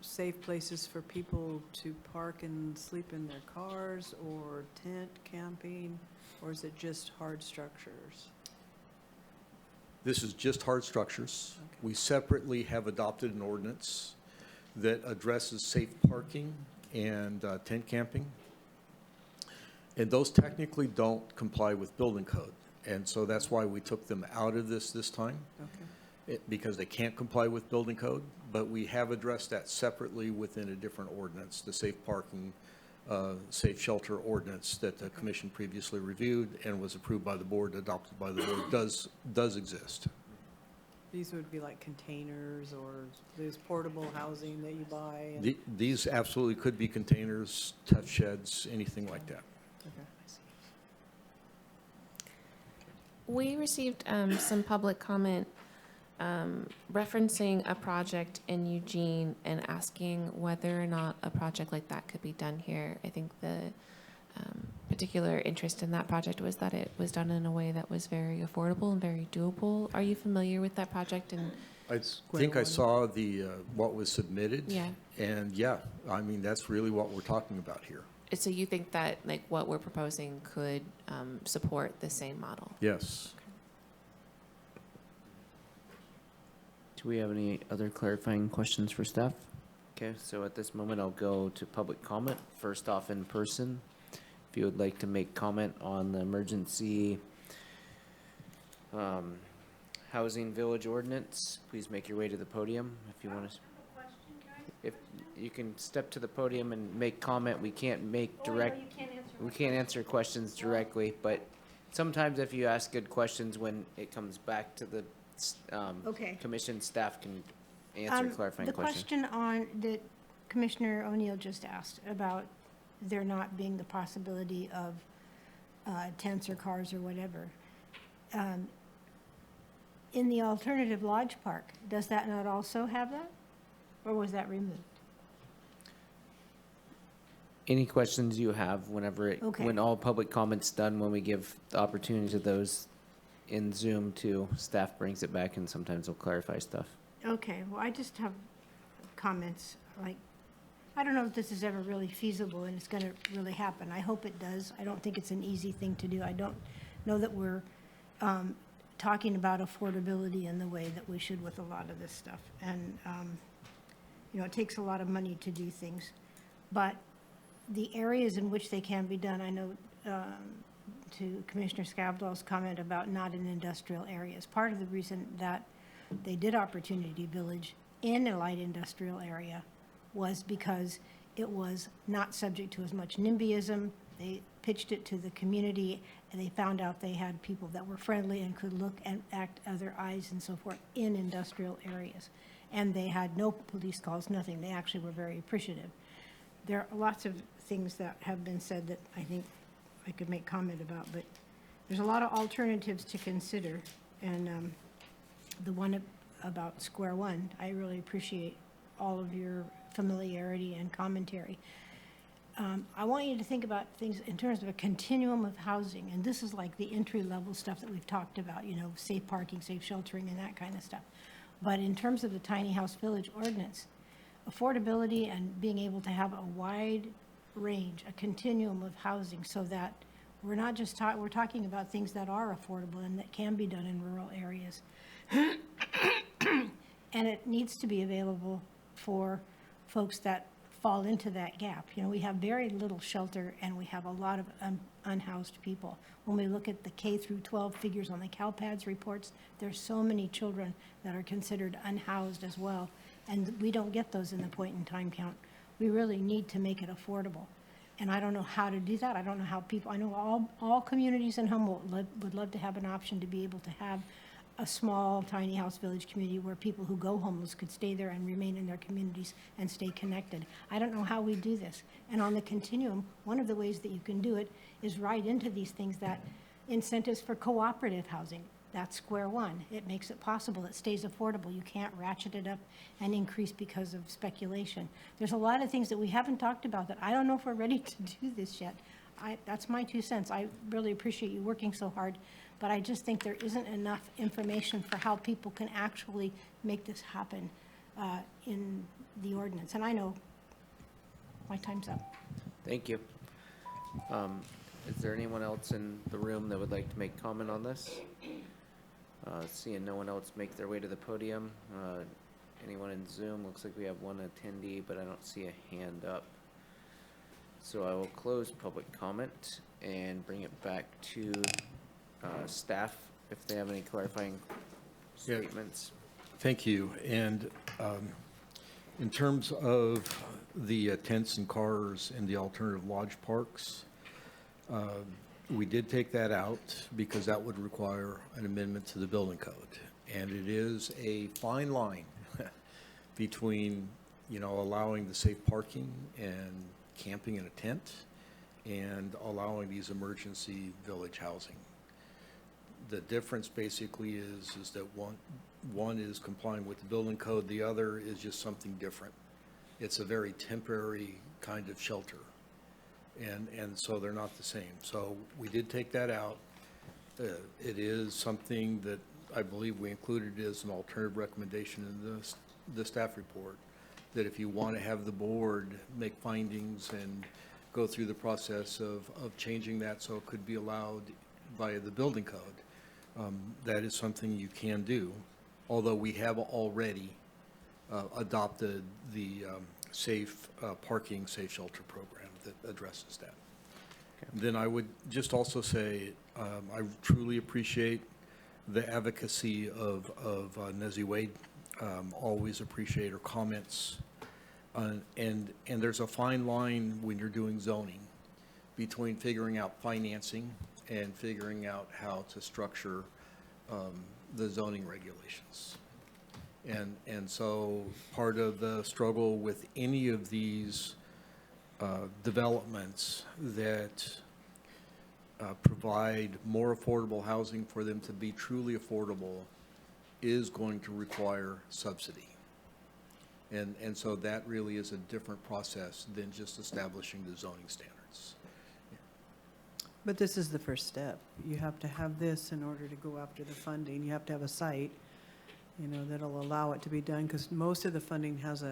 safe places for people to park and sleep in their cars or tent camping, or is it just hard structures? This is just hard structures. Okay. We separately have adopted an ordinance that addresses safe parking and tent camping. And those technically don't comply with building code. And so that's why we took them out of this time. Okay. Because they can't comply with building code, but we have addressed that separately within a different ordinance, the safe parking, safe shelter ordinance that the commission previously reviewed and was approved by the board, adopted by the board, does exist. These would be like containers or those portable housing that you buy? And These absolutely could be containers, touch sheds, anything like that. okay. We received some public comment referencing a project in Eugene and asking whether or not a project like that could be done here. I think the particular interest in that project was that it was done in a way that was very affordable and very doable. Are you familiar with that project? And I think I saw the what was submitted. Yeah. And yeah, I mean, that's really what we're talking about here. so you think that like what we're proposing could support the same model? Yes. Do we have any other clarifying questions for staff? Okay, so at this moment, I'll go to public comment. First off, in person. If you would like to make comment on the emergency housing village ordinance, please make your way to the podium if you want to. If you can step to the podium and make comment, we can't make direct, we can't answer questions directly, but sometimes if you ask good questions when it comes back to the Okay. commission, staff can answer clarifying The questions. question on that Commissioner O'Neill just asked about there not being the possibility of tents or cars or whatever. In the alternative lodge park, does that not also have that? Or was that removed? Any questions you have whenever Okay. when all public comments done, when we give the opportunity to those in Zoom too, staff brings it back and sometimes they'll clarify stuff. Okay, well, I just have comments, like, I don't know if this is ever really feasible and it's gonna really happen. I hope it does. I don't think it's an easy thing to do. I don't know that we're talking about affordability in the way that we should with a lot of this stuff. And, it takes a lot of money to do things. But the areas in which they can be done, I know, to Commissioner Scavdall's comment about not in industrial areas. Part of the reason that they did Opportunity Village in a light industrial area was because it was not subject to as much NIMBYism. They pitched it to the community, and they found out they had people that were friendly and could look and act other eyes and so forth in industrial areas. And they had no police calls, nothing. They actually were very appreciative. There are lots of things that have been said that I think I could make comment about, but there's a lot of alternatives to consider. And the one about Square One, I really appreciate all of your familiarity and commentary. I want you to think about things in terms of a continuum of housing, and this is like the entry-level stuff that we've talked about, you know, safe parking, safe sheltering, and that kind of stuff. But in terms of the tiny house village ordinance, affordability and being able to have a wide range, a continuum of housing, so that we're not just we're talking about things that are affordable and that can be done in rural areas. And it needs to be available for folks that fall into that gap. You know, we have very little shelter and we have a lot of unhoused people. When we look at the K through 12 figures on the CalPADS reports, there's so many children that are considered unhoused as well. And we don't get those in the point in time count. We really need to make it affordable. And I don't know how to do that. I don't know how people, I know all communities in Humboldt would love to have an option to be able to have a small tiny house village community where people who go homeless could stay there and remain in their communities and stay connected. I don't know how we do this. And on the continuum, one of the ways that you can do it is write into these things that incentives for cooperative housing. That's Square One. It makes it possible. It stays affordable. You can't ratchet it up and increase because of speculation. There's a lot of things that we haven't talked about that I don't know if we're ready to do this yet. That's my 2 cents. I really appreciate you working so hard, but I just think there isn't enough information for how people can actually make this happen in the ordinance. And I know my time's up. Thank you. Is there anyone else in the room that would like to make comment on this? Seeing no one else make their way to the podium. Anyone in Zoom? Looks like we have one attendee, but I don't see a hand up. So I will close public comment and bring it back to staff if they have any clarifying statements. Thank you. And in terms of the tents and cars and the alternative lodge parks, we did take that out because that would require an amendment to the building code. And it is a fine line between, you know, allowing the safe parking and camping in a tent and allowing these emergency village housing. The difference basically is that one is complying with the building code, the other is just something different. It's a very temporary kind of shelter. And so they're not the same. So we did take that out. It is something that I believe we included as an alternative recommendation in the staff report, that if you want to have the board make findings and go through the process of changing that so it could be allowed via the building code, that is something you can do, although we have already adopted the safe parking, safe shelter program that addresses that. Okay. Then I would just also say I truly appreciate the advocacy of Nezzy Wade. Always appreciate her comments. And there's a fine line when you're doing zoning between figuring out financing and figuring out how to structure the zoning regulations. And so part of the struggle with any of these developments that provide more affordable housing for them to be truly affordable is going to require subsidy. And so that really is a different process than just establishing the zoning standards. But this is the first step. You have to have this in order to go after the funding. You have to have a site, you know, that'll allow it to be done, because most of the funding has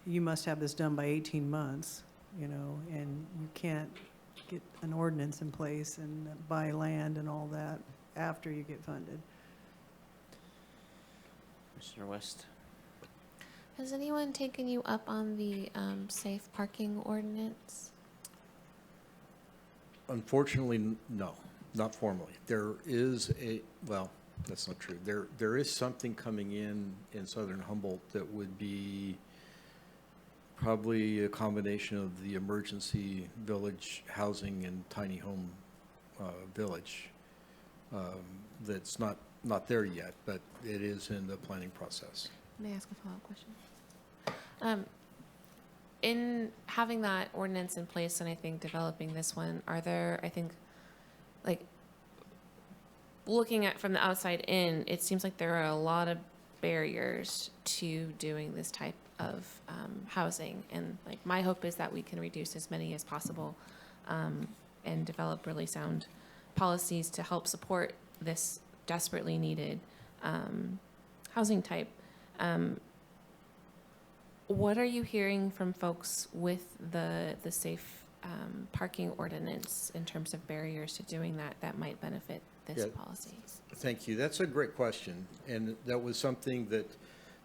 you must have this done by 18 months, you know, and you can't get an ordinance in place and buy land and all that after you get funded. Commissioner West. Has anyone taken you up on the safe parking ordinance? Unfortunately, no, not formally. There is well, that's not true. There is something coming in southern Humboldt that would be probably a combination of the emergency village housing and tiny home village. That's not there yet, but it is in the planning process. May I ask a follow-up question? in having that ordinance in place and I think developing this one, are there, I think, like, looking at from the outside in, it seems like there are a lot of barriers to doing this type of housing. And like, my hope is that we can reduce as many as possible and develop really sound policies to help support this desperately needed housing type. What are you hearing from folks with the safe parking ordinance in terms of barriers to doing that might benefit this Yeah. policy? Thank you. That's a great question. And that was something that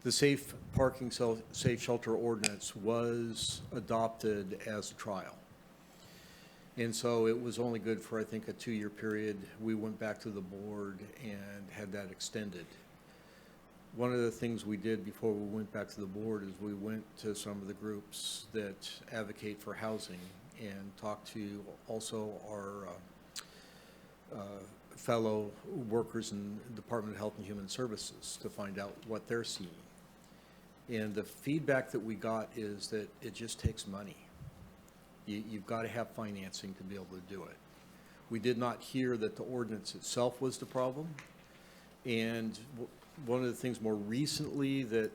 the safe parking, safe shelter ordinance was adopted as a trial. And so it was only good for, I think, a 2-year period. We went back to the board and had that extended. One of the things we did before we went back to the board is we went to some of the groups that advocate for housing and talked to also our fellow workers in the Department of Health and Human Services to find out what they're seeing. And the feedback that we got is that it just takes money. You've got to have financing to be able to do it. We did not hear that the ordinance itself was the problem. And one of the things more recently that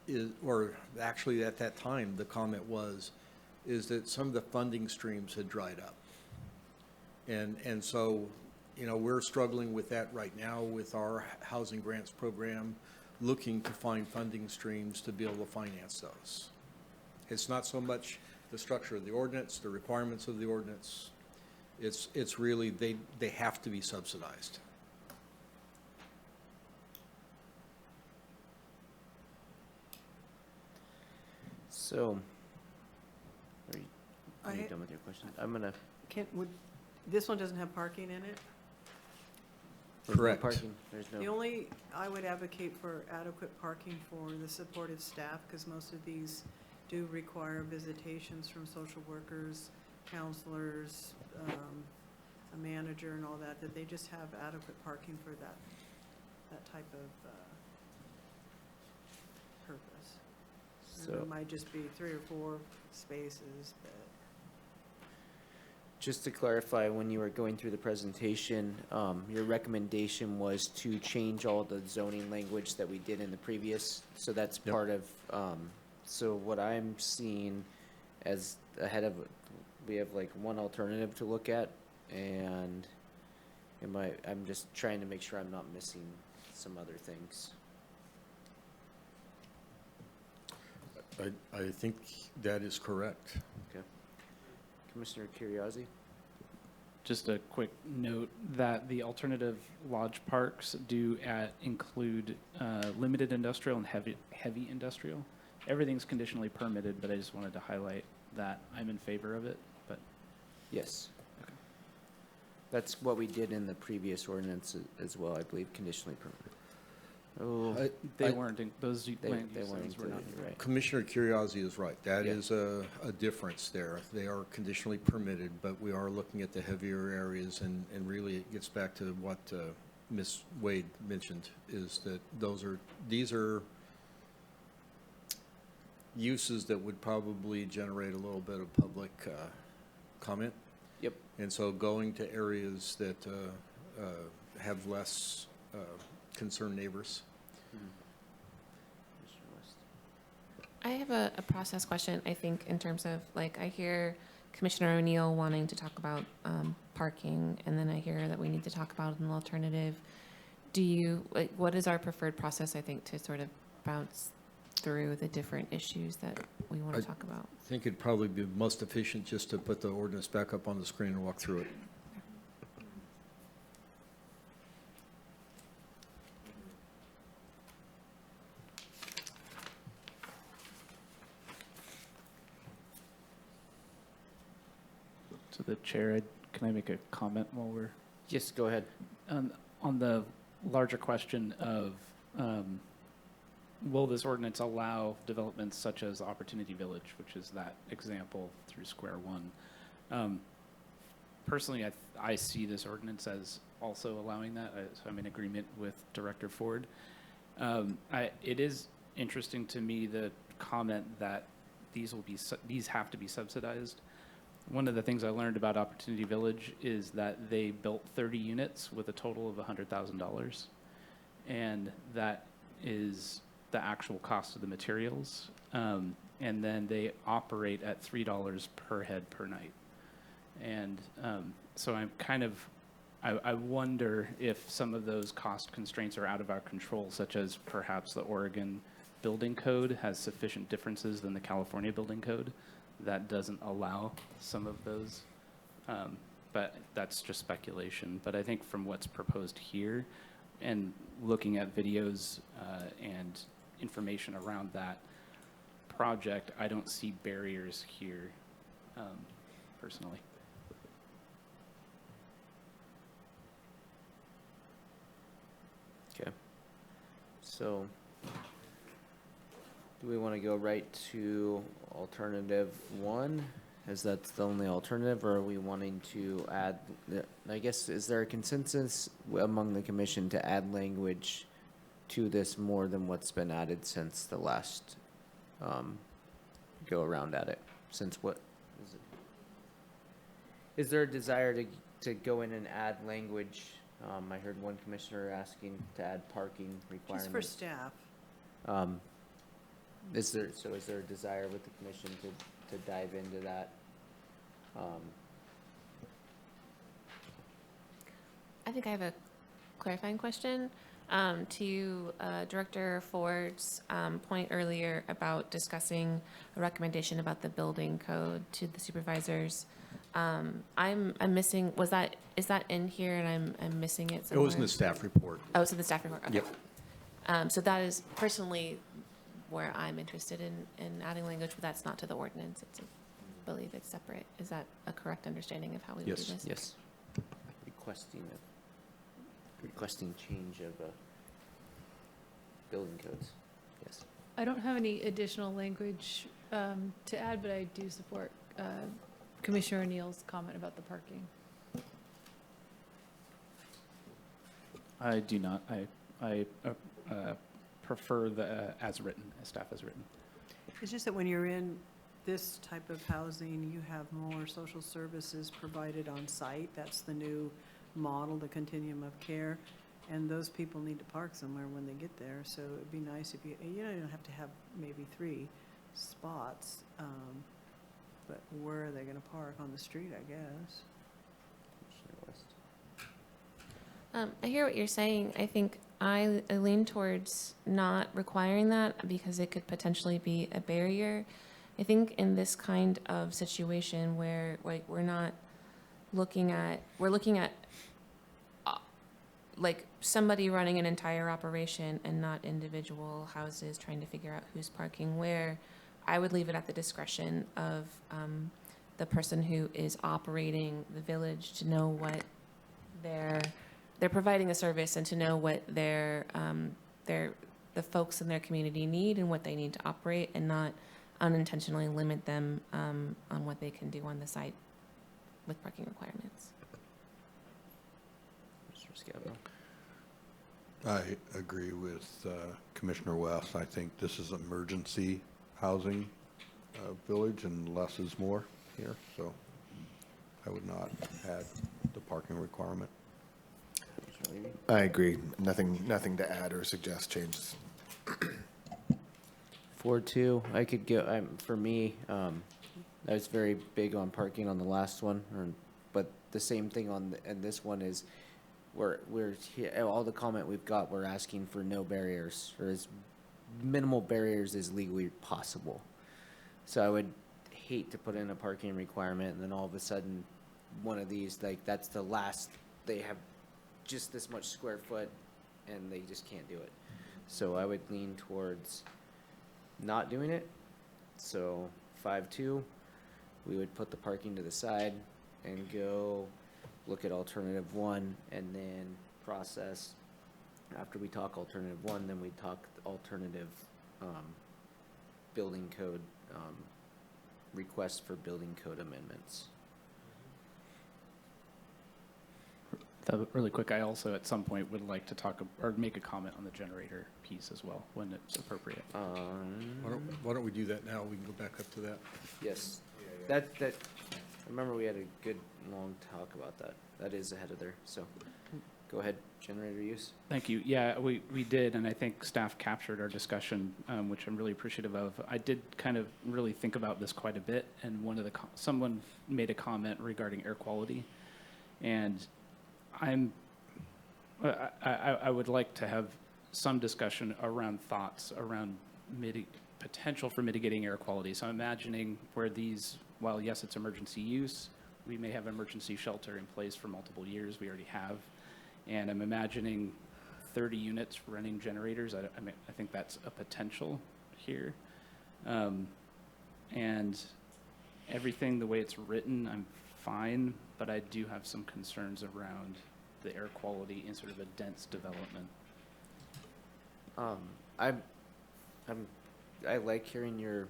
is, or actually at that time, the comment was, is that some of the funding streams had dried up. And so, you know, we're struggling with that right now with our housing grants program, looking to find funding streams to be able to finance those. It's not so much the structure of the ordinance, the requirements of the ordinance. It's really, they have to be subsidized. So, are you I- done with your question? I'm gonna. This one doesn't have parking in it? There's no Correct. parking. There's The no, only, I would advocate for adequate parking for the supportive staff, because most of these do require visitations from social workers, counselors, a manager and all that, that they just have adequate parking for that type of purpose. And So- it might just be 3 or 4 spaces, but. just to clarify, when you were going through the presentation, your recommendation was to change all the zoning language that we did in the previous, so that's Yep. part of, so what I'm seeing as ahead of, we have like one alternative to look at, and I'm just trying to make sure I'm not missing some other things. I think that is correct. Okay. Commissioner Curriasi? Just a quick note that the alternative lodge parks do include limited industrial and heavy industrial. Everything's conditionally permitted, but I just wanted to highlight that I'm in favor of it, but. Yes. That's what we did in the previous ordinance as well, I believe, conditionally permitted. Oh, They weren't, those they land use weren't zones were not. included, you're right. Commissioner Curriasi is right. That Yeah. is a difference there. They are conditionally permitted, but we are looking at the heavier areas, and really it gets back to what Ms. Wade mentioned, is that these are uses that would probably generate a little bit of public comment. Yep. And so going to areas that have less concerned neighbors. Commissioner West. I have a process question, I think, in terms of, like, I hear Commissioner O'Neill wanting to talk about parking, and then I hear that we need to talk about an alternative. What is our preferred process, I think, to sort of bounce through the different issues that we want to talk about? I think it'd probably be most efficient just to put the ordinance back up on the screen and walk through it. To the chair, can I make a comment while we're? Yes, go ahead. On the larger question of, will this ordinance allow developments such as Opportunity Village, which is that example through Square One? Personally, I see this ordinance as also allowing that, so I'm in agreement with Director Ford. It is interesting to me, the comment that these have to be subsidized. One of the things I learned about Opportunity Village is that they built 30 units with a total of $100,000. And that is the actual cost of the materials. And then they operate at $3 per head per night. And so I'm kind of, I wonder if some of those cost constraints are out of our control, such as perhaps the Oregon building code has sufficient differences than the California building code that doesn't allow some of those. But that's just speculation. But I think from what's proposed here and looking at videos and information around that project, I don't see barriers here personally. Okay. So, do we want to go right to alternative one? As that's the only alternative, or are we wanting to add, I guess, is there a consensus among the commission to add language to this more than what's been added since the last go around at it? Since what is it? Is there a desire to go in and add language? I heard one commissioner asking to add parking requirements. Just for staff. Is there a desire with the commission to dive into that? I think I have a clarifying question to Director Ford's point earlier about discussing a recommendation about the building code to the supervisors. I'm missing, is that in here and I'm missing it It somewhere? was in the staff report. Oh, it's in the staff report, okay. Yep. So that is personally where I'm interested in adding language, but that's not to the ordinance. I believe it's separate. Is that a correct understanding of how we would do Yes. this? Yes. Requesting change of building codes. Yes. I don't have any additional language to add, but I do support Commissioner O'Neill's comment about the parking. I do not. I prefer the as written, as staff as written. It's just that when you're in this type of housing, you have more social services provided on site. That's the new model, the continuum of care. And those people need to park somewhere when they get there. So it'd be nice if you don't have to have maybe 3 spots. But where are they gonna park? On the street, I guess. I hear what you're saying. I think I lean towards not requiring that because it could potentially be a barrier. I think in this kind of situation where like we're looking at like somebody running an entire operation and not individual houses trying to figure out who's parking where, I would leave it at the discretion of the person who is operating the village to know what they're providing a service and to know what the folks in their community need and what they need to operate, and not unintentionally limit them on what they can do on the site with parking requirements. Mr. Scavino. I agree with Commissioner West. I think this is emergency housing village, and less is more here, so I would not add the parking requirement. I agree. Nothing to add or suggest changes. 4-2, I could go, for me, I was very big on parking on the last one, but the same thing and this one is, we're all the comment we've got, we're asking for no barriers, or as minimal barriers as legally possible. So I would hate to put in a parking requirement, and then all of a sudden, one of these, like, that's the last, they have just this much square foot, and they just can't do it. So I would lean towards not doing it. So 5-2, we would put the parking to the side and go look at alternative 1, and then process. After we talk alternative 1, then we talk alternative building code, requests for building code amendments. Really quick, I also at some point would like to talk or make a comment on the generator piece as well when it's appropriate. Why don't we do that now? We can go back up to that. Yes, that, I remember we had a good, long talk about that. That is ahead of there, so go ahead, generator use. Thank you. Yeah, we did, and I think staff captured our discussion, which I'm really appreciative of. I did kind of really think about this quite a bit, and someone made a comment regarding air quality, and I would like to have some discussion around thoughts around potential for mitigating air quality. So I'm imagining where these, while yes, it's emergency use, we may have emergency shelter in place for multiple years. We already have. And I'm imagining 30 units running generators. I mean, I think that's a potential here. And everything, the way it's written, I'm fine, but I do have some concerns around the air quality in sort of a dense development. I like hearing your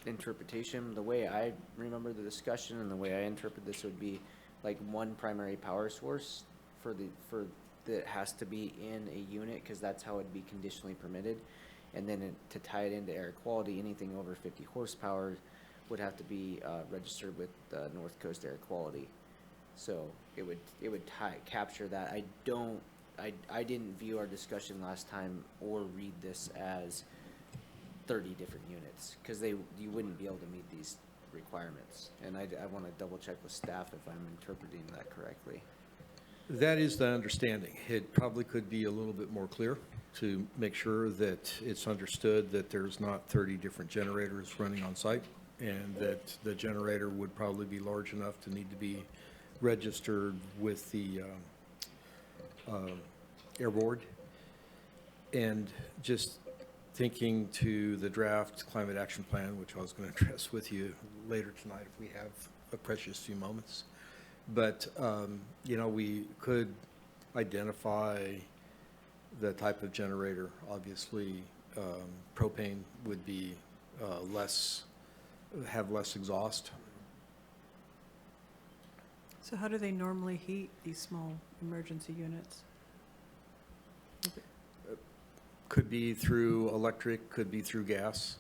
interpretation. The way I remember the discussion and the way I interpret this would be like one primary power source that has to be in a unit, because that's how it'd be conditionally permitted. And then to tie it into air quality, anything over 50 horsepower would have to be registered with North Coast Air Quality. So it would capture that. I didn't view our discussion last time or read this as 30 different units, because you wouldn't be able to meet these requirements. And I want to double check with staff if I'm interpreting that correctly. That is the understanding. It probably could be a little bit more clear to make sure that it's understood that there's not 30 different generators running on site, and that the generator would probably be large enough to need to be registered with the Air Board. And just thinking to the draft climate action plan, which I was going to address with you later tonight if we have a precious few moments. But, we could identify the type of generator. Obviously, propane would be have less exhaust. So how do they normally heat these small emergency units? Could be through electric, could be through gas.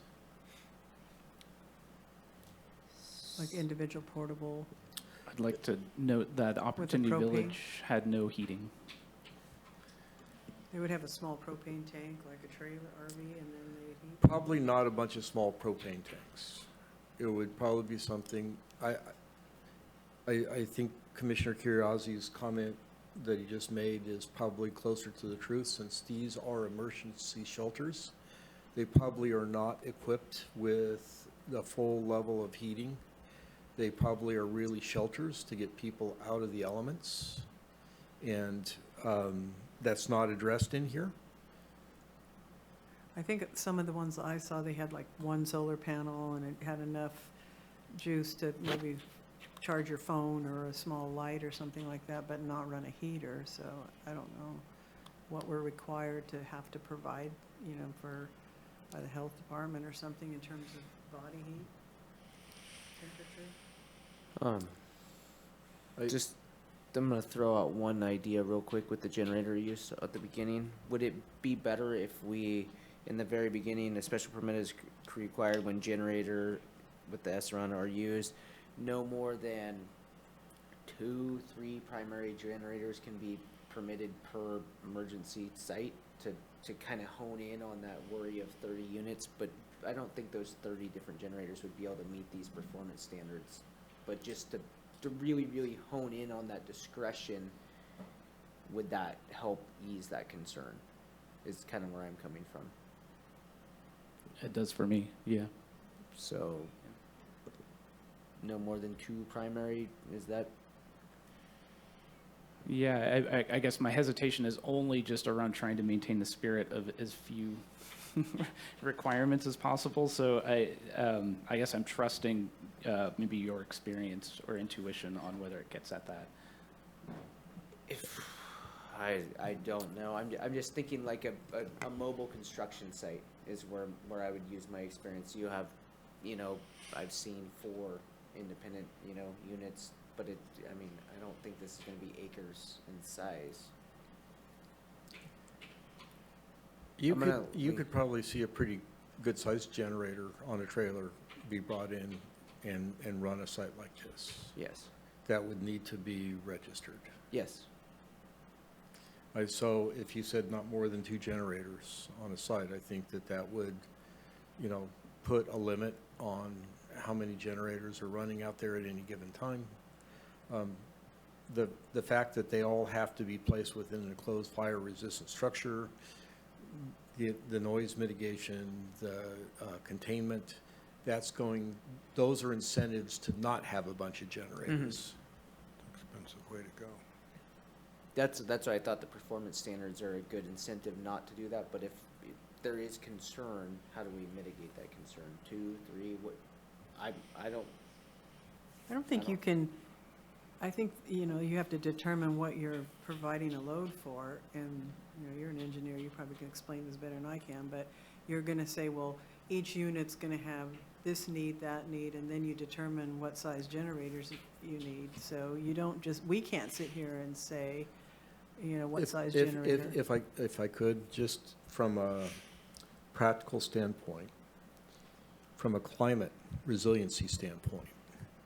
Like individual portable? I'd like to note that Opportunity propane? Village had no heating. They would have a small propane tank, like a trailer RV, and then they heat? Probably not a bunch of small propane tanks. It would probably be something, I think Commissioner Curiosi's comment that he just made is probably closer to the truth, since these are emergency shelters. They probably are not equipped with the full level of heating. They probably are really shelters to get people out of the elements. And that's not addressed in here. I think some of the ones I saw, they had like one solar panel and it had enough juice to maybe charge your phone or a small light or something like that, but not run a heater. So I don't know what we're required to have to provide, by the health department or something in terms of body heat, temperature. I'm gonna throw out one idea real quick with the generator use at the beginning. Would it be better if we, in the very beginning, a special permit is required when generator with the S around are used, no more than 2-3 primary generators can be permitted per emergency site to kind of hone in on that worry of 30 units, but I don't think those 30 different generators would be able to meet these performance standards. But just to really, really hone in on that discretion, would that help ease that concern? Is kind of where I'm coming from. It does for me, yeah. So, no more than 2 primary, is that? Yeah, I guess my hesitation is only just around trying to maintain the spirit of as few requirements as possible. So I guess I'm trusting maybe your experience or intuition on whether it gets at that. I don't know. I'm just thinking like a mobile construction site is where I would use my experience. You have, I've seen 4 independent, units but it, I mean, I don't think this is gonna be acres in size. You I'm could, gonna you leave- could probably see a pretty good-sized generator on a trailer be brought in and run a site like this. Yes, That would need to be registered. yes. So if you said not more than 2 generators on a site, I think that that would, put a limit on how many generators are running out there at any given time. The fact that they all have to be placed within an enclosed fire-resistant structure, the noise mitigation, the containment, those are incentives to not have a bunch of generators. Expensive way to go. That's why I thought the performance standards are a good incentive not to do that, but if there is concern, how do we mitigate that concern? 2, 3, what, I don't, think you can, I think, you have to determine what you're providing a load for, and, you're an engineer, you probably can explain this better than I can, but you're gonna say, well, each unit's gonna have this need, that need, and then you determine what size generators you need. So you don't just, we can't sit here and say, what size generator. If I could, just from a practical standpoint, from a climate resiliency standpoint,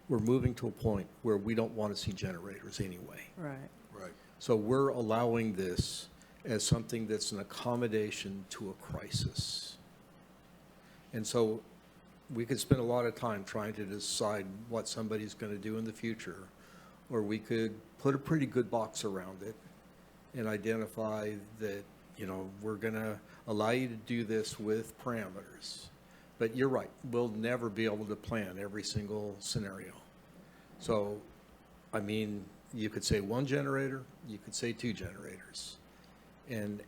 we're moving to a point where we don't want to see generators anyway. Right. Right. So we're allowing this as something that's an accommodation to a crisis. And so we could spend a lot of time trying to decide what somebody's going to do in the future, or we could put a pretty good box around it and identify that, we're going to allow you to do this with parameters. But you're right, we'll never be able to plan every single scenario. So, I mean, you could say 1 generator, you could say 2 generators. And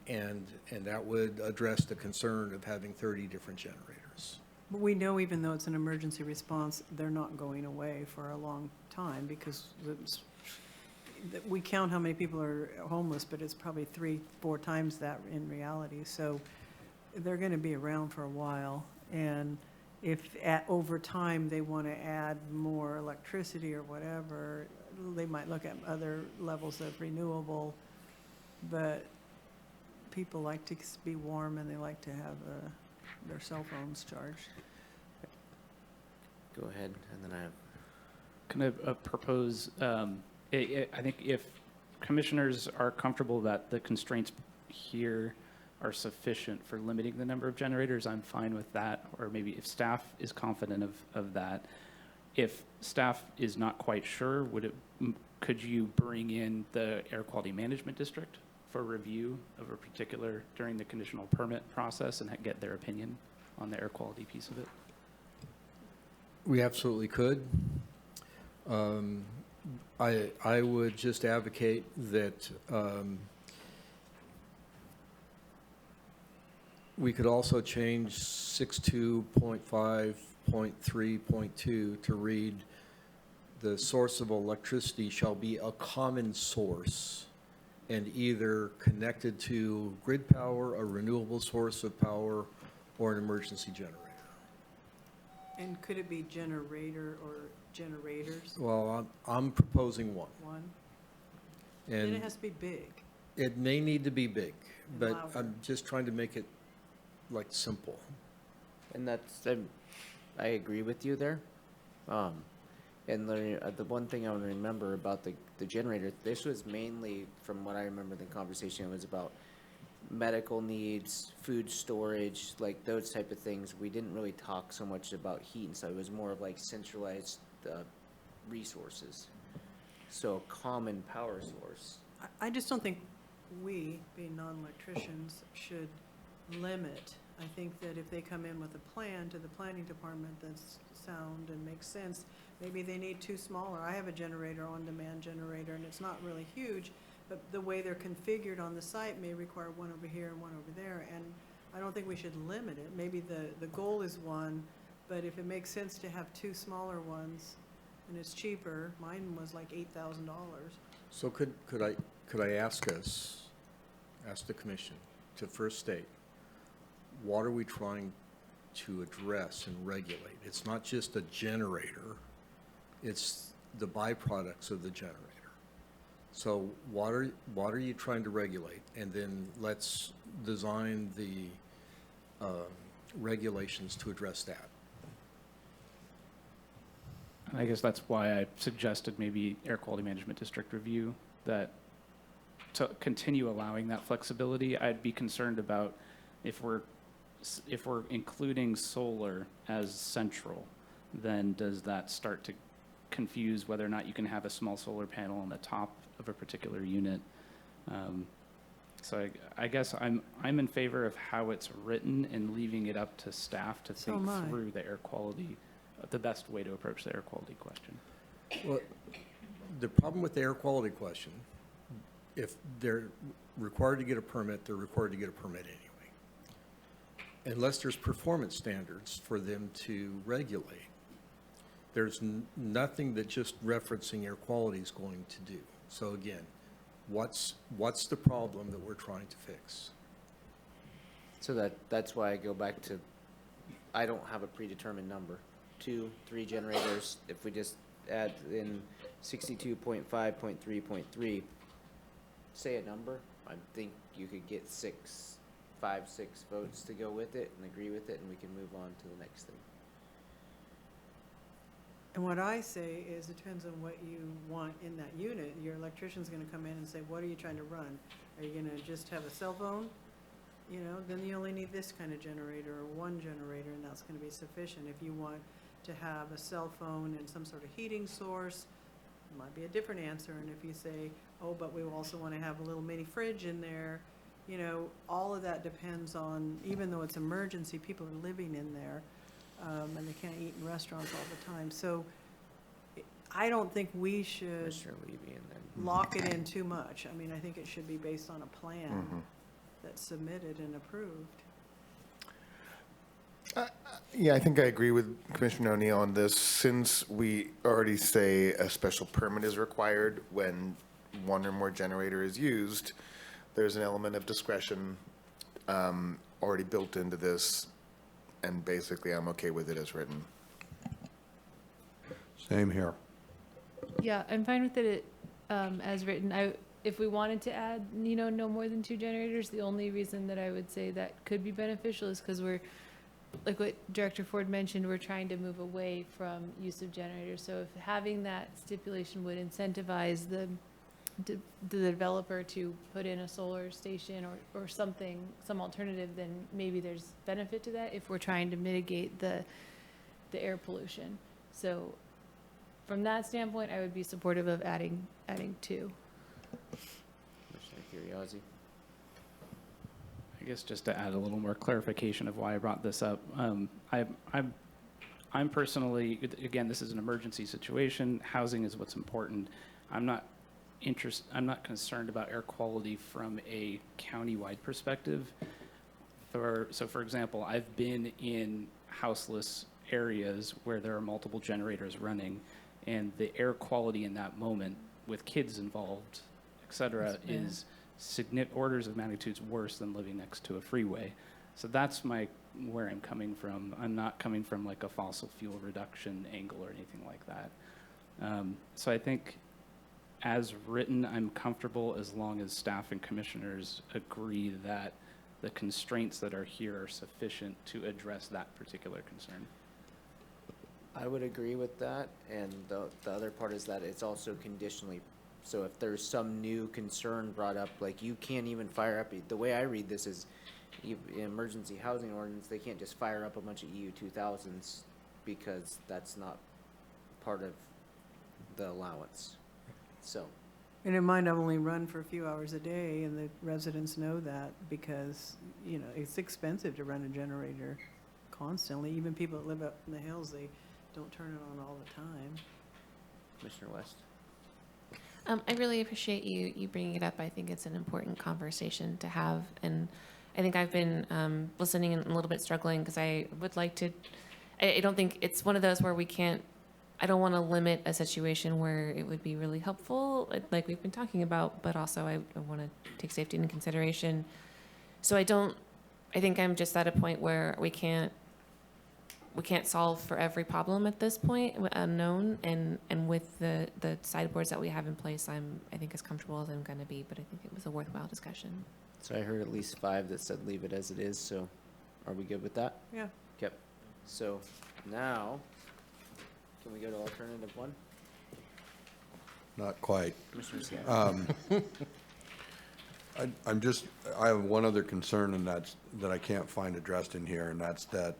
that would address the concern of having 30 different generators. But we know even though it's an emergency response, they're not going away for a long time because we count how many people are homeless, but it's probably 3-4 times that in reality. So they're going to be around for a while. And if over time they want to add more electricity or whatever, they might look at other levels of renewable. But people like to be warm and they like to have their cell phones charged. go ahead, and then I have. Can I propose, I think if commissioners are comfortable that the constraints here are sufficient for limiting the number of generators, I'm fine with that. Or maybe if staff is confident of that. If staff is not quite sure, could you bring in the Air Quality Management District for review of a particular, during the conditional permit process, and get their opinion on the air quality piece of it? We absolutely could. I would just advocate that we could also change 62.5.3.2 to read, the source of electricity shall be a common source and either connected to grid power, a renewable source of power, or an emergency generator. And could it be generator or generators? Well, I'm proposing one. One? Then And it has to be big. it may need to be big, And but louder. I'm just trying to make it like simple. And that's, I agree with you there. And the one thing I want to remember about the generator, this was mainly, from what I remember the conversation, it was about medical needs, food storage, like those type of things. We didn't really talk so much about heat, and so it was more of like centralized resources. So a common power source. I just don't think we, being non-electricians, should limit. I think that if they come in with a plan to the planning department that's sound and makes sense, maybe they need 2 smaller. I have a generator, on-demand generator, and it's not really huge, but the way they're configured on the site may require one over here and one over there, and I don't think we should limit it. Maybe the goal is 1, but if it makes sense to have 2 smaller ones, and it's cheaper, mine was like $8,000. So could I ask the commission to first state, what are we trying to address and regulate? It's not just a generator. It's the byproducts of the generator. So what are you trying to regulate? And then let's design the regulations to address that. And I guess that's why I suggested maybe air quality management district review, that to continue allowing that flexibility. I'd be concerned about if we're including solar as central, then does that start to confuse whether or not you can have a small solar panel on the top of a particular unit? So I guess I'm in favor of how it's written and leaving it up to staff to So think am I. through the air quality, the best way to approach the air quality question. Well, the problem with the air quality question, if they're required to get a permit, they're required to get a permit anyway. Unless there's performance standards for them to regulate, there's nothing that just referencing air quality is going to do. So again, what's the problem that we're trying to fix? So that's why I go back to, I don't have a predetermined number. 2, 3 generators, if we just add in 62.5.3.3, say a number, I think you could get 5, 6 votes to go with it and agree with it, and we can move on to the next thing. And what I say is, it depends on what you want in that unit. Your electrician's gonna come in and say, what are you trying to run? Are you gonna just have a cell phone? You know, then you only need this kind of generator, or one generator, and that's gonna be sufficient. If you want to have a cell phone and some sort of heating source, it might be a different answer. And if you say, oh, but we also wanna have a little mini fridge in there, you know, all of that depends on, even though it's emergency, people are living in there. And they can't eat in restaurants all the time. So I don't think we should Mr. Levy and then. lock it in too much. I mean, I think it should be based on a plan that's submitted and approved. Yeah, I think I agree with Commissioner O'Neill on this. Since we already say a special permit is required when one or more generator is used, there's an element of discretion already built into this, and basically I'm okay with it as written. Same here. Yeah, I'm fine with it as written. If we wanted to add, no more than 2 generators, the only reason that I would say that could be beneficial is because we're, like what Director Ford mentioned, we're trying to move away from use of generators. So if having that stipulation would incentivize the developer to put in a solar station or something, some alternative, then maybe there's benefit to that if we're trying to mitigate the air pollution. So from that standpoint, I would be supportive of adding 2. Commissioner Curriasi. I guess just to add a little more clarification of why I brought this up, I'm personally, again, this is an emergency situation. Housing is what's important. I'm not concerned about air quality from a countywide perspective. So for example, I've been in houseless areas where there are multiple generators running, and the air quality in that moment with kids involved, et cetera, is orders of magnitudes worse than living next to a freeway. So that's where I'm coming from. I'm not coming from like a fossil fuel reduction angle or anything like that. So I think as written, I'm comfortable as long as staff and commissioners agree that the constraints that are here are sufficient to address that particular concern. I would agree with that, and the other part is that it's also conditionally, so if there's some new concern brought up, like you can't even fire up, the way I read this is, in emergency housing ordinance, they can't just fire up a bunch of EU 2000s because that's not part of the allowance, so. And it might only run for a few hours a day, and the residents know that because, it's expensive to run a generator constantly. Even people that live up in the hills, they don't turn it on all the time. Commissioner West? I really appreciate you bringing it up. I think it's an important conversation to have. And I think I've been listening and a little bit struggling because I would like to, I don't think it's one of those where we can't, I don't want to limit a situation where it would be really helpful, like we've been talking about, but also I want to take safety into consideration. So I think I'm just at a point where we can't we can't solve for every problem at this point, unknown, and with the sideboards that we have in place, I think as comfortable as I'm going to be, but I think it was a worthwhile discussion. So I heard at least 5 that said leave it as it is, so are we good with that? Yeah. Yep. So now, can we go to alternative 1? Not quite. Commissioner Scott? I have one other concern, and that I can't find addressed in here, and that's that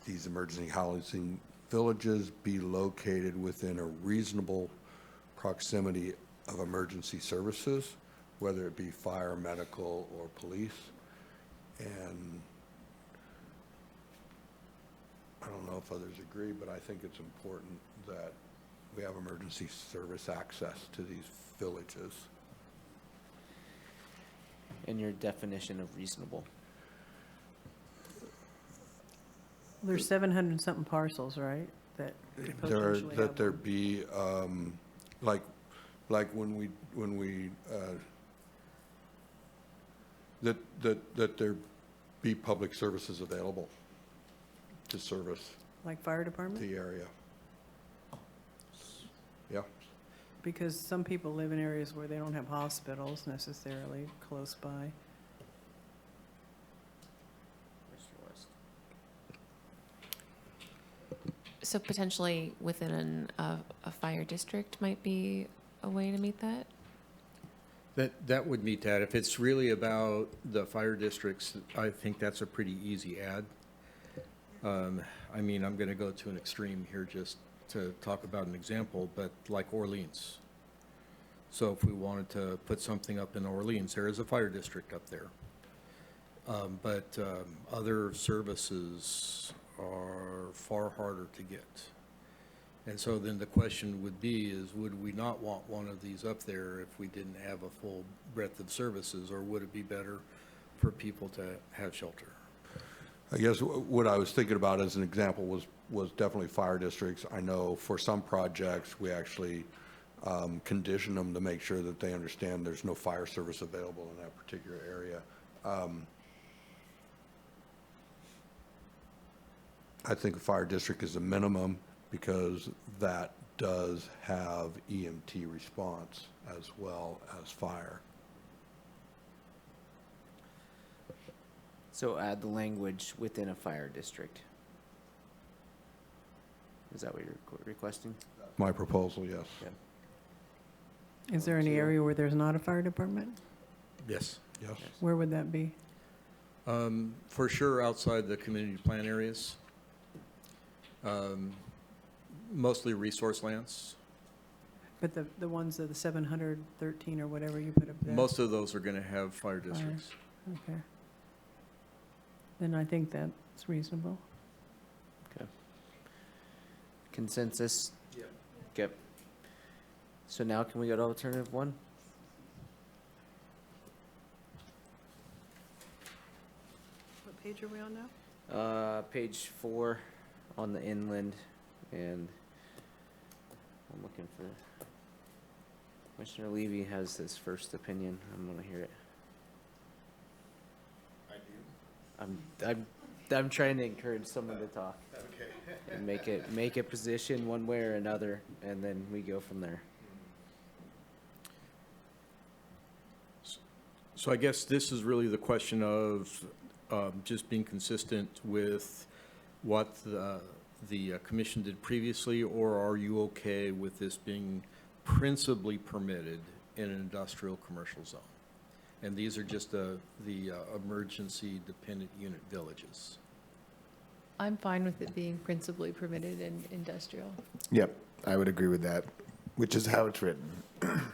these emergency housing villages be located within a reasonable proximity of emergency services, whether it be fire, medical, or police. And I don't know if others agree, but I think it's important that we have emergency service access to these villages. And your definition of reasonable? There's 700 and something parcels, right? That could potentially That have there one. be, like when we, that there be public services available to service Like fire department? the area. Yeah. Because some people live in areas where they don't have hospitals necessarily close by. Mr. West? So potentially within a fire district might be a way to meet that? That would meet that. If it's really about the fire districts, I think that's a pretty easy add. I mean, I'm going to go to an extreme here just to talk about an example, but like Orleans. So if we wanted to put something up in Orleans, there is a fire district up there. But other services are far harder to get. And so then the question would be is, would we not want one of these up there if we didn't have a full breadth of services, or would it be better for people to have shelter? I guess what I was thinking about as an example was definitely fire districts. I know for some projects, we actually condition them to make sure that they understand there's no fire service available in that particular area. I think a fire district is a minimum because that does have EMT response as well as fire. So add the language within a fire district. Is that what you're requesting? My proposal, yes. Yeah. Is there any area where there's not a fire department? Yes. Yes. Where would that be? For sure outside the community plan areas. Mostly resource lands. But the ones that the 713 or whatever you put up there? Most of those are going to have fire districts. Okay. Then I think that's reasonable. Okay. Consensus? Yeah. Okay. So now can we go to alternative 1? What page are we on now? Page 4 on the inland, and I'm looking for, Commissioner Levy has his first opinion. I'm gonna hear it. I do? I'm trying to encourage someone to talk. Okay. And make a position one way or another, and then we go from there. So I guess this is really the question of just being consistent with what the commission did previously, or are you okay with this being principally permitted in an industrial commercial zone? And these are just the emergency dependent unit villages. I'm fine with it being principally permitted in industrial. Yep, I would agree with that, which is how it's written. Commissioner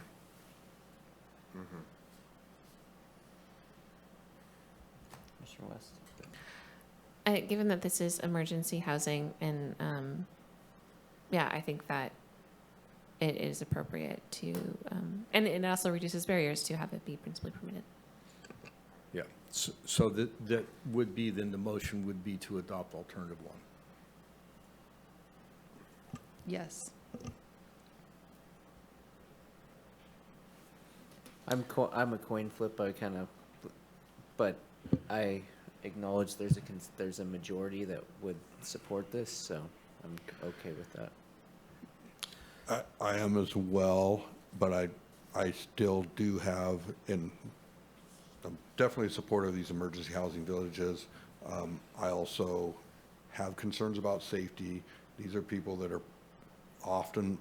West? Given that this is emergency housing, and yeah, I think that it is appropriate to, and it also reduces barriers to have it be principally permitted. Yeah. So that would be, then the motion would be to adopt alternative 1. Yes. I'm a coin flip. But I acknowledge there's a majority that would support this, so I'm okay with that. I am as well, but I still do have, and I'm definitely supportive of these emergency housing villages. I also have concerns about safety. These are people that are often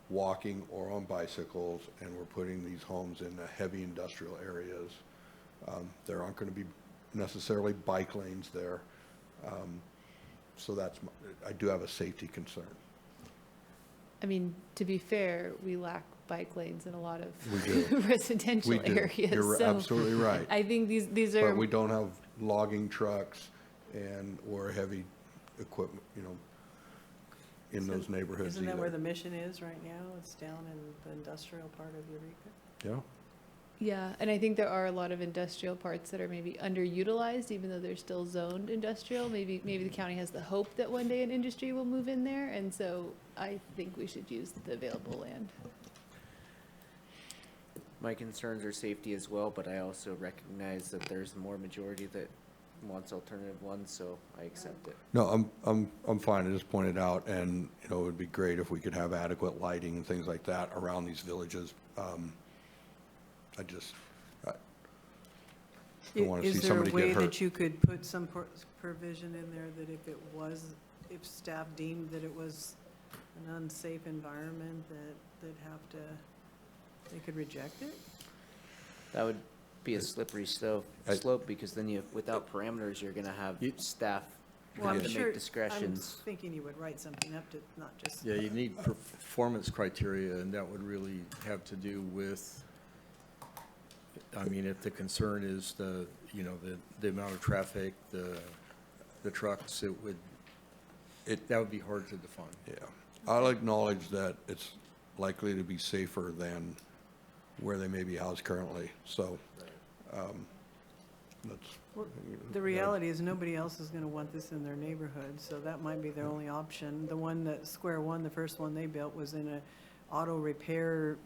walking or on bicycles, and we're putting these homes in the heavy industrial areas. There aren't going to be necessarily bike lanes there. So I do have a safety concern. I mean, to be fair, we lack bike lanes in a lot We of do. residential We do. areas. You're so absolutely right. I think these are. But we don't have logging trucks or heavy equipment, in those neighborhoods Isn't that where either. the mission is right now? It's down in the industrial part of Eureka? Yeah. Yeah, and I think there are a lot of industrial parts that are maybe underutilized, even though they're still zoned industrial. Maybe the county has the hope that one day an industry will move in there, and so I think we should use the available land. My concerns are safety as well, but I also recognize that there's more majority that wants alternative one, so I accept it. No, I'm fine. I just pointed out, and, it would be great if we could have adequate lighting and things like that around these villages. I don't want to see somebody Is there a way get hurt. that you could put some provision in there that if staff deemed that it was an unsafe environment, that they could reject it? That would be a slippery slope, because then without parameters, you're gonna have staff Well, have I'm to sure, make discretions. I'm thinking you would write something up to not just. Yeah, you need performance criteria, and that would really have to do with, if the concern is the amount of traffic, the trucks, that would be hard to define. Yeah. I'll acknowledge that it's likely to be safer than where they may be housed currently, so, Well, the reality is nobody else is gonna want this in their neighborhood, so that might be their only option. The one that, Square One, the first one they built was in a auto repair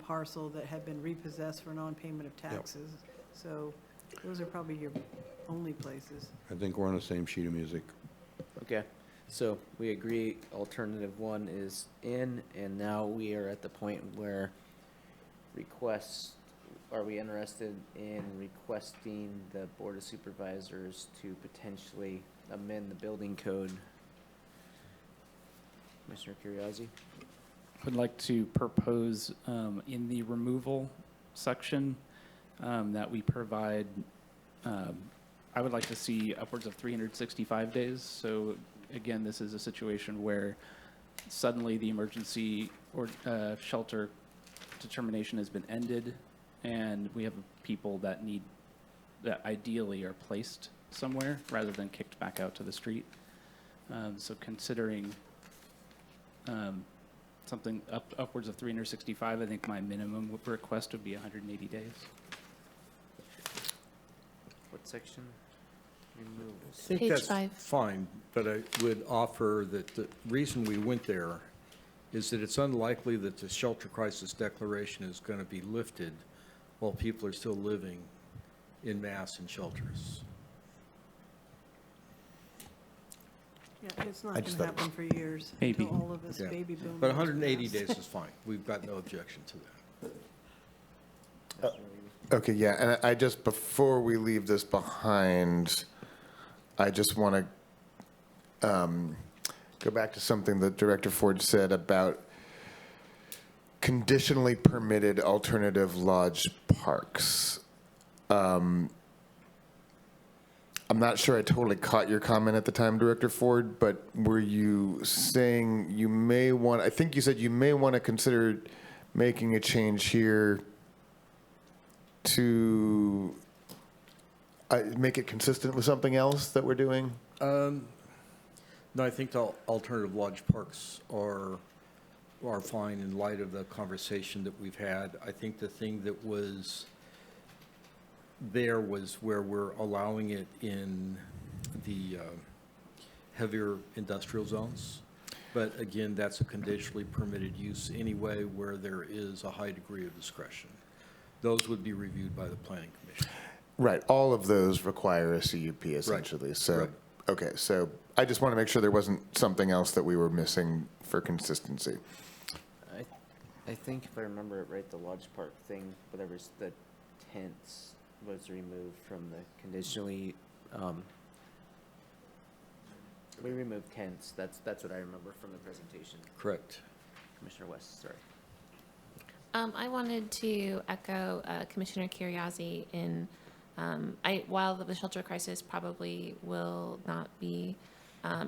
parcel that had been repossessed for non-payment of taxes. So those are probably your only places. I think we're on the same sheet of music. Okay, so we agree alternative one is in, and now we are at the point where are we interested in requesting the Board of Supervisors to potentially amend the building code? Commissioner Curriasi? Would like to propose in the removal section that we provide, I would like to see upwards of 365 days. So again, this is a situation where suddenly the emergency or shelter determination has been ended, and we have people that ideally are placed somewhere rather than kicked back out to the street. So considering something upwards of 365, I think my minimum request would be 180 days. What section? Remove. I think Page that's 5. fine, but I would offer that the reason we went there is that it's unlikely that the shelter crisis declaration is going to be lifted while people are still living in mass in shelters. Yeah, it's not I gonna just thought- happen for years. Maybe. Until all of us Yeah. baby boomers. But 180 pass. days is fine. We've got no objection to that. Okay, yeah, and I just, before we leave this behind, I just want to go back to something that Director Ford said about conditionally permitted alternative lodge parks. I'm not sure I totally caught your comment at the time, Director Ford, but were you saying you may want, I think you said you may want to consider making a change here to make it consistent with something else that we're doing? No, I think the alternative lodge parks are fine in light of the conversation that we've had. I think the thing that was there was where we're allowing it in the heavier industrial zones. But again, that's a conditionally permitted use anyway, where there is a high degree of discretion. Those would be reviewed by the Planning Commission. Right, all of those require a CUP essentially, so, right. okay, so I just want to make sure there wasn't something else that we were missing for consistency. I think if I remember it right, the Lodge Park thing, whatever's the tents was removed from the conditionally, we removed tents. That's what I remember from the presentation. Correct. Commissioner West, sorry. I wanted to echo Commissioner Curriasi in, while the shelter crisis probably will not be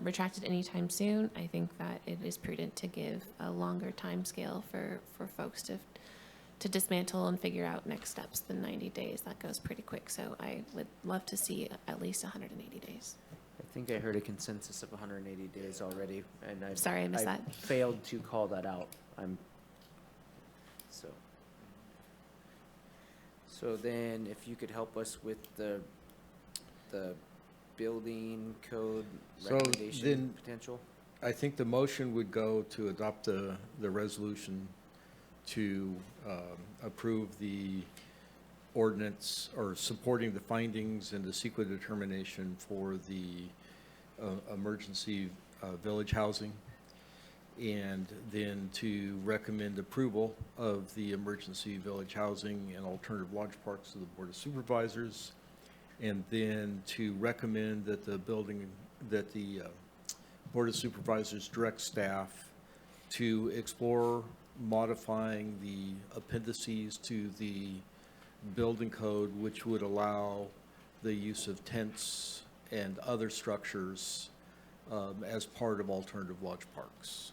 retracted anytime soon, I think that it is prudent to give a longer time scale for folks to dismantle and figure out next steps than 90 days. That goes pretty quick, so I would love to see at least 180 days. I think I heard a consensus of 180 days already, and Sorry, I missed that. failed to call that out. So then if you could help us with the building code So recommendation then- potential? I think the motion would go to adopt the resolution to approve the ordinance or supporting the findings and the CEQA determination for the emergency village housing, and then to recommend approval of the emergency village housing and alternative lodge parks to the Board of Supervisors, and then to recommend that the Board of Supervisors direct staff to explore modifying the appendices to the building code, which would allow the use of tents and other structures as part of alternative lodge parks.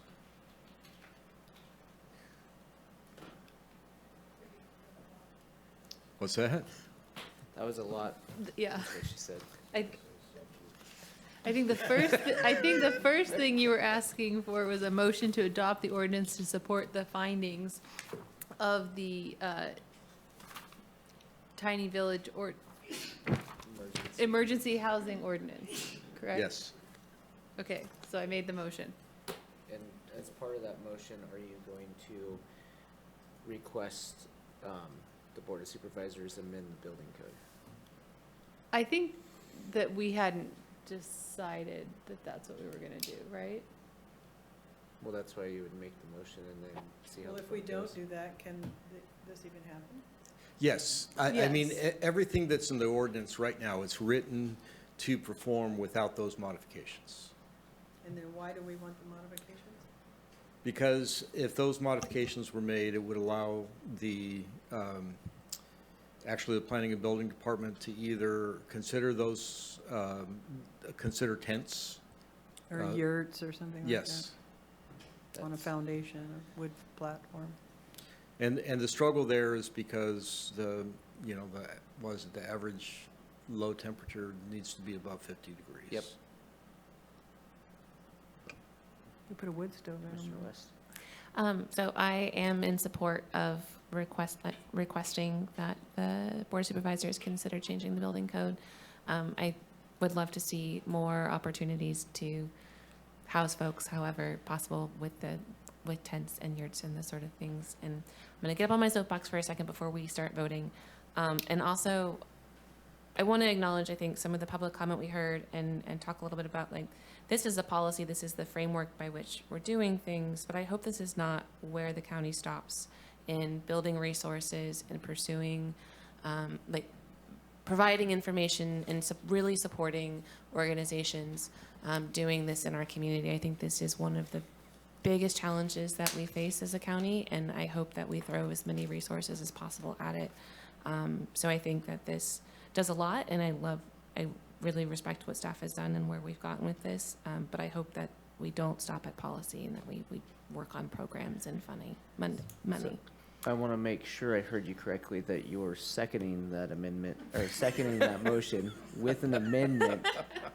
What's that? That was a lot, Yeah. that's what she said. I think the first thing you were asking for was a motion to adopt the ordinance to support the findings of the tiny village or emergency housing ordinance, correct? Yes. Okay, so I made the motion. And as part of that motion, are you going to request the Board of Supervisors amend the building code? I think that we hadn't decided that that's what we were gonna do, right? Well, that's why you would make the motion and then see how Well, the if we vote goes. don't do that, can this even happen? Yes. I mean, Yes. everything that's in the ordinance right now, it's written to perform without those modifications. And then why do we want the modifications? Because if those modifications were made, it would allow the, actually the Planning and Building Department to either consider those, consider tents. Or yurts or something like that? Yes. On a foundation, a wood platform? And the struggle there is because the average low temperature needs to be above 50 degrees. Yep. We put a wood stove in Commissioner them. West? So I am in support of requesting that the Board of Supervisors consider changing the building code. I would love to see more opportunities to house folks however possible with tents and yurts and this sort of things. And I'm going to get up on my soapbox for a second before we start voting. And also, I want to acknowledge, I think, some of the public comment we heard and talk a little bit about, like, this is a policy, this is the framework by which we're doing things, but I hope this is not where the county stops in building resources and pursuing, providing information and really supporting organizations doing this in our community. I think this is one of the biggest challenges that we face as a county, and I hope that we throw as many resources as possible at it. So I think that this does a lot, and I really respect what staff has done and where we've gotten with this, but I hope that we don't stop at policy and that we work on programs and money. I want to make sure I heard you correctly that you're seconding that amendment, or seconding that motion with an amendment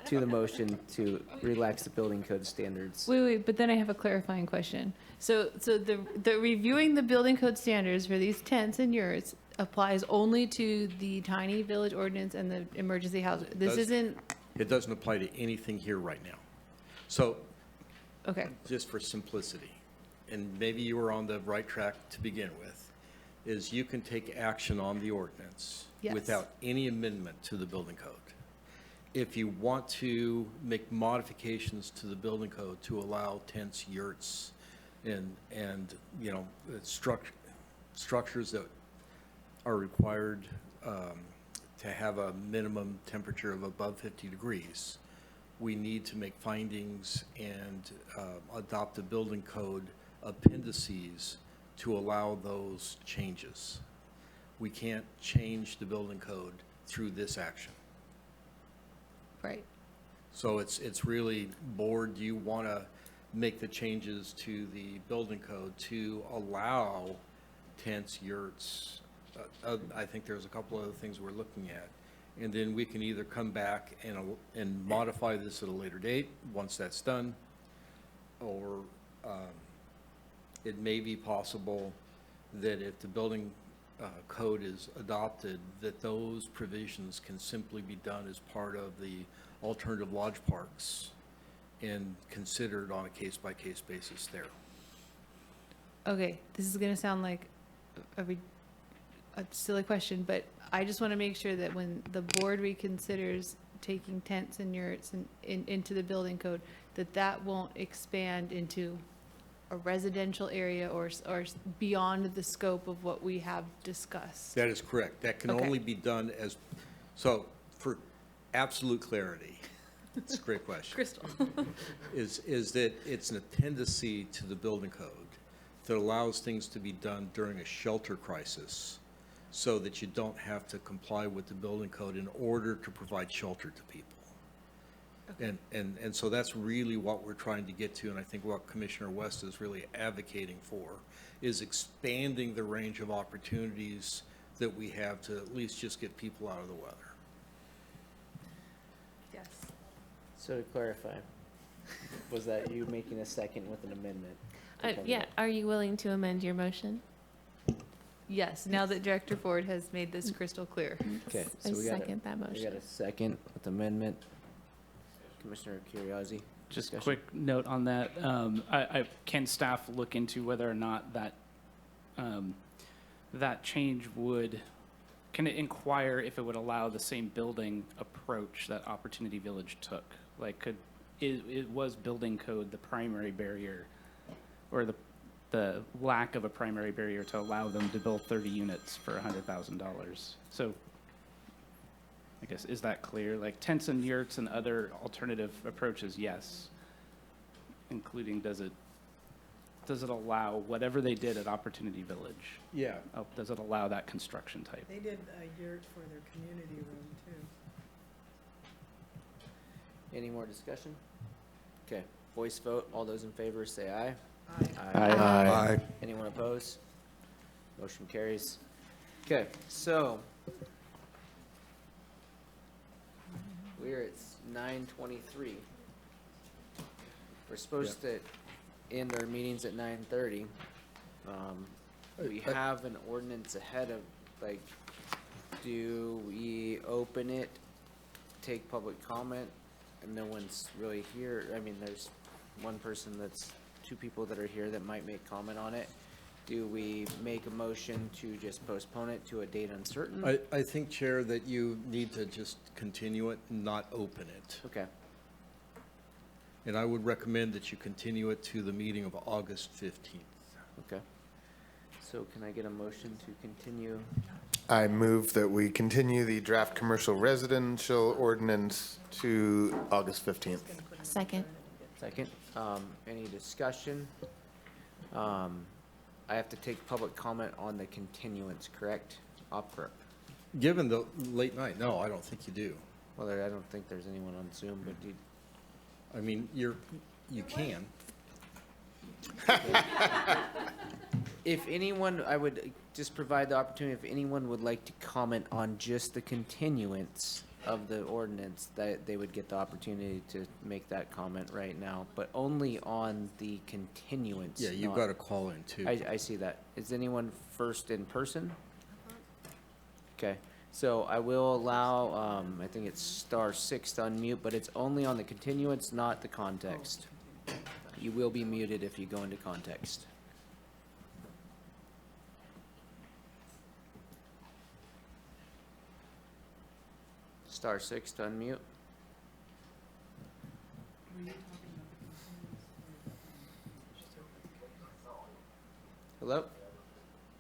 to the motion to relax the building code standards. Wait, but then I have a clarifying question. So the reviewing the building code standards for these tents and yurts applies only to the tiny village ordinance and the emergency housing. This does- isn't, It doesn't apply to anything here right now. So okay. just for simplicity, and maybe you were on the right track to begin with, is you can take action on the ordinance Yes. without any amendment to the building code. If you want to make modifications to the building code to allow tents, yurts, and structures that are required to have a minimum temperature of above 50 degrees, we need to make findings and adopt a building code appendices to allow those changes. We can't change the building code through this action. Right. So it's really, board, do you want to make the changes to the building code to allow tents, yurts? I think there's a couple other things we're looking at. And then we can either come back and modify this at a later date, once that's done, or it may be possible that if the building code is adopted, that those provisions can simply be done as part of the alternative lodge parks and considered on a case-by-case basis there. Okay, this is gonna sound like a silly question, but I just want to make sure that when the board reconsiders taking tents and yurts into the building code, that won't expand into a residential area or beyond the scope of what we have discussed. That is correct. That can Okay. only be done as, so for absolute clarity, it's a great question. Crystal. is that it's an appendice to the building code that allows things to be done during a shelter crisis so that you don't have to comply with the building code in order to provide shelter to people. And so that's really what we're trying to get to, and I think what Commissioner West is really advocating for is expanding the range of opportunities that we have to at least just get people out of the weather. Yes. So to clarify, was that you making a second with an amendment? Yeah, are you willing to amend your motion? Yes, now that Director Ford has made this crystal clear. Okay, I so we got second that we got motion. a second with amendment. Commissioner Curriasi? Just discussion? quick note on that. Can staff look into whether or not that change can it inquire if it would allow the same building approach that Opportunity Village took? Like, was building code the primary barrier, or the lack of a primary barrier to allow them to build 30 units for $100,000? So I guess, is that clear? Like tents and yurts and other alternative approaches, yes. Including, does it allow whatever they did at Opportunity Village? Yeah. Oh, does it allow that construction type? They did a yurt for their community room too. Any more discussion? Okay, voice vote. All those in favor say aye. Aye. Anyone opposed? Motion carries. Okay, so we're at 9:23. We're supposed to end our meetings at 9:30. We have an ordinance ahead of, like, do we open it, take public comment, and no one's really here? I mean, there's two people that are here that might make comment on it. Do we make a motion to just postpone it to a date uncertain? I think, Chair, that you need to just continue it and not open it. Okay. And I would recommend that you continue it to the meeting of August 15th. Okay. So can I get a motion to continue? I move that we continue the draft commercial residential ordinance to August 15th. Second. Second. Any discussion? I have to take public comment on the continuance, correct? Opera. Given the late night, no, I don't think you do. Well, I don't think there's anyone on Zoom, but I mean, you can. if anyone, I would just provide the opportunity, if anyone would like to comment on just the continuance of the ordinance, that they would get the opportunity to make that comment right now, but only on the continuance. Yeah, you've not- got to call in too. I see that. Is anyone first in person? Okay, so I will allow, I think it's *6 to unmute, but it's only on the continuance, not the context. You will be muted if you go into context. *6 to unmute. Hello?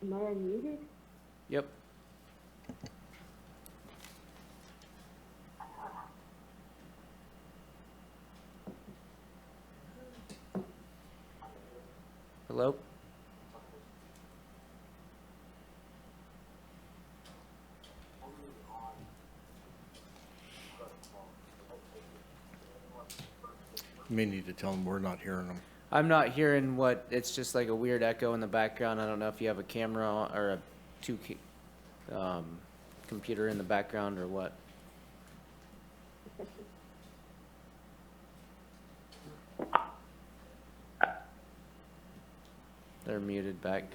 Am I unmuted? Yep. Hello? You may need to tell them we're not hearing them. I'm not hearing what, it's just like a weird echo in the background. I don't know if you have a camera or a computer in the background or what. They're muted back.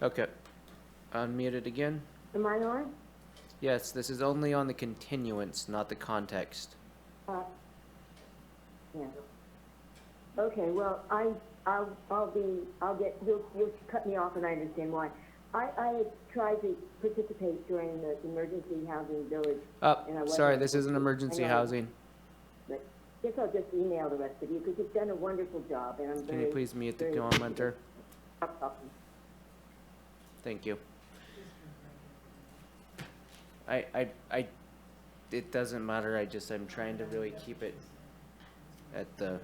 Okay. Unmuted again? Am I on? Yes, this is only on the continuance, not the context. Yeah. Okay, well, you'll cut me off and I understand why. I tried to participate during the emergency housing village. Oh, and I sorry, wasn't this able isn't to. emergency I know. housing. But guess I'll just email the rest of you because you've done a wonderful job and I'm Can very. you please mute the very commenter? appreciative. Thank you. It doesn't matter, I'm trying to really keep it at the,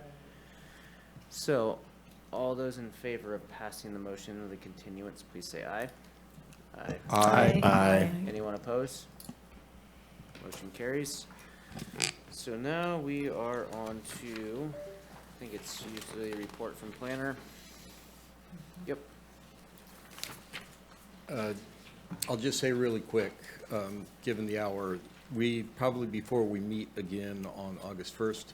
so, all those in favor of passing the motion of the continuance, please say aye. Aye. Aye. Anyone opposed? Motion carries. So now we are on to, I think it's usually a report from planner. Yep. I'll just say really quick, given the hour, we probably before we meet again on August 1st,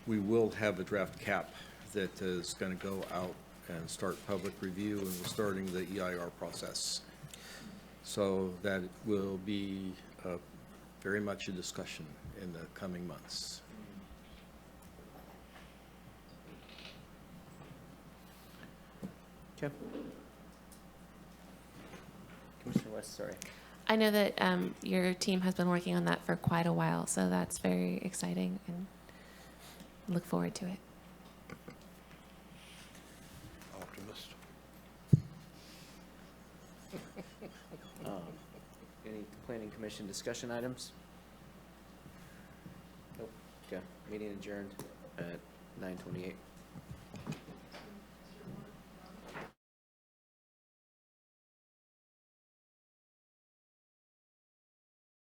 we will have a draft cap that is going to go out and start public review, and we're starting the EIR process. So that will be very much a discussion in the coming months. Okay. Commissioner West, sorry. I know that your team has been working on that for quite a while, so that's very exciting and look forward to it. Optimist. Any planning commission discussion items? Nope. Okay, meeting adjourned at 9:28.